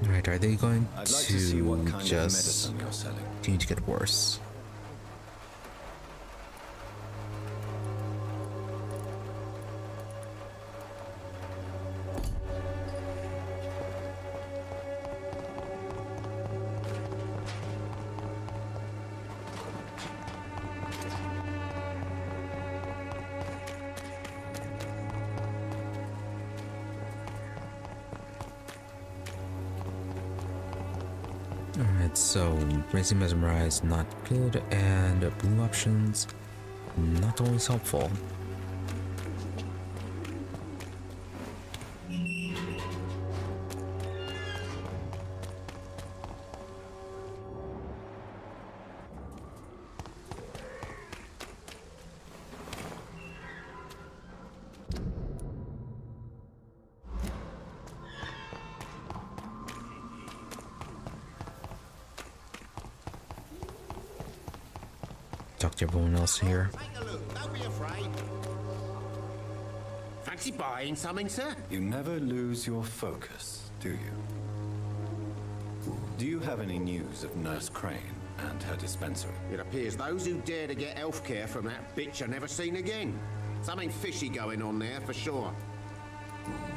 Right, are they going I'd like to see what kind of just medicine you're selling. continue to get worse? Alright, so raising mesmerize not good, and blue options not always helpful. talk to everyone else here. Take a look, don't be afraid. Fancy buying something, sir? You never lose your focus, do you? Do you have any news of Nurse Crane and her dispensary? It appears those who dare to get health care from that bitch are never seen again. Something fishy going on there, for sure.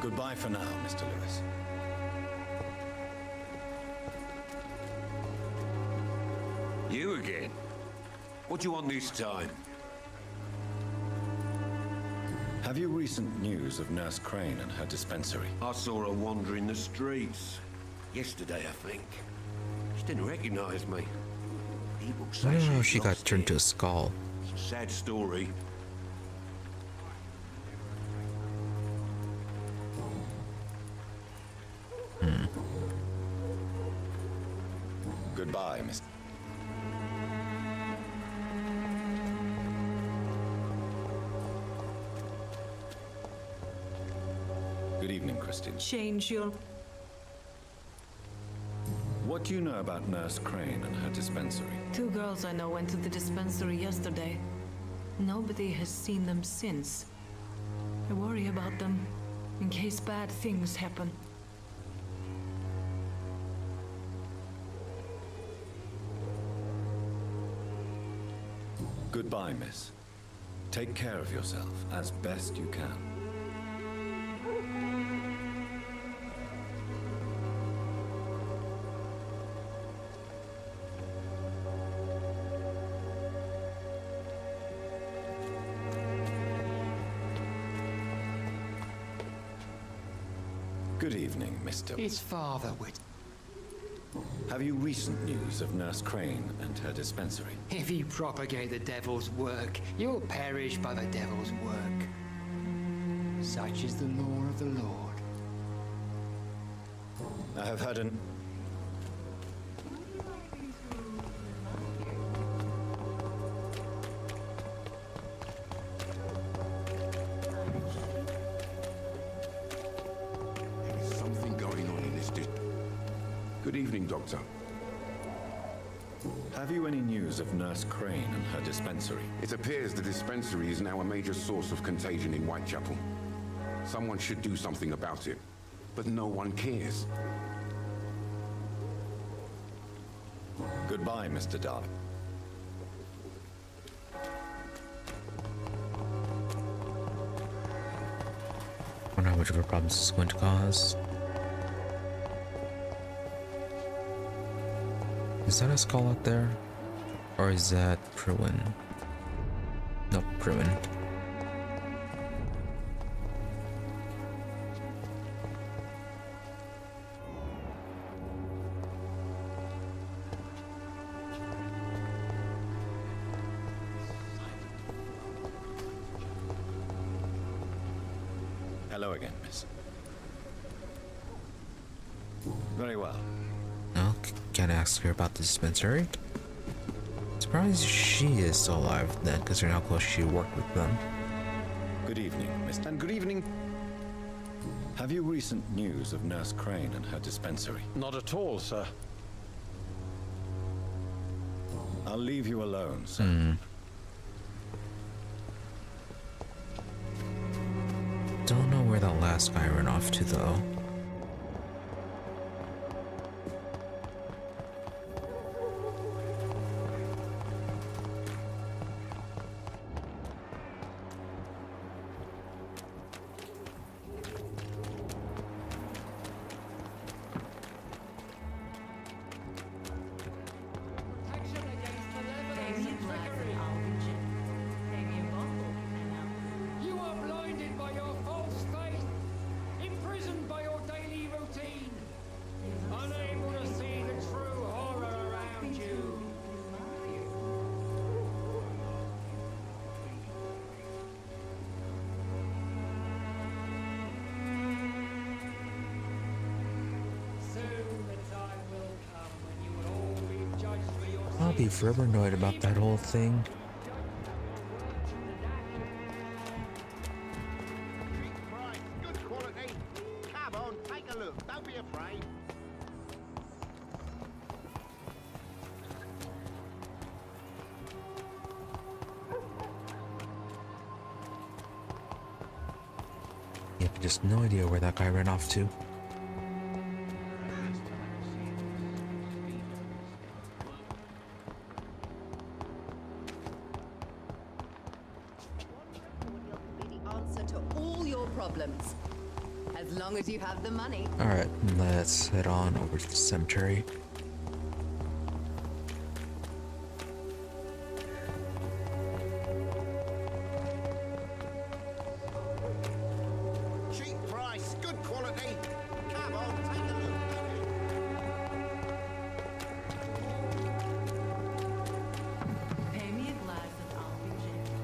Goodbye for now, Mr. Lewis. You again? What do you want this time? Have you recent news of Nurse Crane and her dispensary? I saw her wandering the streets. Yesterday, I think. She didn't recognize me. People say I don't know how she's she got lost turned it. to a skull. It's a sad story. Goodbye, Mr. Good evening, Christine. Change your... What do you know about Nurse Crane and her dispensary? 2 girls I know went to the dispensary yesterday. Nobody has seen them since. I worry about them, in case bad things happen. Goodbye, miss. Take care of yourself as best you can. Good evening, Mr. His father would. Have you recent news of Nurse Crane and her dispensary? If you propagate the devil's work, you'll perish by the devil's work. Such is the law of the Lord. I have had an... There's something going on in this district. Good evening, Doctor. Have you any news of Nurse Crane and her dispensary? It appears the dispensary is now a major source of contagion in Whitechapel. Someone should do something about it, but no one cares. Goodbye, Mr. Darby. I wonder how much of a problem this is going to cause. Is that a skull out there? Or is that Pruin? No, Pruin. Hello again, miss. Very well. No, can't ask her about the dispensary. Surprised she is still alive then, considering how close she worked with them. Good evening, miss. And good evening. Have you recent news of Nurse Crane and her dispensary? Not at all, sir. I'll leave you alone, sir. Don't know where that last guy ran off to, though. You are blinded by your false faith, imprisoned by your daily routine, unable to see the true horror around you. Soon the time will come when you will all be judged for your I'll be forever annoyed about that whole thing. Good quality. Come on, take a look. Don't be afraid. Just no idea where that guy ran off to. Answer to all your problems, as long as you have the money. All right, let's head on over to the cemetery. Cheap price, good quality. Come on, take a look. Pay me a glass and I'll be gentle.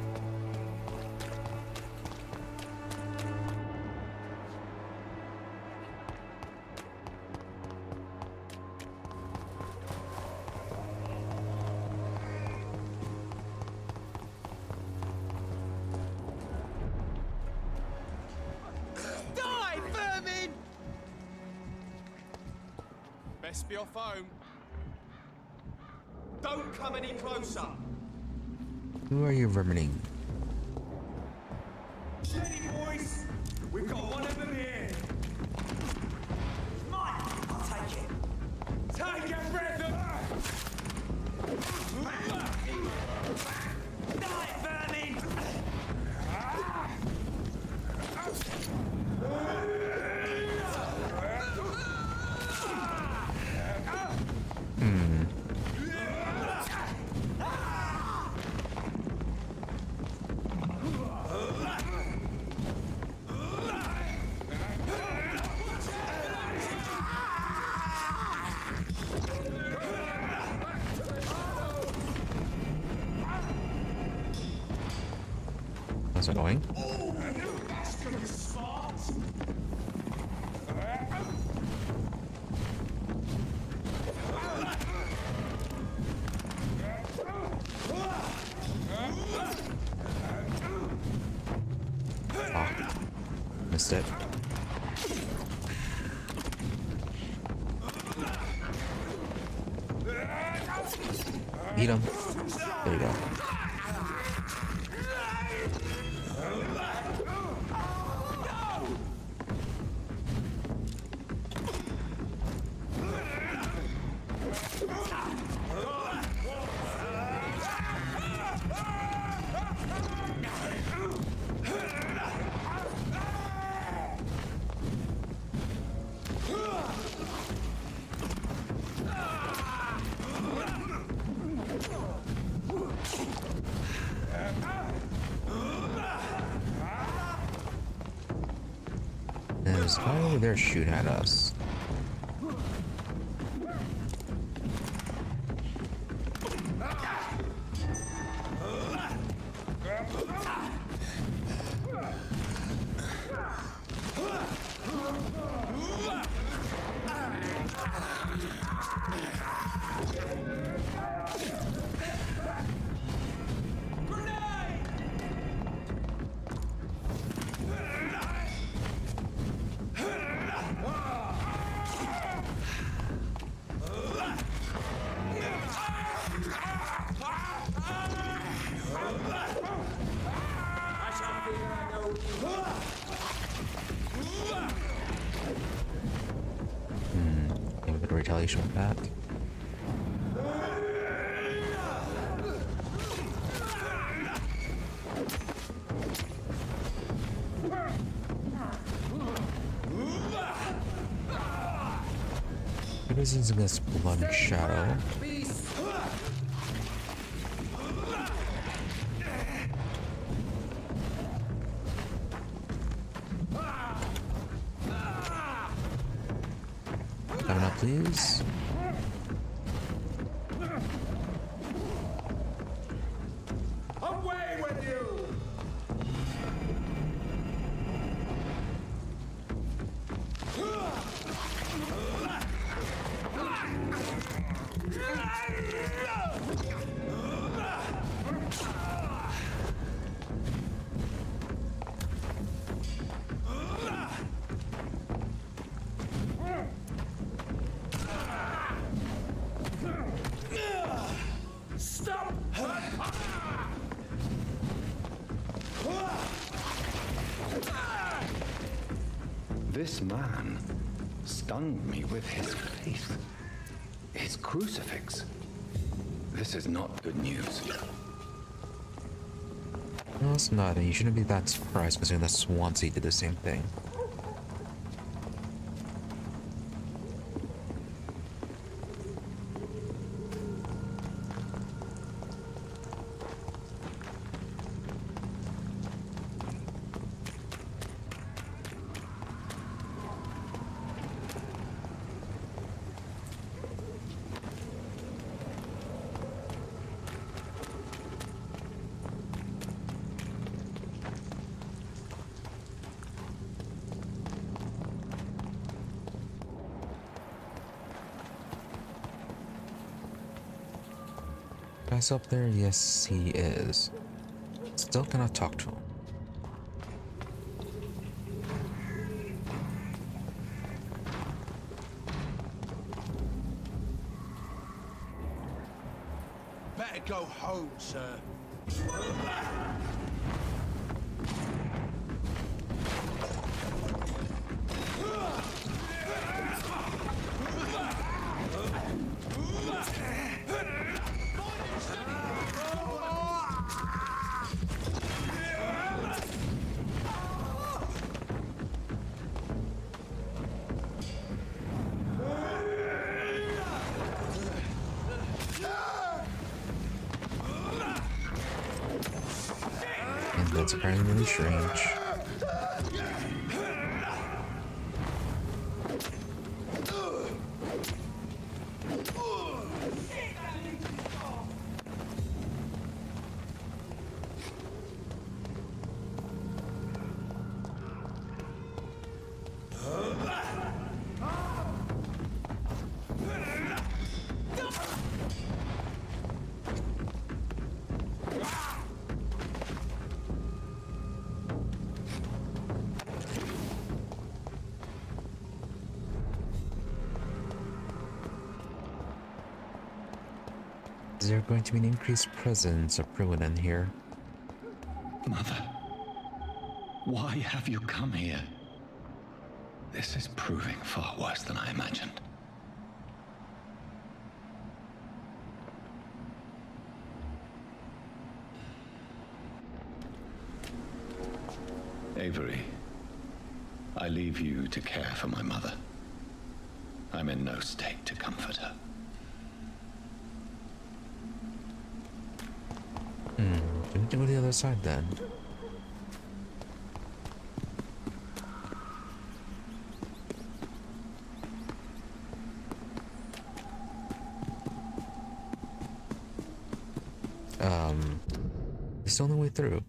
Die, vermin! Best be off home. Don't come any closer. Who are you vermining? Steady, boys. We've got one of them here. Mine. I'll take it. Take your breath. Die, vermin! That's annoying. Ah, missed it. Eat him. There you go. There's a guy over there shooting at us. Maybe a bit of retaliation with that. Citizens against Blood and Shadow. Coming up, please. Away with you! This man stunned me with his faith. His crucifix. This is not good news. No, it's not, and you shouldn't be that surprised considering that Swansea did the same thing. Guy's up there? Yes, he is. Still cannot talk to him. Better go home, sir. And that's apparently really strange. Is there going to be an increased presence of Priwin here? Mother, why have you come here? This is proving far worse than I imagined. Avery, I leave you to care for my mother. I'm in no state to comfort her. We need to go to the other side then. It's the only way through.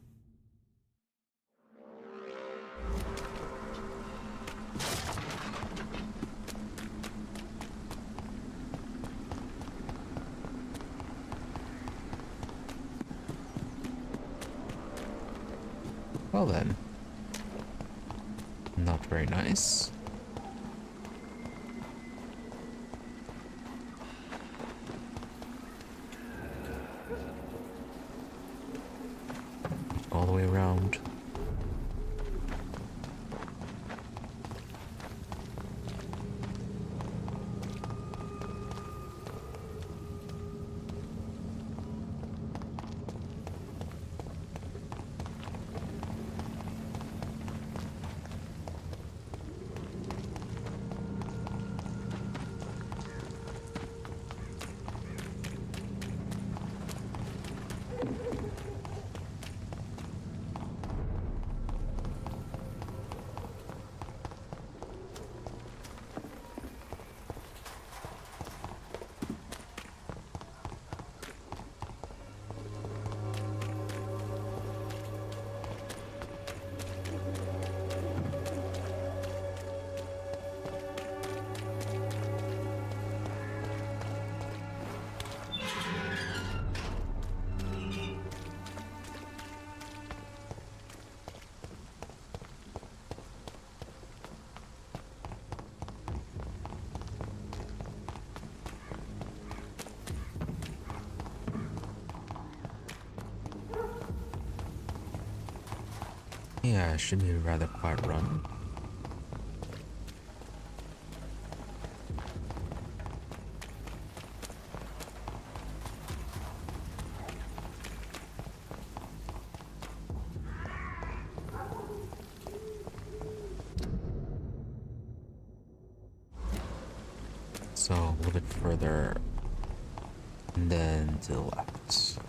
Well then. Not very nice. All the way around. Yeah, it should be a rather quiet run. So a little bit further, and then to the left.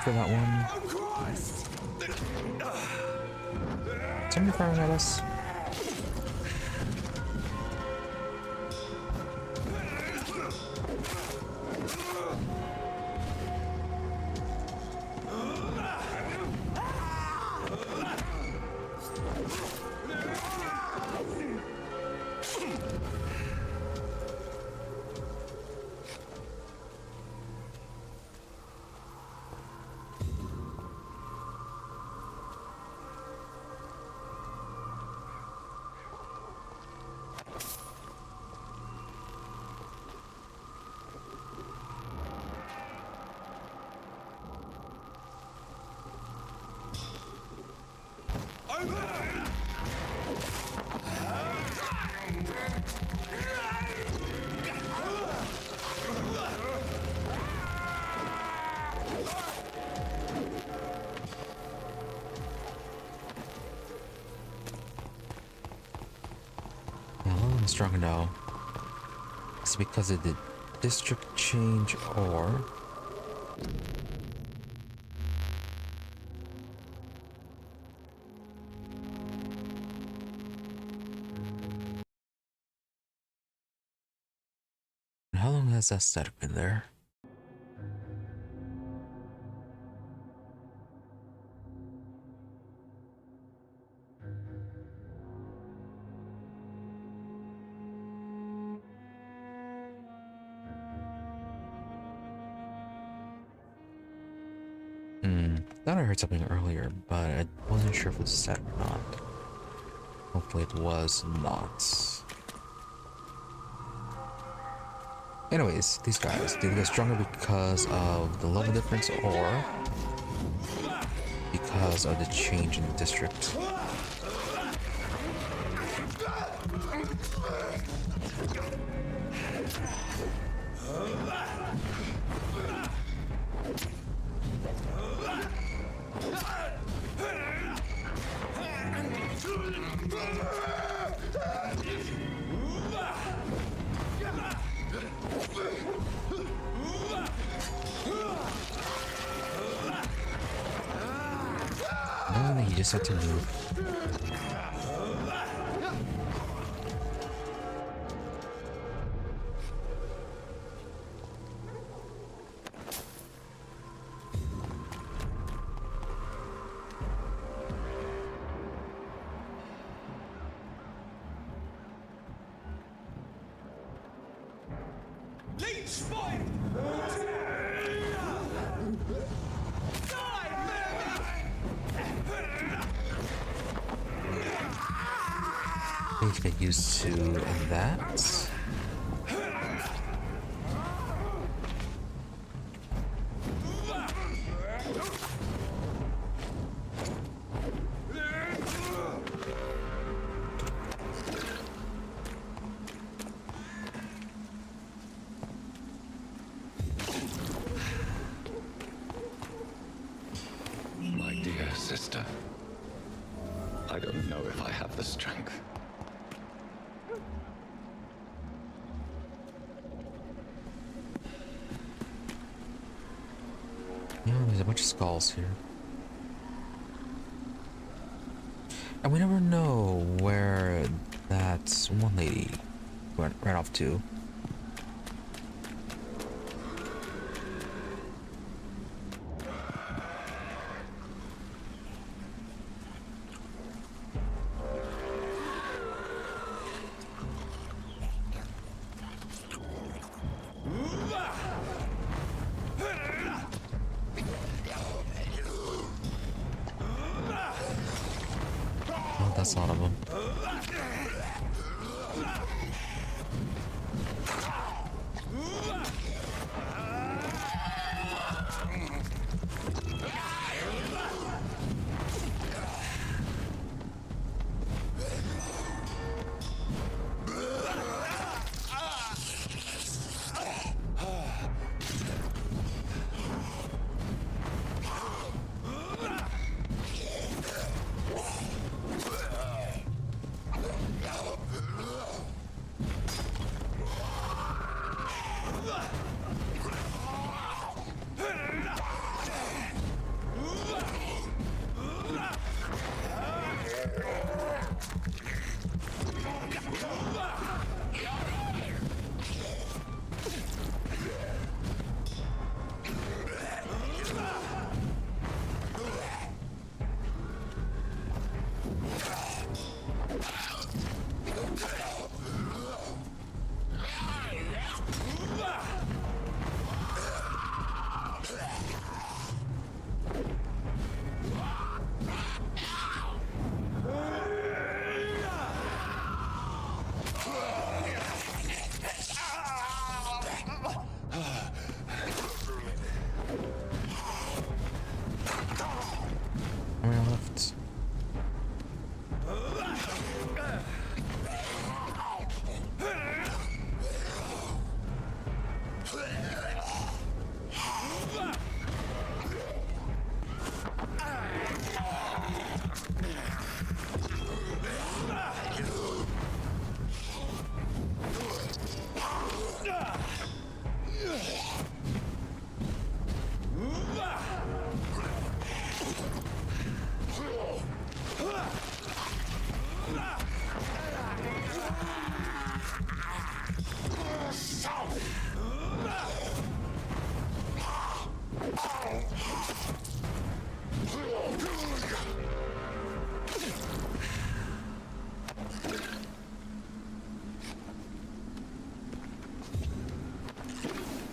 For that one. Somebody firing at us. Strong now. Is it because of the district change or how long has that setup been there? Thought I heard something earlier, but I wasn't sure if it was set or not. Hopefully it was not. Anyways, these guys, did they get stronger because of the level difference or because of the change in the district? No, you just had to move. Please get used to that. My dear sister, I don't know if I have the strength. Yeah, there's a bunch of skulls here. And we never know where that one lady ran off to.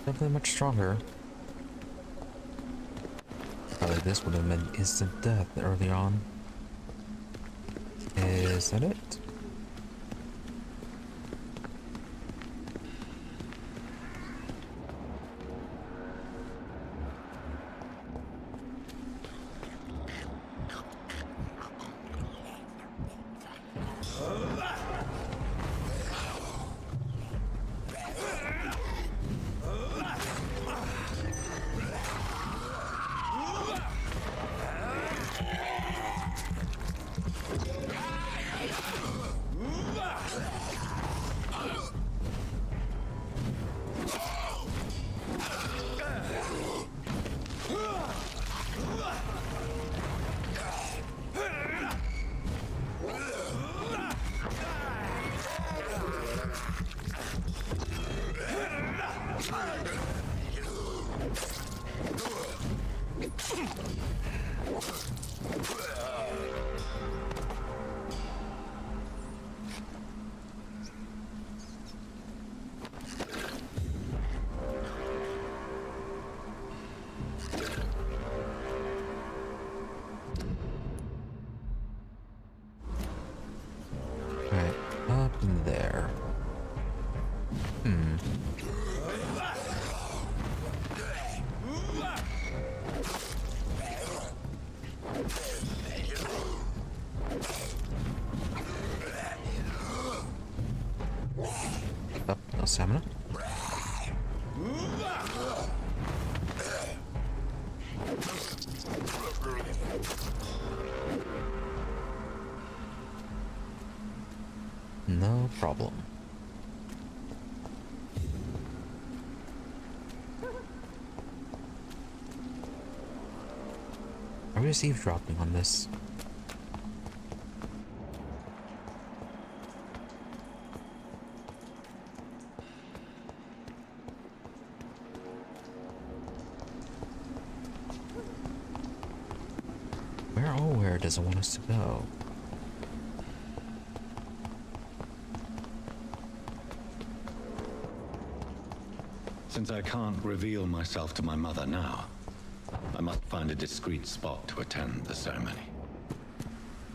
Definitely much stronger. Probably this would have meant instant death early on. Is that it? There. Oh, no stamina. No problem. Are we just eavesdropping on this? Where does it want us to go? Since I can't reveal myself to my mother now, I must find a discreet spot to attend the ceremony.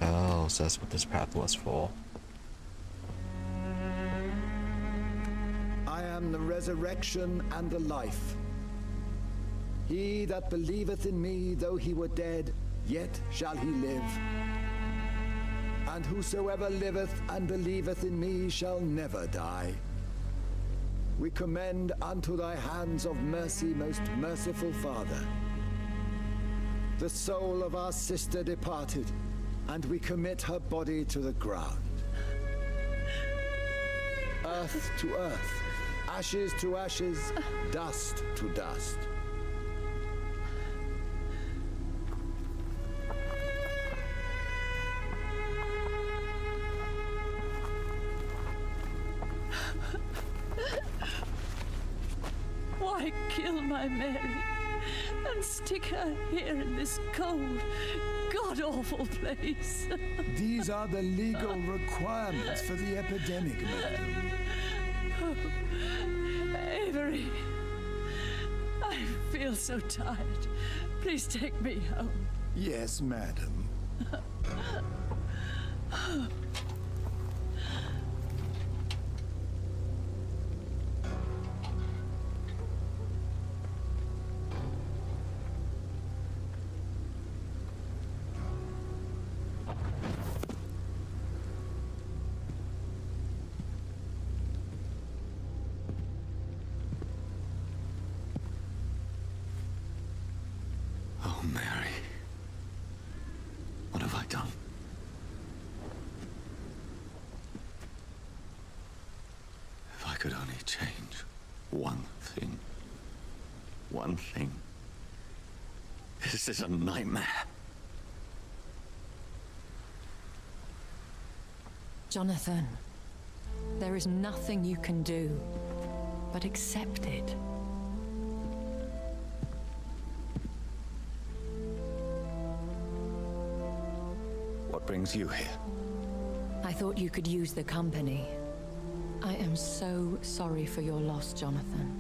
Oh, so that's what this path was for. I am the resurrection and the life. He that believeth in me, though he were dead, yet shall he live. And whosoever liveth and believeth in me shall never die. We commend unto thy hands of mercy, most merciful Father, the soul of our sister departed, and we commit her body to the ground. Earth to earth, ashes to ashes, dust to dust. Why kill my Mary and stick her here in this cold, god-awful place? These are the legal requirements for the epidemic, madam. Oh, Avery, I feel so tired. Please take me home. Yes, madam. Oh, Mary. What have I done? If I could only change one thing. One thing. This is a nightmare. Jonathan, there is nothing you can do but accept it. What brings you here? I thought you could use the company. I am so sorry for your loss, Jonathan.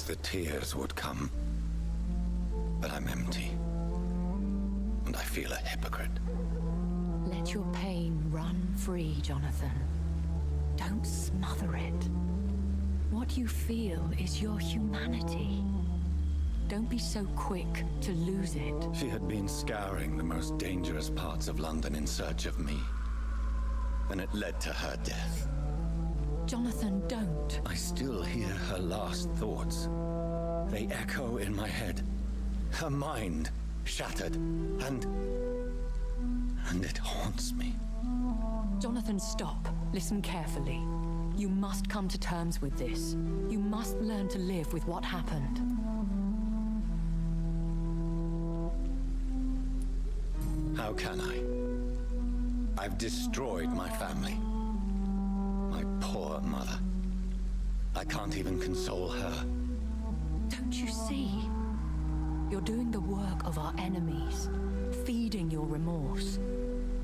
knows the tears would come. But I'm empty. And I feel a hypocrite. Let your pain run free, Jonathan. Don't smother it. What you feel is your humanity. Don't be so quick to lose it. She had been scouring the most dangerous parts of London in search of me. And it led to her death. Jonathan, don't. I still hear her last thoughts. They echo in my head. Her mind shattered, and it haunts me. Jonathan, stop. Listen carefully. You must come to terms with this. You must learn to live with what happened. How can I? I've destroyed my family. My poor mother. I can't even console her. Don't you see? You're doing the work of our enemies, feeding your remorse.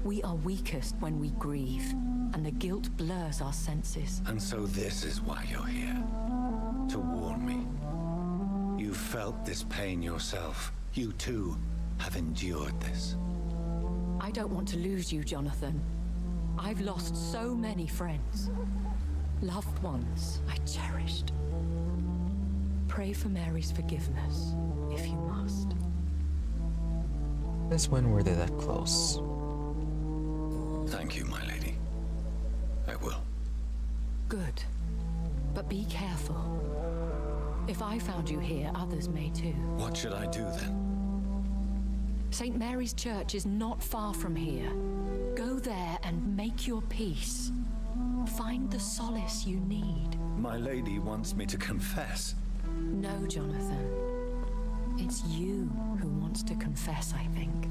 We are weakest when we grieve, and the guilt blurs our senses. And so this is why you're here. To warn me. You felt this pain yourself. You too have endured this. I don't want to lose you, Jonathan. I've lost so many friends. Loved ones I cherished. Pray for Mary's forgiveness, if you must. Since when were they that close? Thank you, my lady. I will. Good. But be careful. If I found you here, others may too. What should I do then? St. Mary's Church is not far from here. Go there and make your peace. Find the solace you need. My lady wants me to confess. No, Jonathan. It's you who wants to confess, I think.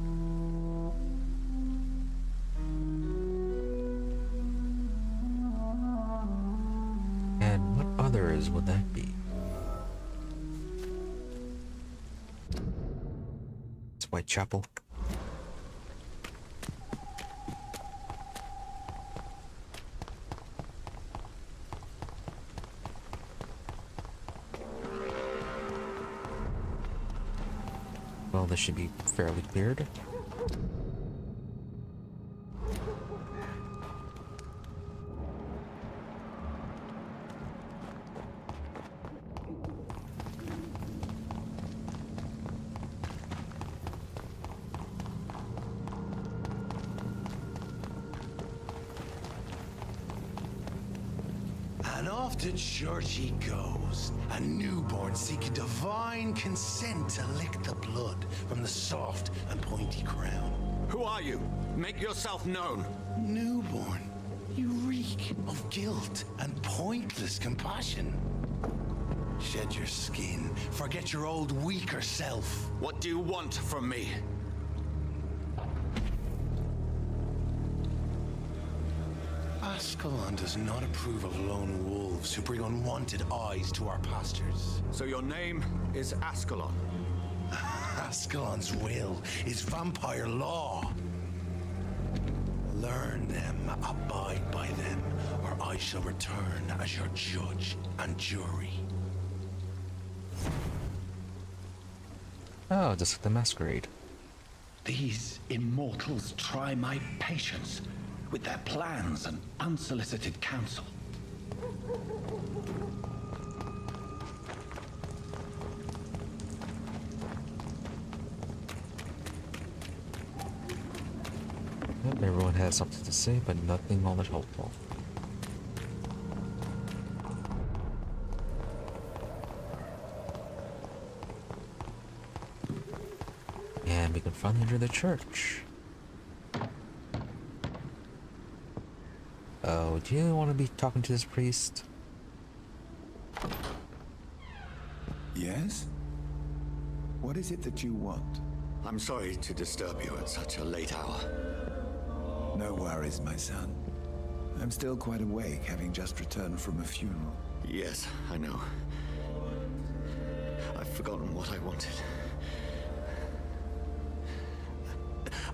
And what others would that be? It's Whitechapel. Well, this should be fairly cleared. And off to church he goes, a newborn seeking divine consent to lick the blood from the soft and pointy crown. Who are you? Make yourself known. Newborn, you reek of guilt and pointless compassion. Shed your skin, forget your old weaker self. What do you want from me? Ascalon does not approve of lone wolves who bring unwanted eyes to our pastures. So your name is Ascalon? Ascalon's will is vampire law. Learn them, abide by them, or I shall return as your judge and jury. Oh, just like the masquerade. These immortals try my patience with their plans and unsolicited counsel. Yep, everyone has something to say, but nothing all that helpful. And we can finally enter the church. Oh, do you want to be talking to this priest? Yes? What is it that you want? I'm sorry to disturb you at such a late hour. No worries, my son. I'm still quite awake, having just returned from a funeral. Yes, I know. I've forgotten what I wanted.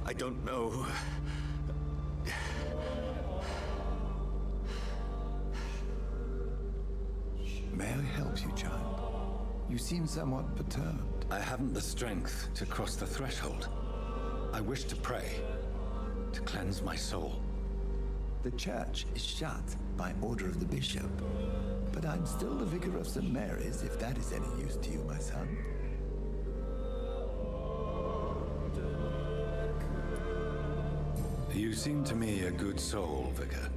I don't know. May I help you, child? seem somewhat perturbed. I haven't the strength to cross the threshold. I wish to pray, to cleanse my soul. The church is shut by order of the bishop. But I'm still the vicar of St. Mary's, if that is any use to you, my son. You seem to me a good soul, Vicar.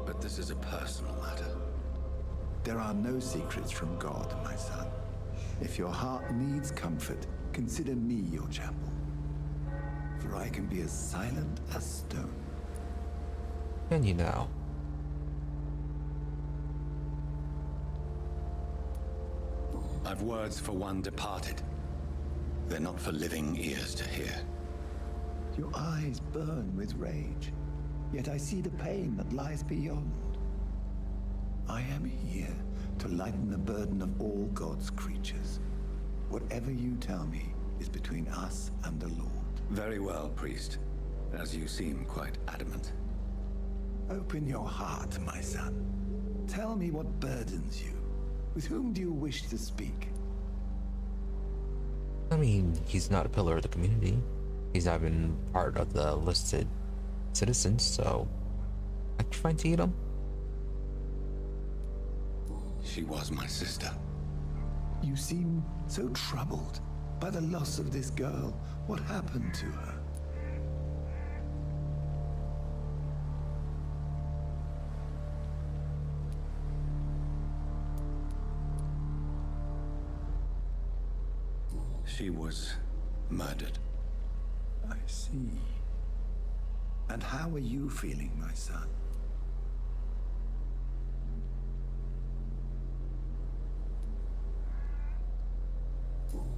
But this is a personal matter. There are no secrets from God, my son. If your heart needs comfort, consider me your chapel. For I can be as silent as stone. Can you now? I've words for one departed. They're not for living ears to hear. Your eyes burn with rage, yet I see the pain that lies beyond. I am here to lighten the burden of all God's creatures. Whatever you tell me is between us and the Lord. Very well, priest, as you seem quite adamant. Open your heart, my son. Tell me what burdens you. With whom do you wish to speak? I mean, he's not a pillar of the community. He's not even part of the listed citizens, so I can find to eat him. She was my sister. You seem so troubled by the loss of this girl. What happened to her? She was murdered. I see. And how are you feeling, my son?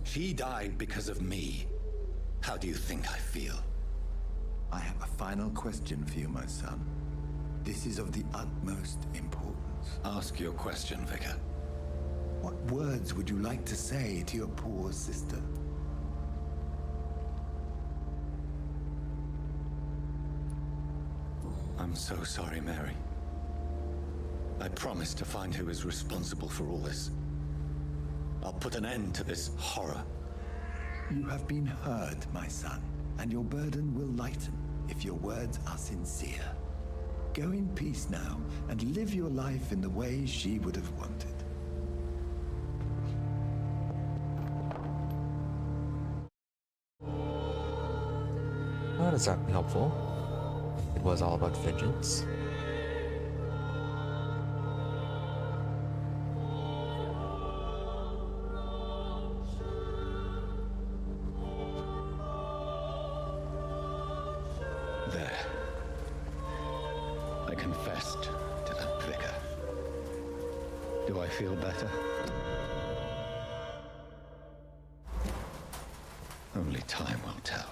She died because of me. How do you think I feel? I have a final question for you, my son. This is of the utmost importance. Ask your question, Vicar. What words would you like to say to your poor sister? I'm so sorry, Mary. I promise to find who is responsible for all this. I'll put an end to this horror. You have been heard, my son, and your burden will lighten if your words are sincere. Go in peace now and live your life in the way she would have wanted. Not exactly helpful. It was all about vengeance. There. I confessed to that vicar. Do I feel better? Only time will tell.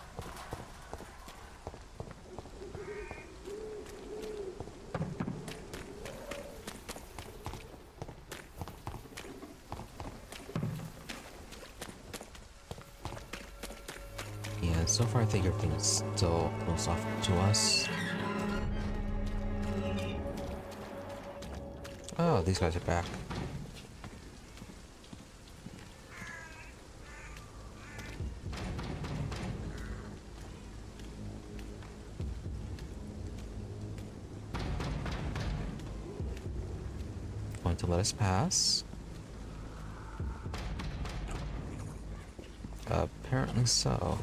So far, I think everything is still close off to us. Oh, these guys are back. Going to let us pass. Apparently so.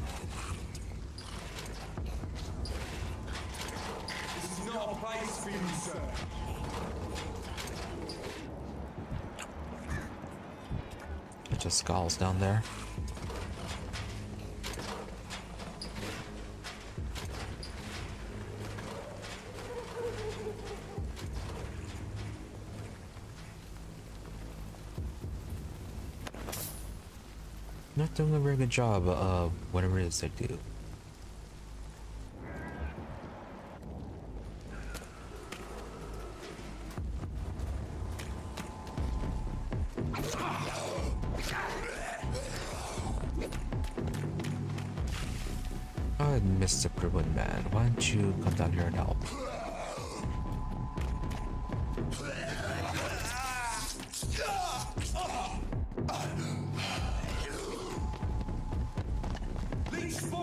Bunch of skals down there. Not doing a very good job of whatever it is they do. Oh, Mr. Privileged Man, why don't you come down here and help?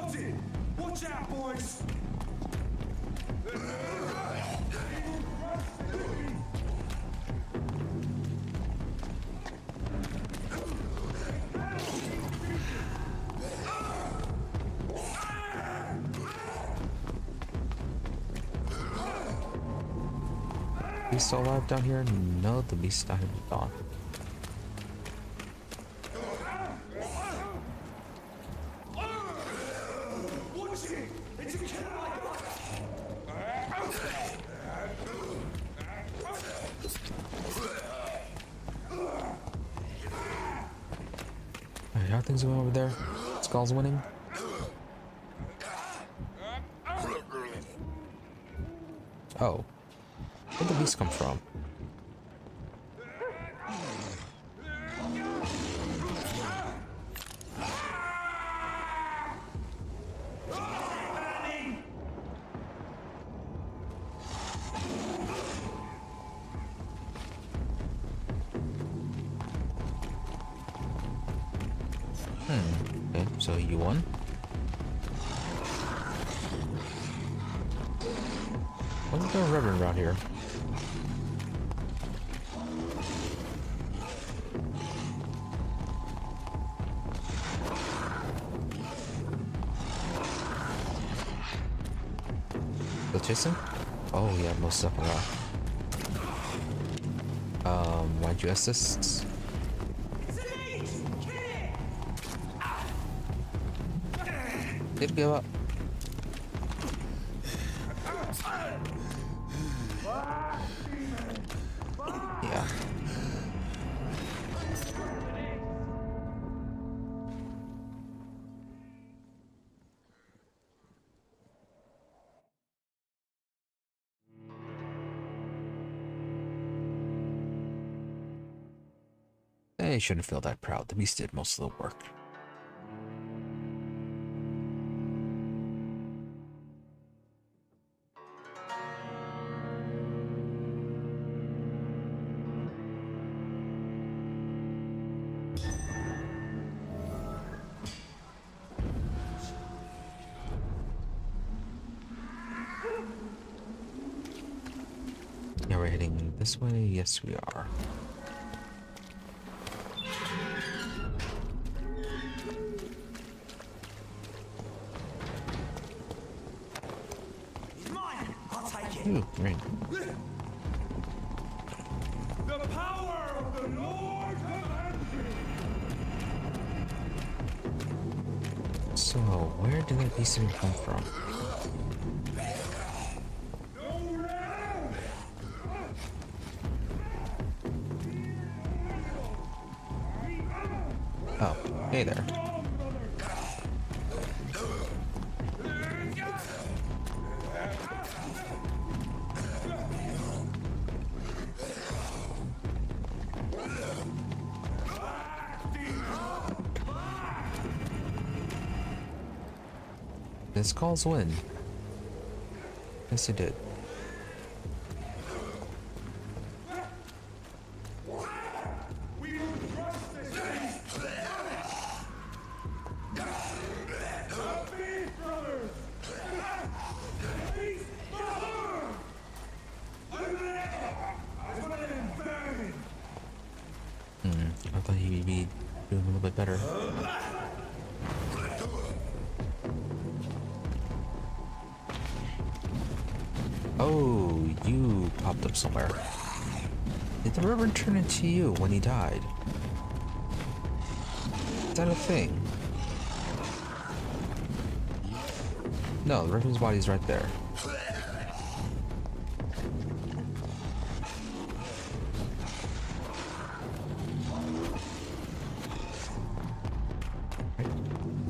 Spotted! Watch out, boys! Beast still alive down here? No, the beast died gone. Alright, how are things going over there? Skals winning? Oh. Where'd the beast come from? Okay, so you won. What's there a reverend around here? Still chasing? Oh yeah, most definitely are. Why'd you assist? Did give up. Yeah. They shouldn't feel that proud. The beast did most of the work. Yeah, we're heading this way. Yes, we are. Ooh, great. The power of the Lord Vampyr! So, where did that beast even come from? Oh, hey there. Did skals win? Yes, it did. I thought he'd be doing a little bit better. Oh, you popped up somewhere. Did the Reverend turn into you when he died? Is that a thing? No, the Reverend's body's right there.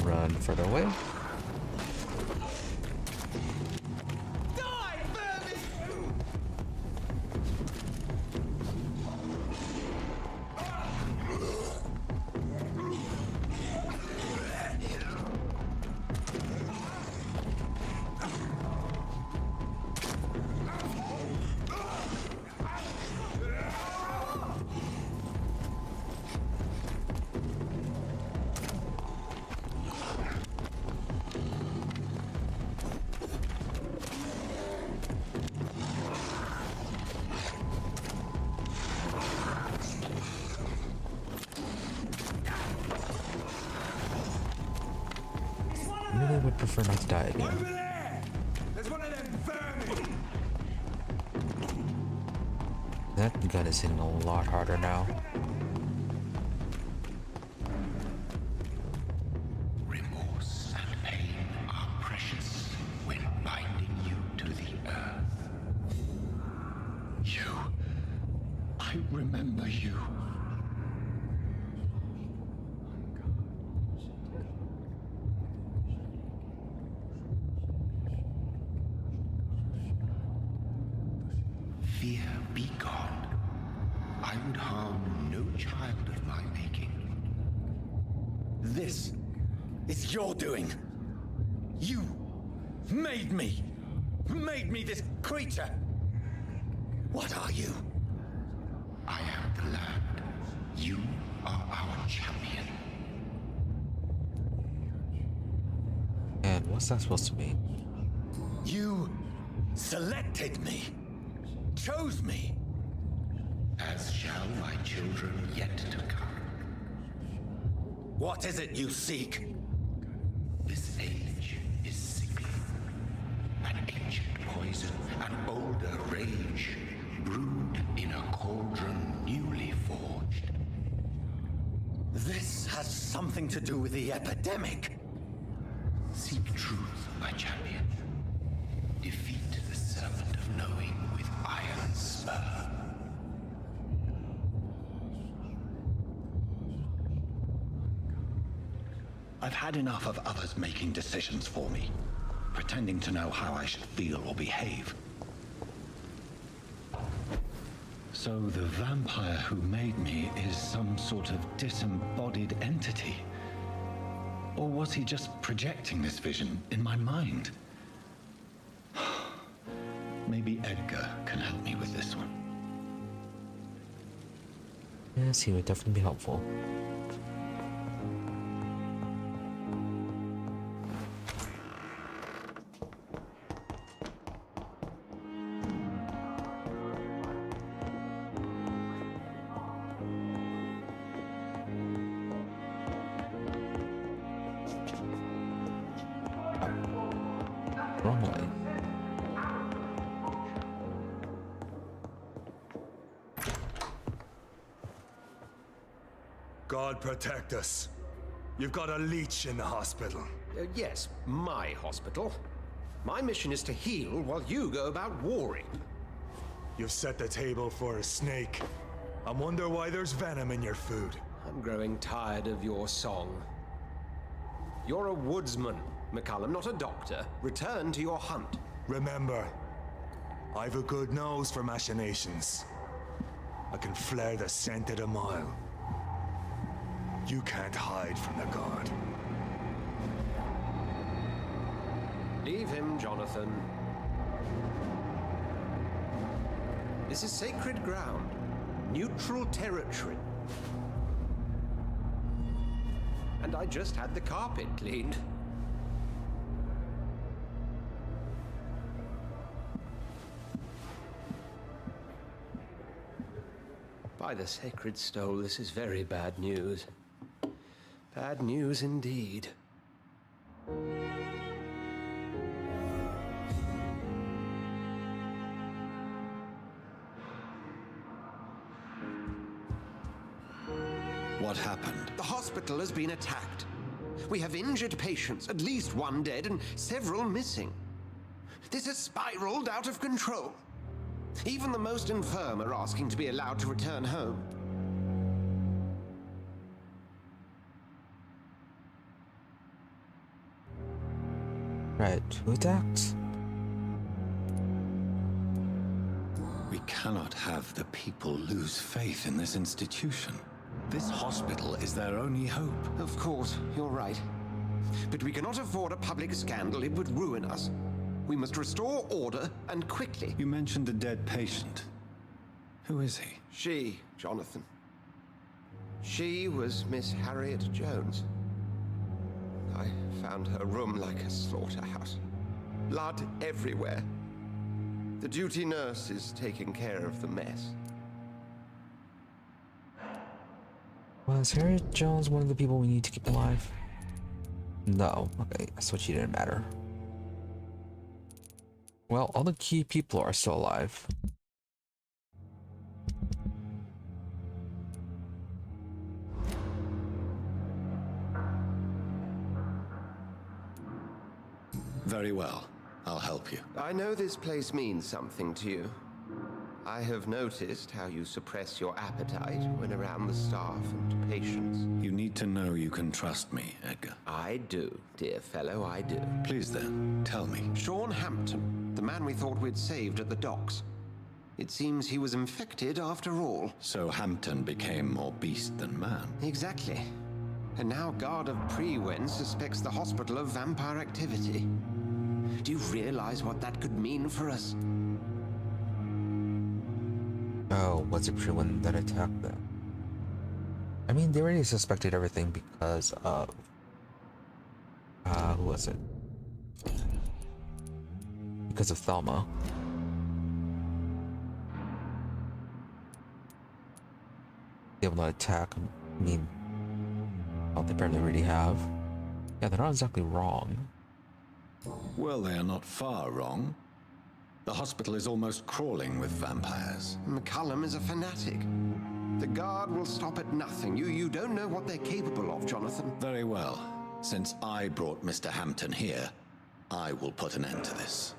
Run further away. prefer not to die again. Over there! There's one of them vermin! That gun is hitting a lot harder now. Remorse and pain are precious when binding you to the earth. You. I remember you. Fear be gone. I would harm no child of my making. This is your doing. You made me. Made me this creature. What are you? I am the land. You are our champion. And what's that supposed to mean? You selected me. Chose me. As shall my children yet to come. What is it you seek? This age is sickly. An ancient poison, an older rage, brewed in a cauldron newly forged. This has something to do with the epidemic. Seek truth, my champion. Defeat the serpent of knowing with iron spur. I've had enough of others making decisions for me, pretending to know how I should feel or behave. So the vampire who made me is some sort of disembodied entity? Or was he just projecting this vision in my mind? Maybe Edgar can help me with this one. Yes, he would definitely be helpful. Wrongly. God protect us. You've got a leech in the hospital. Yes, my hospital. My mission is to heal while you go about warring. You've set the table for a snake. I wonder why there's venom in your food. I'm growing tired of your song. You're a woodsman, McCullum, not a doctor. Return to your hunt. Remember, I've a good nose for machinations. I can flare the scent at a mile. You can't hide from the guard. Leave him, Jonathan. This is sacred ground. Neutral territory. And I just had the carpet cleaned. By the sacred stole, this is very bad news. Bad news indeed. What happened? The hospital has been attacked. We have injured patients, at least one dead and several missing. This has spiraled out of control. Even the most infirm are asking to be allowed to return home. Right, who attacked? We cannot have the people lose faith in this institution. This hospital is their only hope. Of course, you're right. But we cannot afford a public scandal. It would ruin us. We must restore order, and quickly. You mentioned a dead patient. Who is he? She, Jonathan. She was Miss Harriet Jones. I found her room like a slaughterhouse. Blood everywhere. The duty nurse is taking care of the mess. Was Harriet Jones one of the people we need to keep alive? No. Okay, so she didn't matter. Well, all the key people are still alive. Very well. I'll help you. I know this place means something to you. I have noticed how you suppress your appetite when around the staff and patients. You need to know you can trust me, Edgar. I do, dear fellow, I do. Please then, tell me. Sean Hampton, the man we thought we'd saved at the docks. It seems he was infected after all. So Hampton became more beast than man. Exactly. And now Guard of Prewen suspects the hospital of vampire activity. Do you realize what that could mean for us? Oh, was it Prewen that attacked them? I mean, they already suspected everything because of... who was it? Because of Thelma. They will not attack. I mean, well, they apparently already have. Yeah, they're not exactly wrong. Well, they are not far wrong. The hospital is almost crawling with vampires. McCullum is a fanatic. The Guard will stop at nothing. You don't know what they're capable of, Jonathan. Very well. Since I brought Mr. Hampton here, I will put an end to this.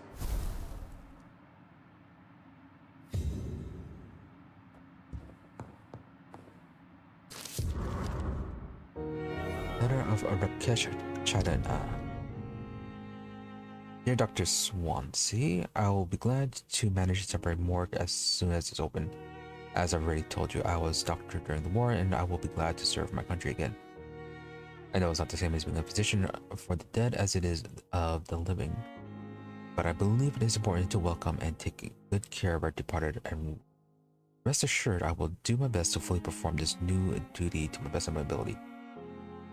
Letter of Rakesh Chadana. Dear Dr. Swansea, I will be glad to manage a temporary morgue as soon as it's open. As I've already told you, I was doctor during the war, and I will be glad to serve my country again. I know it's not the same as being a physician for the dead as it is of the living, but I believe it is important to welcome and take good care of our departed, and rest assured I will do my best to fully perform this new duty to the best of my ability.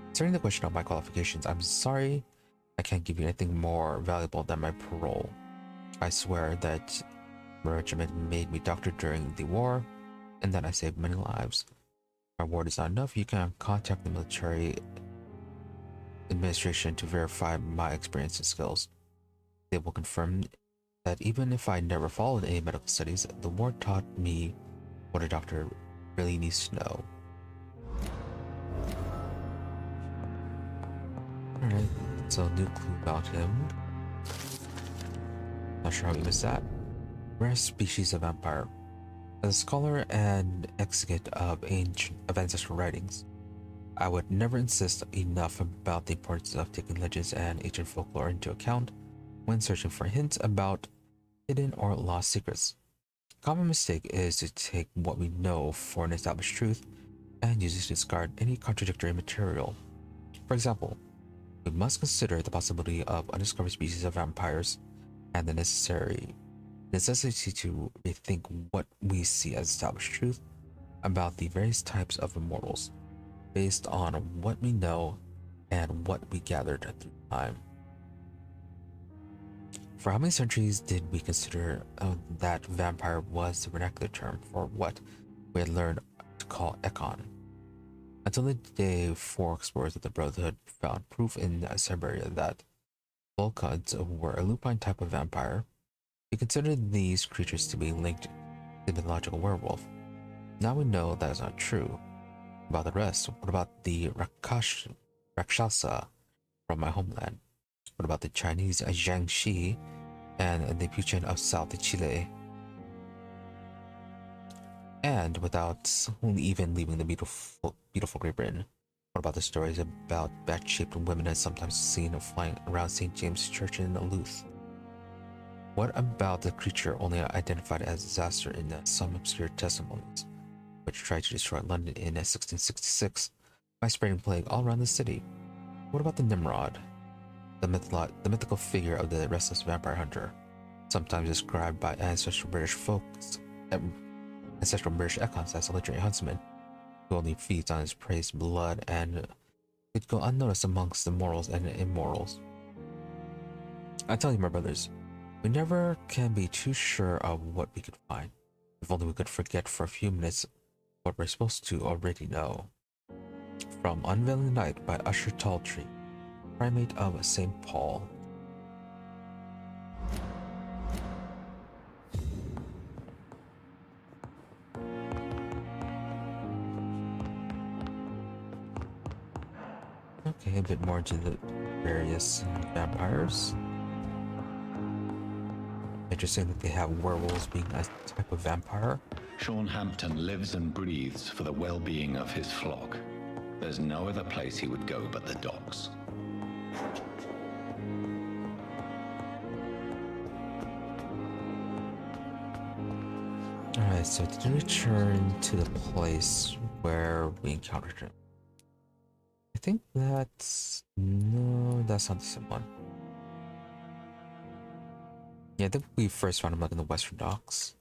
Concerning the question of my qualifications, I'm sorry I can't give you anything more valuable than my parole. I swear that my regiment made me doctor during the war, and that I saved many lives. My word is not enough. You can contact the military administration to verify my experience and skills. They will confirm that even if I never followed any medical studies, the war taught me what a doctor really needs to know. Alright, so new clue about him. Not sure how we missed that. Rare species of vampire. As a scholar and exegete of ancestral writings, I would never insist enough about the importance of taking legends and ancient folklore into account when searching for hints about hidden or lost secrets. A common mistake is to take what we know for an established truth and use it to discard any contradictory material. For example, we must consider the possibility of undiscovered species of vampires and the necessity to rethink what we see as established truth about the various types of immortals, based on what we know and what we gathered through time. For how many centuries did we consider that vampire was the vernacular term for what we had learned to call Ekon? Until the day 4 explorers of the Brotherhood found proof in Siberia that Volkuds were a lupine type of vampire, we considered these creatures to be linked to the mythological werewolf. Now we know that is not true. About the rest, what about the Rakshasa from my homeland? What about the Chinese Jiangxi and the Puchin of South Chile? And without even leaving the beautiful Great Britain, what about the stories about bat-shaped women as sometimes seen flying around St. James Church in Louth? What about the creature only identified as disaster in some obscure testimonies, which tried to destroy London in 1666 by spreading plague all around the city? What about the Nimrod, the mythical figure of the restless vampire hunter, sometimes described by ancestral British icons as a legendary huntsman, who only feeds on his prey's blood and could go unnoticed amongst the mortals and immortals? I tell you, my brothers, we never can be too sure of what we could find. If only we could forget for a few minutes what we're supposed to already know. From Unveiling Night by Usher Talltree. Primate of St. Paul. Okay, a bit more into the various vampires. Interesting that they have werewolves being a type of vampire. Sean Hampton lives and breathes for the well-being of his flock. There's no other place he would go but the docks. Alright, so to return to the place where we encountered him. I think that's... no, that's not the same one. Yeah, I think we first found him out in the Western Docks.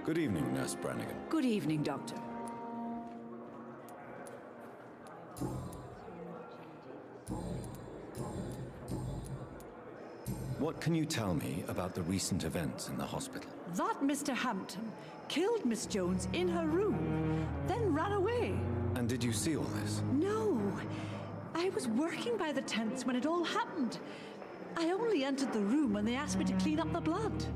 Good evening, Nurse Brannigan. Good evening, Doctor. What can you tell me about the recent events in the hospital? That Mr. Hampton killed Miss Jones in her room, then ran away. And did you see all this? No, I was working by the tents when it all happened. I only entered the room when they asked me to clean up the blood.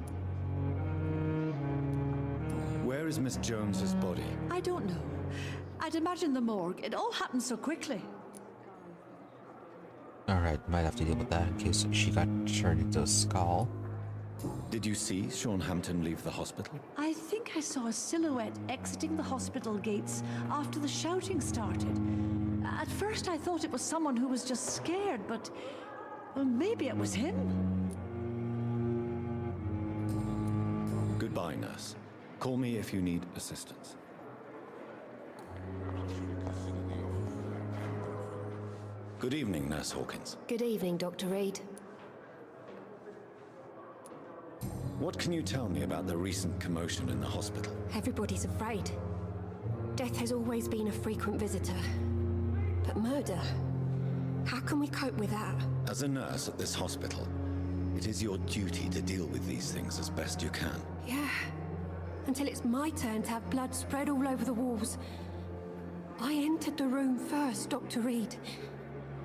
Where is Miss Jones's body? I don't know. I'd imagine the morgue. It all happened so quickly. Alright, might have to deal with that in case she got turned into a skull. Did you see Sean Hampton leave the hospital? I think I saw a silhouette exiting the hospital gates after the shouting started. At first I thought it was someone who was just scared, but well, maybe it was him. Goodbye, nurse. Call me if you need assistance. Good evening, Nurse Hawkins. Good evening, Dr. Reid. What can you tell me about the recent commotion in the hospital? Everybody's afraid. Death has always been a frequent visitor. But murder? How can we cope with that? As a nurse at this hospital, it is your duty to deal with these things as best you can. Yeah. Until it's my turn to have blood spread all over the walls. I entered the room first, Dr. Reid.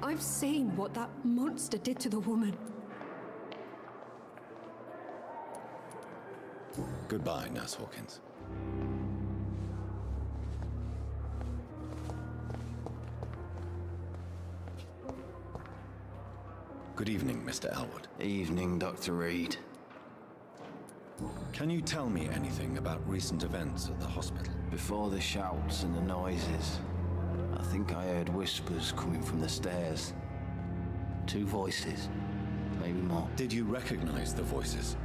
I've seen what that monster did to the woman. Goodbye, Nurse Hawkins. Good evening, Mr. Elwood. Evening, Dr. Reid. Can you tell me anything about recent events at the hospital? Before the shouts and the noises, I think I heard whispers coming from the stairs. 2 voices, maybe more. Did you recognize the voices?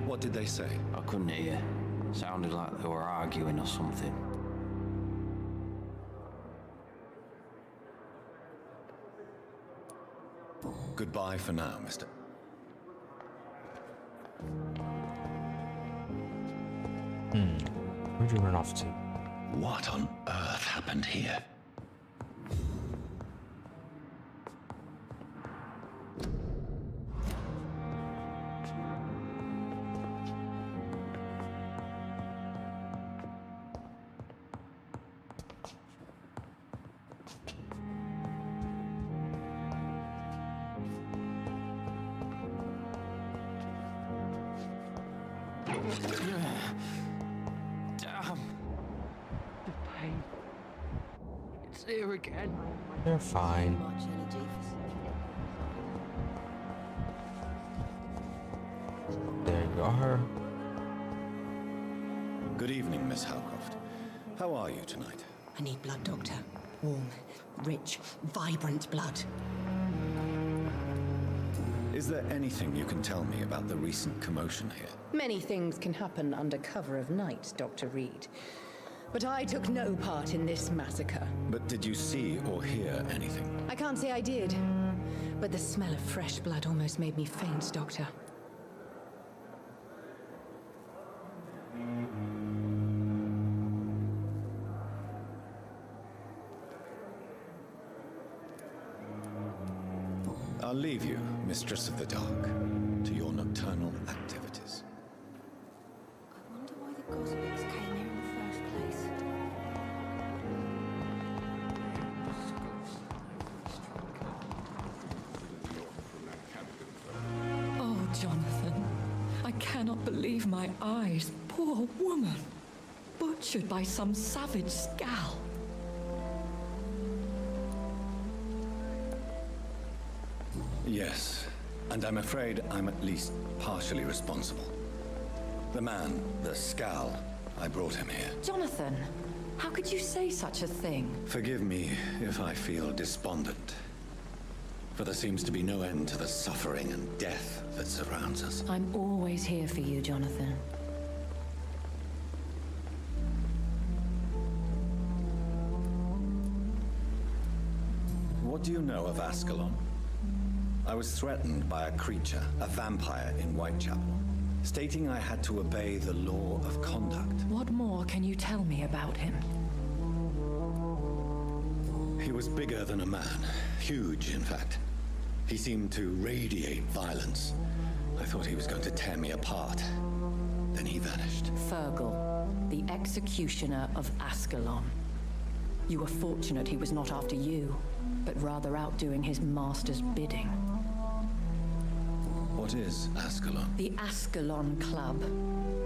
What did they say? I couldn't hear. Sounded like they were arguing or something. Goodbye for now, Mr. Where'd you run off to? What on earth happened here? Damn. The pain. It's here again. They're fine. There you are. Good evening, Miss Howcroft. How are you tonight? I need blood, Doctor. Warm, rich, vibrant blood. Is there anything you can tell me about the recent commotion here? Many things can happen under cover of night, Dr. Reid. But I took no part in this massacre. But did you see or hear anything? I can't say I did. But the smell of fresh blood almost made me faint, Doctor. leave you, Mistress of the Dark, to your nocturnal activities. I wonder why the Cosmicks came here in the first place. Oh, Jonathan, I cannot believe my eyes. Poor woman, butchered by some savage skal. Yes, and I'm afraid I'm at least partially responsible. The man, the skal, I brought him here. Jonathan, how could you say such a thing? Forgive me if I feel despondent, for there seems to be no end to the suffering and death that surrounds us. I'm always here for you, Jonathan. What do you know of Ascalon? I was threatened by a creature, a vampire in Whitechapel, stating I had to obey the law of conduct. What more can you tell me about him? He was bigger than a man, huge in fact. He seemed to radiate violence. I thought he was going to tear me apart. Then he vanished. Fergal, the executioner of Ascalon. You were fortunate he was not after you, but rather out doing his master's bidding. What is Ascalon? The Ascalon Club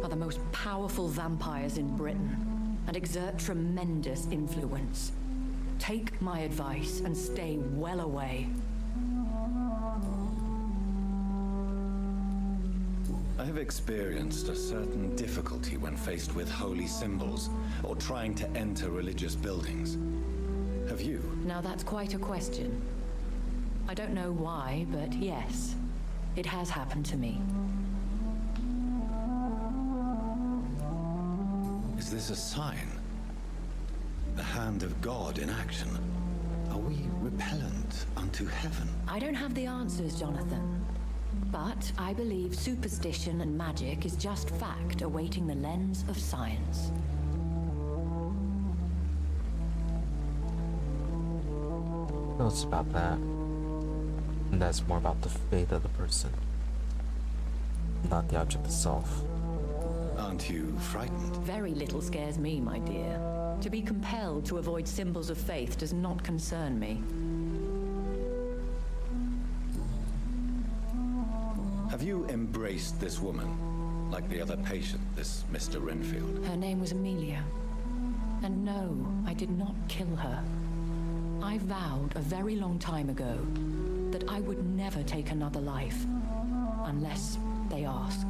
are the most powerful vampires in Britain and exert tremendous influence. Take my advice and stay well away. I have experienced a certain difficulty when faced with holy symbols or trying to enter religious buildings. Have you? Now that's quite a question. I don't know why, but yes, it has happened to me. Is this a sign? The hand of God in action? Are we repellent unto heaven? I don't have the answers, Jonathan. But I believe superstition and magic is just fact awaiting the lens of science. No, it's about that. And that's more about the fate of the person, not the object itself. Aren't you frightened? Very little scares me, my dear. To be compelled to avoid symbols of faith does not concern me. Have you embraced this woman, like the other patient, this Mr. Renfield? Her name was Amelia. And no, I did not kill her. I vowed a very long time ago that I would never take another life, unless they ask.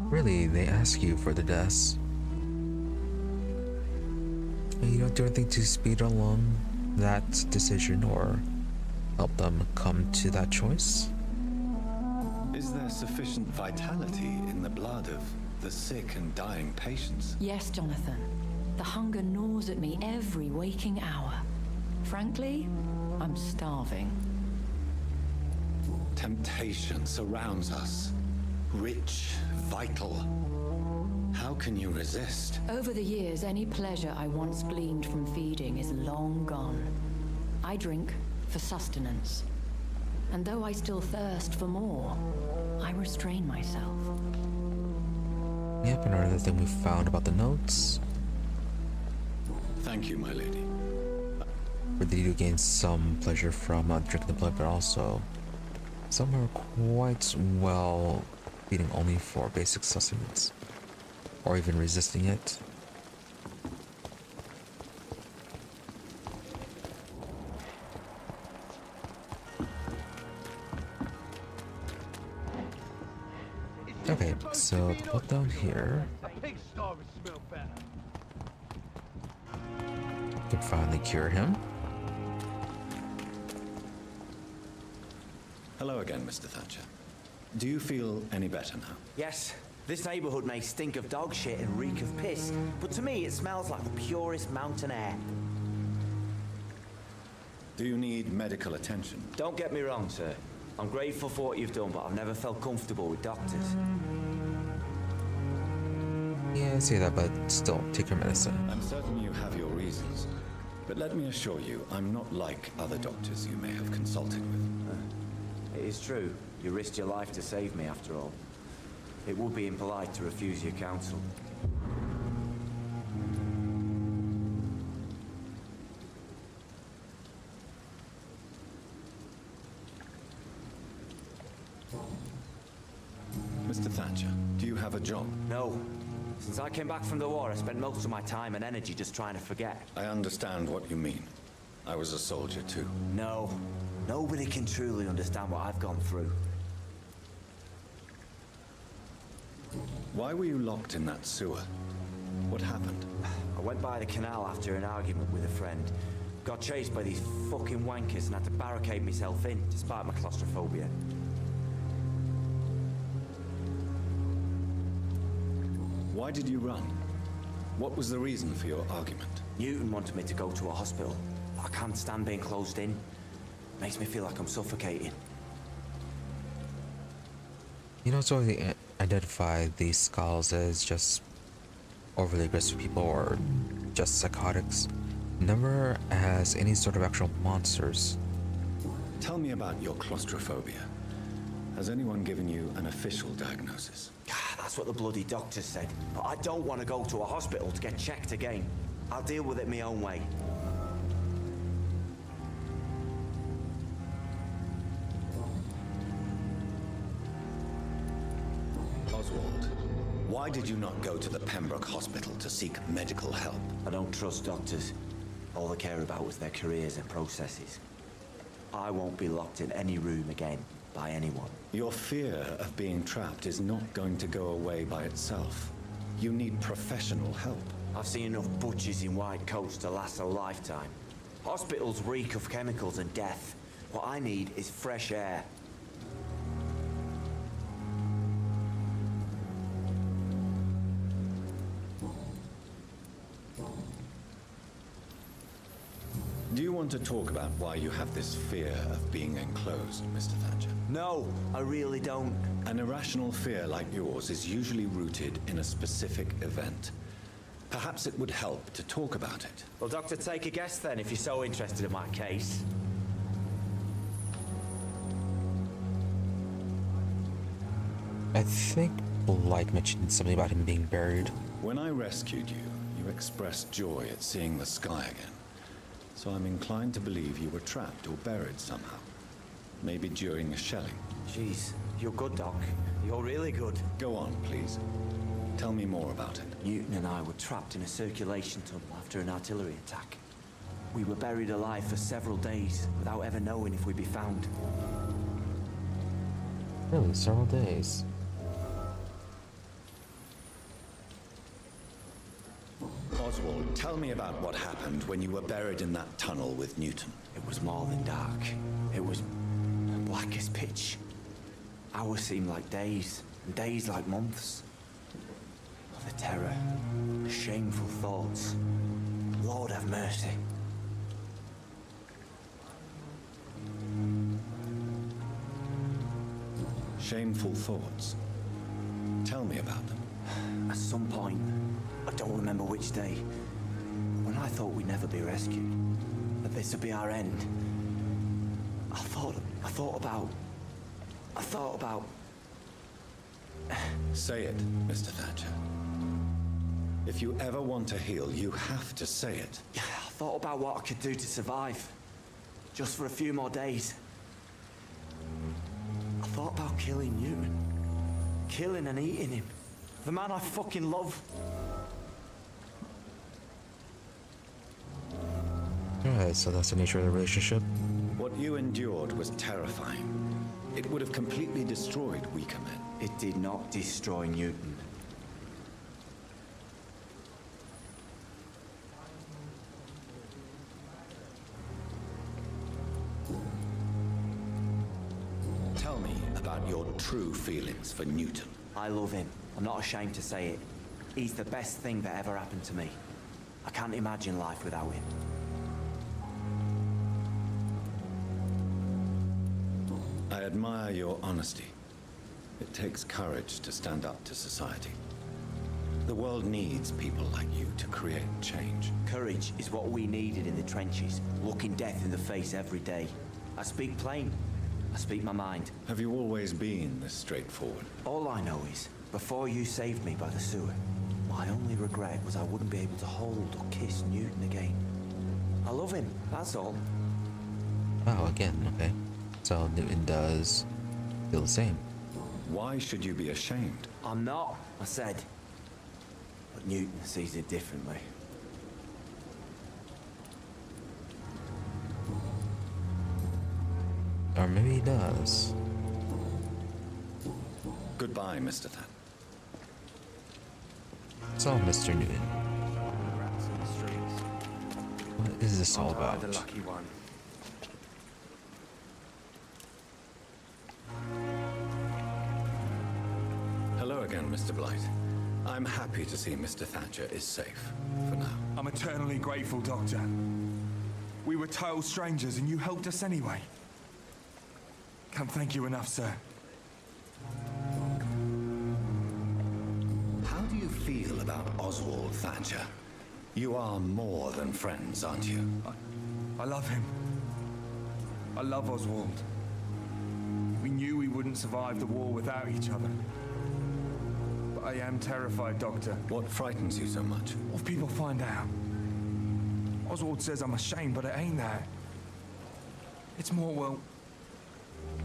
Really, they ask you for the deaths. And you don't do anything to speed along that decision or help them come to that choice? Is there sufficient vitality in the blood of the sick and dying patients? Yes, Jonathan. The hunger gnaws at me every waking hour. Frankly, I'm starving. Temptation surrounds us. Rich, vital. How can you resist? Over the years, any pleasure I once gleaned from feeding is long gone. I drink for sustenance. And though I still thirst for more, I restrain myself. Yep, another thing we found about the notes. Thank you, my lady. Where they do gain some pleasure from drinking the blood, but also some are quite well feeding only for basic sustenance, or even resisting it. Okay, so put down here. Can finally cure him. Hello again, Mr. Thatcher. Do you feel any better now? Yes. This neighborhood may stink of dog shit and reek of piss, but to me it smells like the purest mountain air. Do you need medical attention? Don't get me wrong, sir. I'm grateful for what you've done, but I've never felt comfortable with doctors. Yeah, I say that, but still, take your medicine. I'm certain you have your reasons. But let me assure you, I'm not like other doctors you may have consulted with. It is true. You risked your life to save me, after all. It would be impolite to refuse your counsel. Mr. Thatcher, do you have a job? No. Since I came back from the war, I spent most of my time and energy just trying to forget. I understand what you mean. I was a soldier too. No. Nobody can truly understand what I've gone through. Why were you locked in that sewer? What happened? I went by the canal after an argument with a friend. Got chased by these fucking wankers and had to barricade myself in, despite my claustrophobia. Why did you run? What was the reason for your argument? Newton wanted me to go to a hospital. I can't stand being closed in. Makes me feel like I'm suffocating. You don't totally identify these skals as just overly aggressive people or just psychotics, never as any sort of actual monsters. Tell me about your claustrophobia. Has anyone given you an official diagnosis? That's what the bloody doctor said. But I don't want to go to a hospital to get checked again. I'll deal with it my own way. Oswald, why did you not go to the Pembroke Hospital to seek medical help? I don't trust doctors. All they care about was their careers and processes. I won't be locked in any room again by anyone. Your fear of being trapped is not going to go away by itself. You need professional help. I've seen enough butchers in white coats to last a lifetime. Hospitals reek of chemicals and death. What I need is fresh air. Do you want to talk about why you have this fear of being enclosed, Mr. Thatcher? No, I really don't. An irrational fear like yours is usually rooted in a specific event. Perhaps it would help to talk about it. Well, Doctor, take a guess then, if you're so interested in my case. I think Blight mentioned something about him being buried. When I rescued you, you expressed joy at seeing the sky again. So I'm inclined to believe you were trapped or buried somehow. Maybe during a shelling. Jeez, you're good, Doc. You're really good. Go on, please. Tell me more about it. Newton and I were trapped in a circulation tunnel after an artillery attack. We were buried alive for several days without ever knowing if we'd be found. Really, several days. Oswald, tell me about what happened when you were buried in that tunnel with Newton. It was more than dark. It was black as pitch. Hours seemed like days, and days like months. The terror, the shameful thoughts. Lord have mercy. Shameful thoughts. Tell me about them. At some point, I don't remember which day, when I thought we'd never be rescued, that this would be our end, I thought about... Say it, Mr. Thatcher. If you ever want to heal, you have to say it. I thought about what I could do to survive, just for a few more days. I thought about killing Newton. Killing and eating him. The man I fucking love. Alright, so that's the nature of the relationship. What you endured was terrifying. It would have completely destroyed weaker men. It did not destroy Newton. Tell me about your true feelings for Newton. I love him. I'm not ashamed to say it. He's the best thing that ever happened to me. I can't imagine life without him. I admire your honesty. It takes courage to stand up to society. The world needs people like you to create change. Courage is what we needed in the trenches, looking death in the face every day. I speak plain. I speak my mind. Have you always been this straightforward? All I know is, before you saved me by the sewer, my only regret was I wouldn't be able to hold or kiss Newton again. I love him, that's all. Oh, again, okay. So Newton does feel the same. Why should you be ashamed? I'm not, I said. But Newton sees it differently. Or maybe he does. Goodbye, Mr. Thatch. It's all Mr. Newton. What is this all about? The lucky one. Hello again, Mr. Blight. I'm happy to see Mr. Thatcher is safe, for now. I'm eternally grateful, Doctor. We were total strangers and you helped us anyway. Can't thank you enough, sir. How do you feel about Oswald Thatcher? You are more than friends, aren't you? I love him. I love Oswald. We knew we wouldn't survive the war without each other. But I am terrified, Doctor. What frightens you so much? What if people find out? Oswald says I'm ashamed, but it ain't that. It's more, well,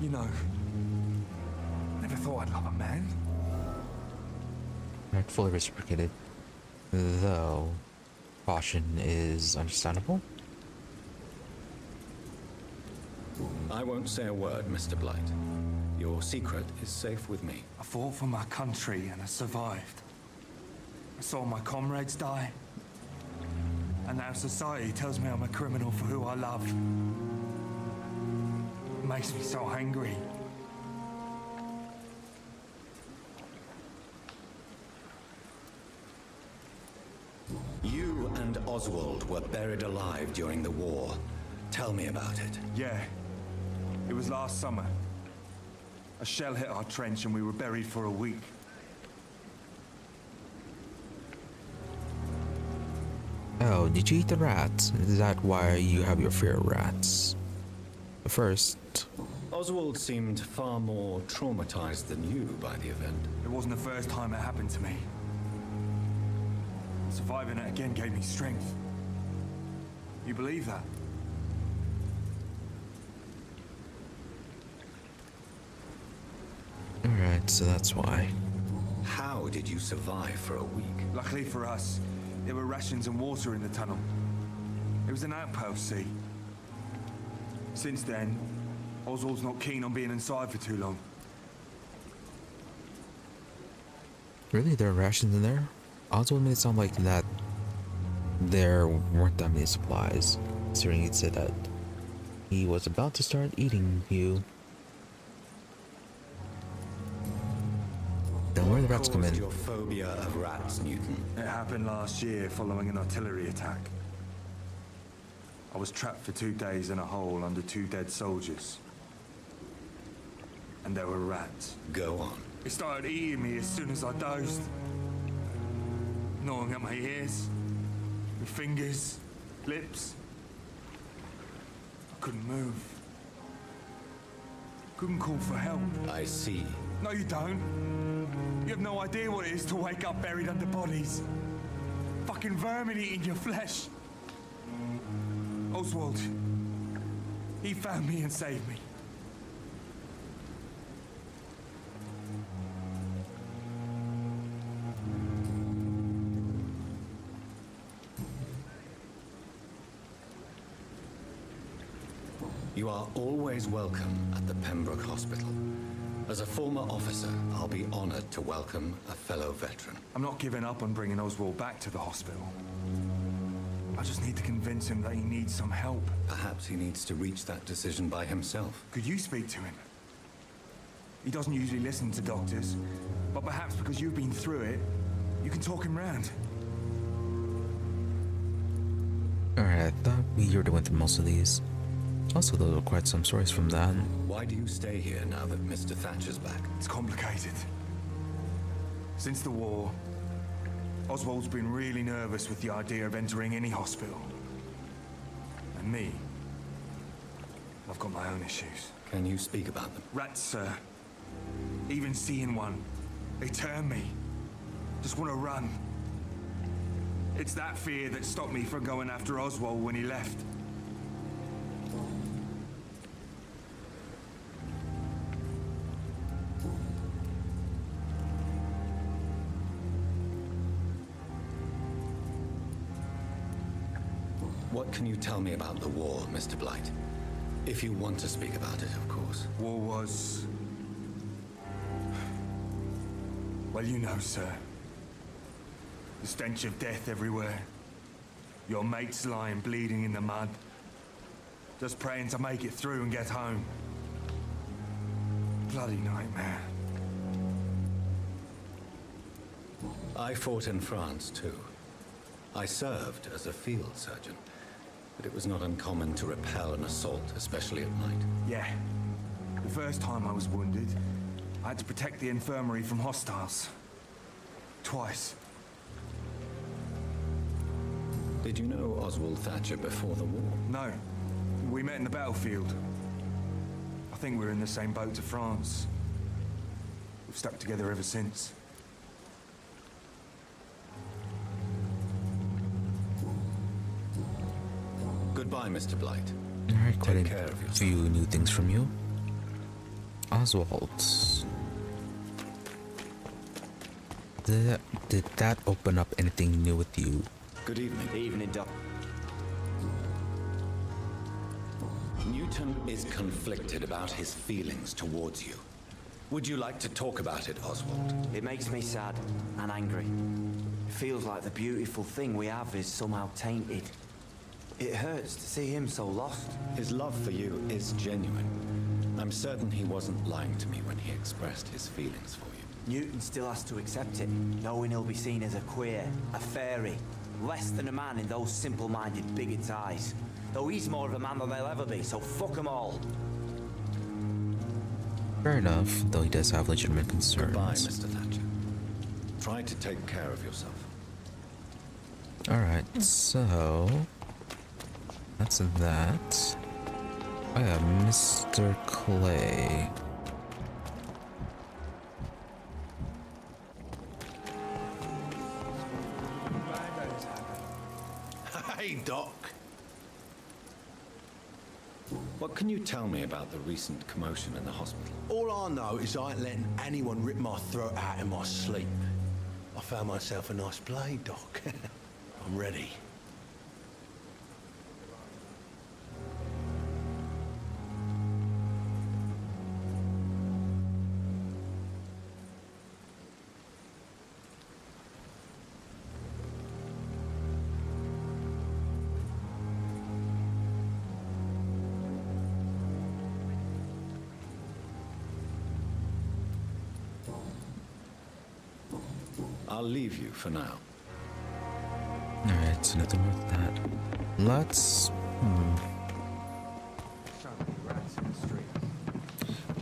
you know, never thought I'd love a man. Not fully reciprocated, though caution is understandable. I won't say a word, Mr. Blight. Your secret is safe with me. I fought for my country and I survived. I saw my comrades die. And now society tells me I'm a criminal for who I love. It makes me so angry. You and Oswald were buried alive during the war. Tell me about it. Yeah. It was last summer. A shell hit our trench and we were buried for a week. Oh, did you eat the rats? Is that why you have your fear of rats? First, Oswald seemed far more traumatized than you by the event. It wasn't the first time it happened to me. Surviving it again gave me strength. You believe that? alright, so that's why. How did you survive for a week? Luckily for us, there were rations and water in the tunnel. It was an outpost, see? Since then, Oswald's not keen on being inside for too long. Really? There are rations in there? Oswald made it sound like that there weren't that many supplies, considering he said that he was about to start eating you. Then where the rats come in? Your phobia of rats, Newton. It happened last year following an artillery attack. I was trapped for 2 days in a hole under 2 dead soldiers. And there were rats. Go on. They started eating me as soon as I dozed. Gnawing at my ears, with fingers, lips. I couldn't move. Couldn't call for help. I see. No, you don't. You have no idea what it is to wake up buried under bodies. Fucking vermin eating your flesh. Oswald, he found me and saved me. You are always welcome at the Pembroke Hospital. As a former officer, I'll be honored to welcome a fellow veteran. I'm not giving up on bringing Oswald back to the hospital. I just need to convince him that he needs some help. Perhaps he needs to reach that decision by himself. Could you speak to him? He doesn't usually listen to doctors, but perhaps because you've been through it, you can talk him round. Alright, I thought we already went through most of these. Also, those are quite some stories from that. Why do you stay here now that Mr. Thatcher's back? It's complicated. Since the war, Oswald's been really nervous with the idea of entering any hospital. And me, I've got my own issues. Can you speak about them? Rats, sir. Even seeing one, they turn me. Just want to run. It's that fear that stopped me from going after Oswald when he left. What can you tell me about the war, Mr. Blight? If you want to speak about it, of course. War was... well, you know, sir. The stench of death everywhere. Your mates lying bleeding in the mud. Just praying to make it through and get home. Bloody nightmare. I fought in France, too. I served as a field surgeon. But it was not uncommon to repel an assault, especially at night. Yeah. The first time I was wounded, I had to protect the infirmary from hostiles. Twice. Did you know Oswald Thatcher before the war? No. We met in the battlefield. I think we're in the same boat to France. We've stuck together ever since. Goodbye, Mr. Blight. Alright, quite Take care of a yourself. few new things from you. Oswald. Did that open up anything new with you? Good evening. Evening, Doc. Newton is conflicted about his feelings towards you. Would you like to talk about it, Oswald? It makes me sad and angry. It feels like the beautiful thing we have is somehow tainted. It hurts to see him so lost. His love for you is genuine. I'm certain he wasn't lying to me when he expressed his feelings for you. Newton still has to accept it, knowing he'll be seen as a queer, a fairy, less than a man in those simple-minded bigots' eyes. Though he's more of a man than they'll ever be, so fuck them all. Fair enough, though he does have legitimate concerns. Goodbye, Mr. Thatcher. Try to take care of yourself. Alright, so... that's that. I have Mr. Clay. Hey, Doc. What can you tell me about the recent commotion in the hospital? All I know is I ain't letting anyone rip my throat out in my sleep. I found myself a nice blade, Doc. I'm ready. I'll leave you for now. Alright, so nothing worth that. Let's...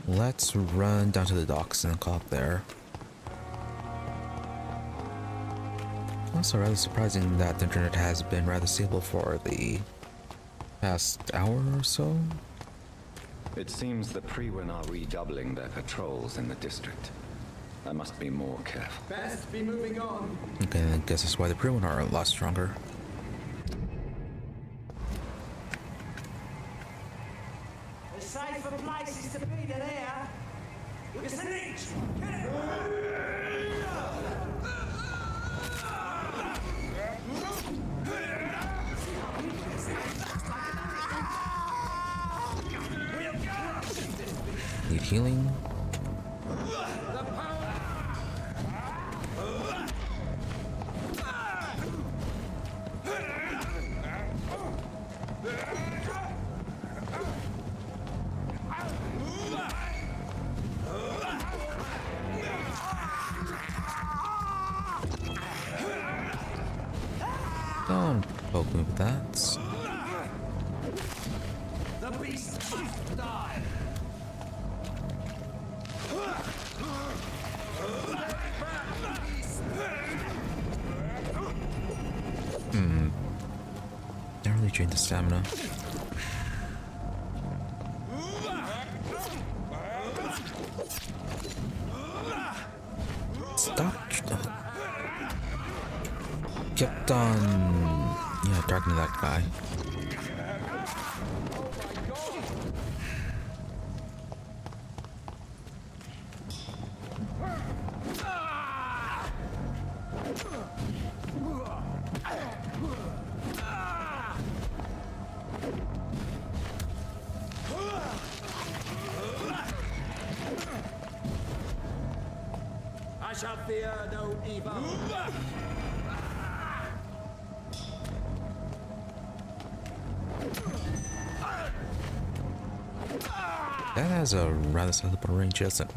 let's run down to the docks and call it there. Also rather surprising that the internet has been rather stable for the past hour or so. It seems the Prewin are redoubling their patrols in the district. I must be more careful. Best be moving on. Okay, I guess that's why the Prewin are a lot stronger. The safer places to be than here. It's an inch. Need healing. Don't poke me with that. The beast must die. regain the stamina. Stop. Kept on, yeah, targeting that guy. I shall fear no evil. That has a rather sizable range, doesn't it?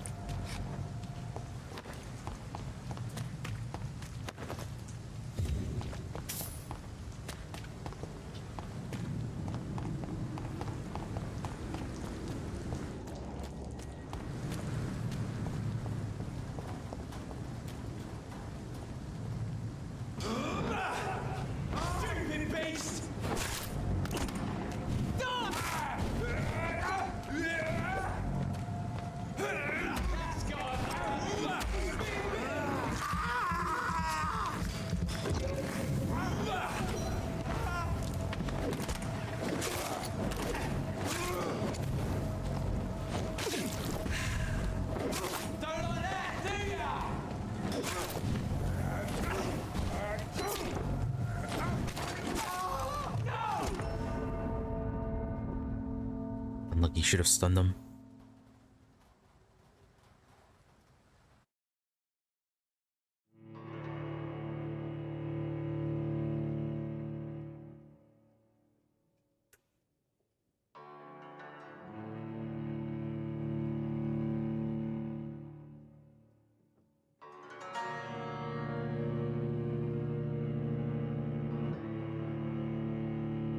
Unlucky, should have stunned them.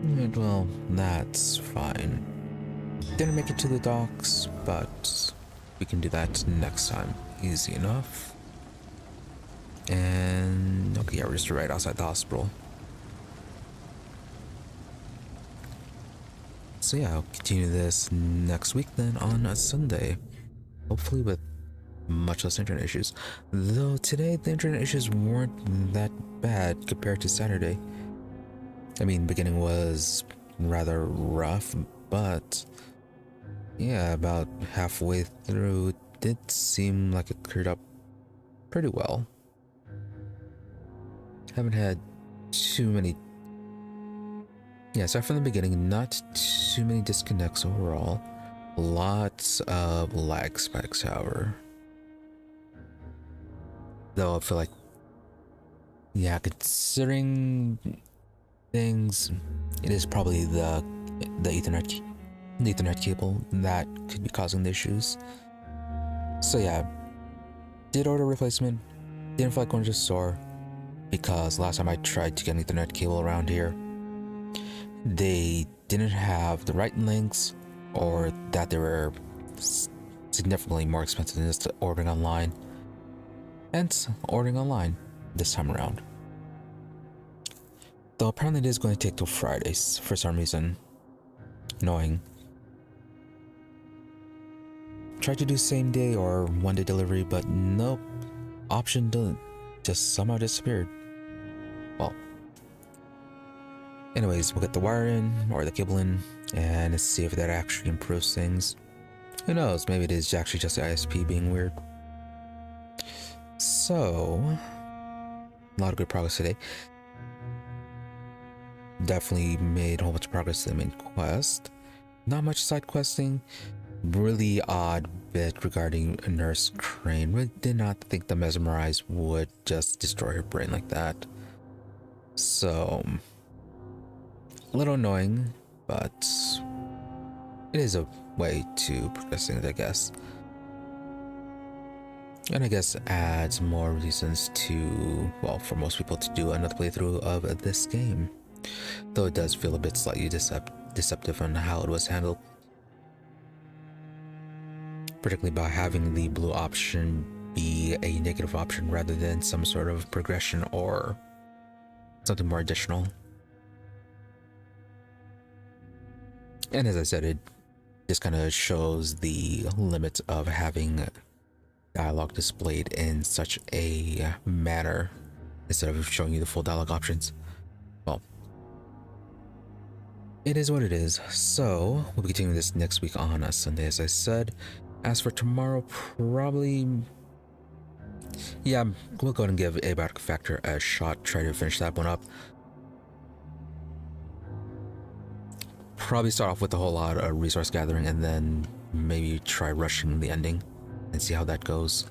And well, that's fine. Didn't make it to the docks, but we can do that next time. Easy enough. And okay, yeah, we're just right outside the hospital. So yeah, I'll continue this next week then on a Sunday. Hopefully with much less internet issues. Though today the internet issues weren't that bad compared to Saturday. I mean, beginning was rather rough, but yeah, about halfway through, it did seem like it cleared up pretty well. Haven't had too many, yeah, aside from the beginning, not too many disconnects overall. Lots of lag spikes, however. Though I feel like, yeah, considering things, it is probably the Ethernet cable that could be causing the issues. So yeah, did order a replacement. Didn't feel like going to the store because last time I tried to get an Ethernet cable around here, they didn't have the right links, or that they were significantly more expensive than just ordering online. Hence, ordering online this time around. Though apparently it is going to take till Fridays for some reason. Annoying. Tried to do same day or one day delivery, but nope. Option didn't. Just somehow disappeared. Well. Anyways, we'll get the wire in, or the cable in, and see if that actually improves things. Who knows, maybe it is actually just the ISP being weird. So, a lot of good progress today. Definitely made a whole bunch of progress to the main quest. Not much side questing. Really odd bit regarding Nurse Crane. Really did not think the mesmerize would just destroy her brain like that. So, a little annoying, but it is a way to progress things, I guess. And I guess adds more reasons to, well, for most people to do another playthrough of this game. Though it does feel a bit slightly deceptive on how it was handled. Particularly by having the blue option be a negative option rather than some sort of progression or something more additional. And as I said, it just kind of shows the limits of having dialogue displayed in such a manner instead of showing you the full dialogue options. Well, it is what it is. So we'll be continuing this next week on a Sunday, as I said. As for tomorrow, probably, yeah, we'll go ahead and give Abiotic Factor a shot, try to finish that one up. Probably start off with a whole lot of resource gathering and then maybe try rushing the ending and see how that goes.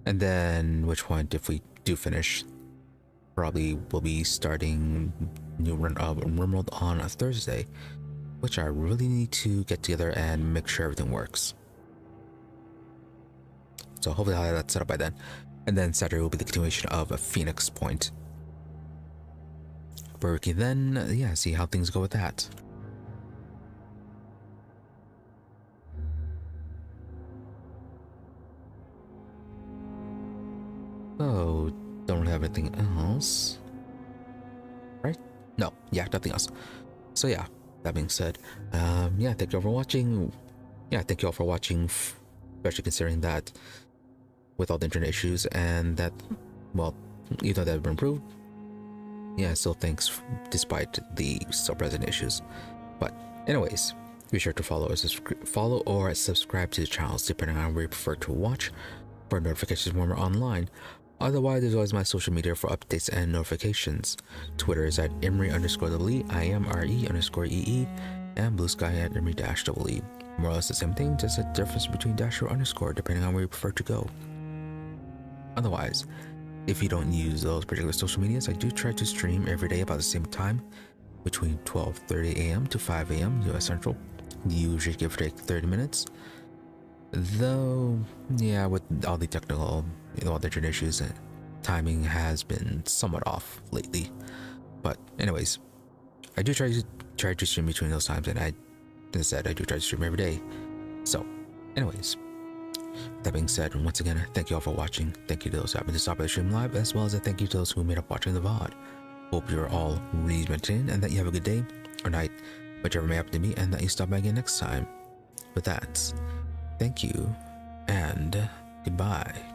And then, which point, if we do finish, probably we'll be starting new run of Rimworld on a Thursday, which I really need to get together and make sure everything works. So hopefully I'll have that set up by then. And then Saturday will be the continuation of a Phoenix Point, where we can then, yeah, see how things go with that. So, don't have anything else, right? No, yeah, nothing else. So yeah, that being said, yeah, thank you all for watching. Yeah, thank you all for watching, especially considering that with all the internet issues and that, well, even though they've been improved, yeah, still thanks despite the still present issues. But anyways, be sure to follow or subscribe to the channels depending on where you prefer to watch for notifications when we're online. Otherwise, there's always my social media for updates and notifications. Twitter is at Imri_EE, IMRE_EE, and Blue Sky at Imri-EE. More or less the same thing, just a difference between dash or underscore depending on where you prefer to go. Otherwise, if you don't use those particular social medias, I do try to stream every day about the same time, between 12:30 a.m. to 5 a.m. US Central. Usually give or take 30 minutes. Though, yeah, with all the technical, all the internet issues, timing has been somewhat off lately. But anyways, I do try to stream between those times, and as I said, I do try to stream every day. So, anyways, that being said, once again, thank you all for watching. Thank you to those who happened to stop by the stream live, as well as a thank you to those who made up watching the VOD. Hope you're all really entertained, and that you have a good day or night, whichever may happen to be, and that you stop by again next time. With that, thank you, and goodbye.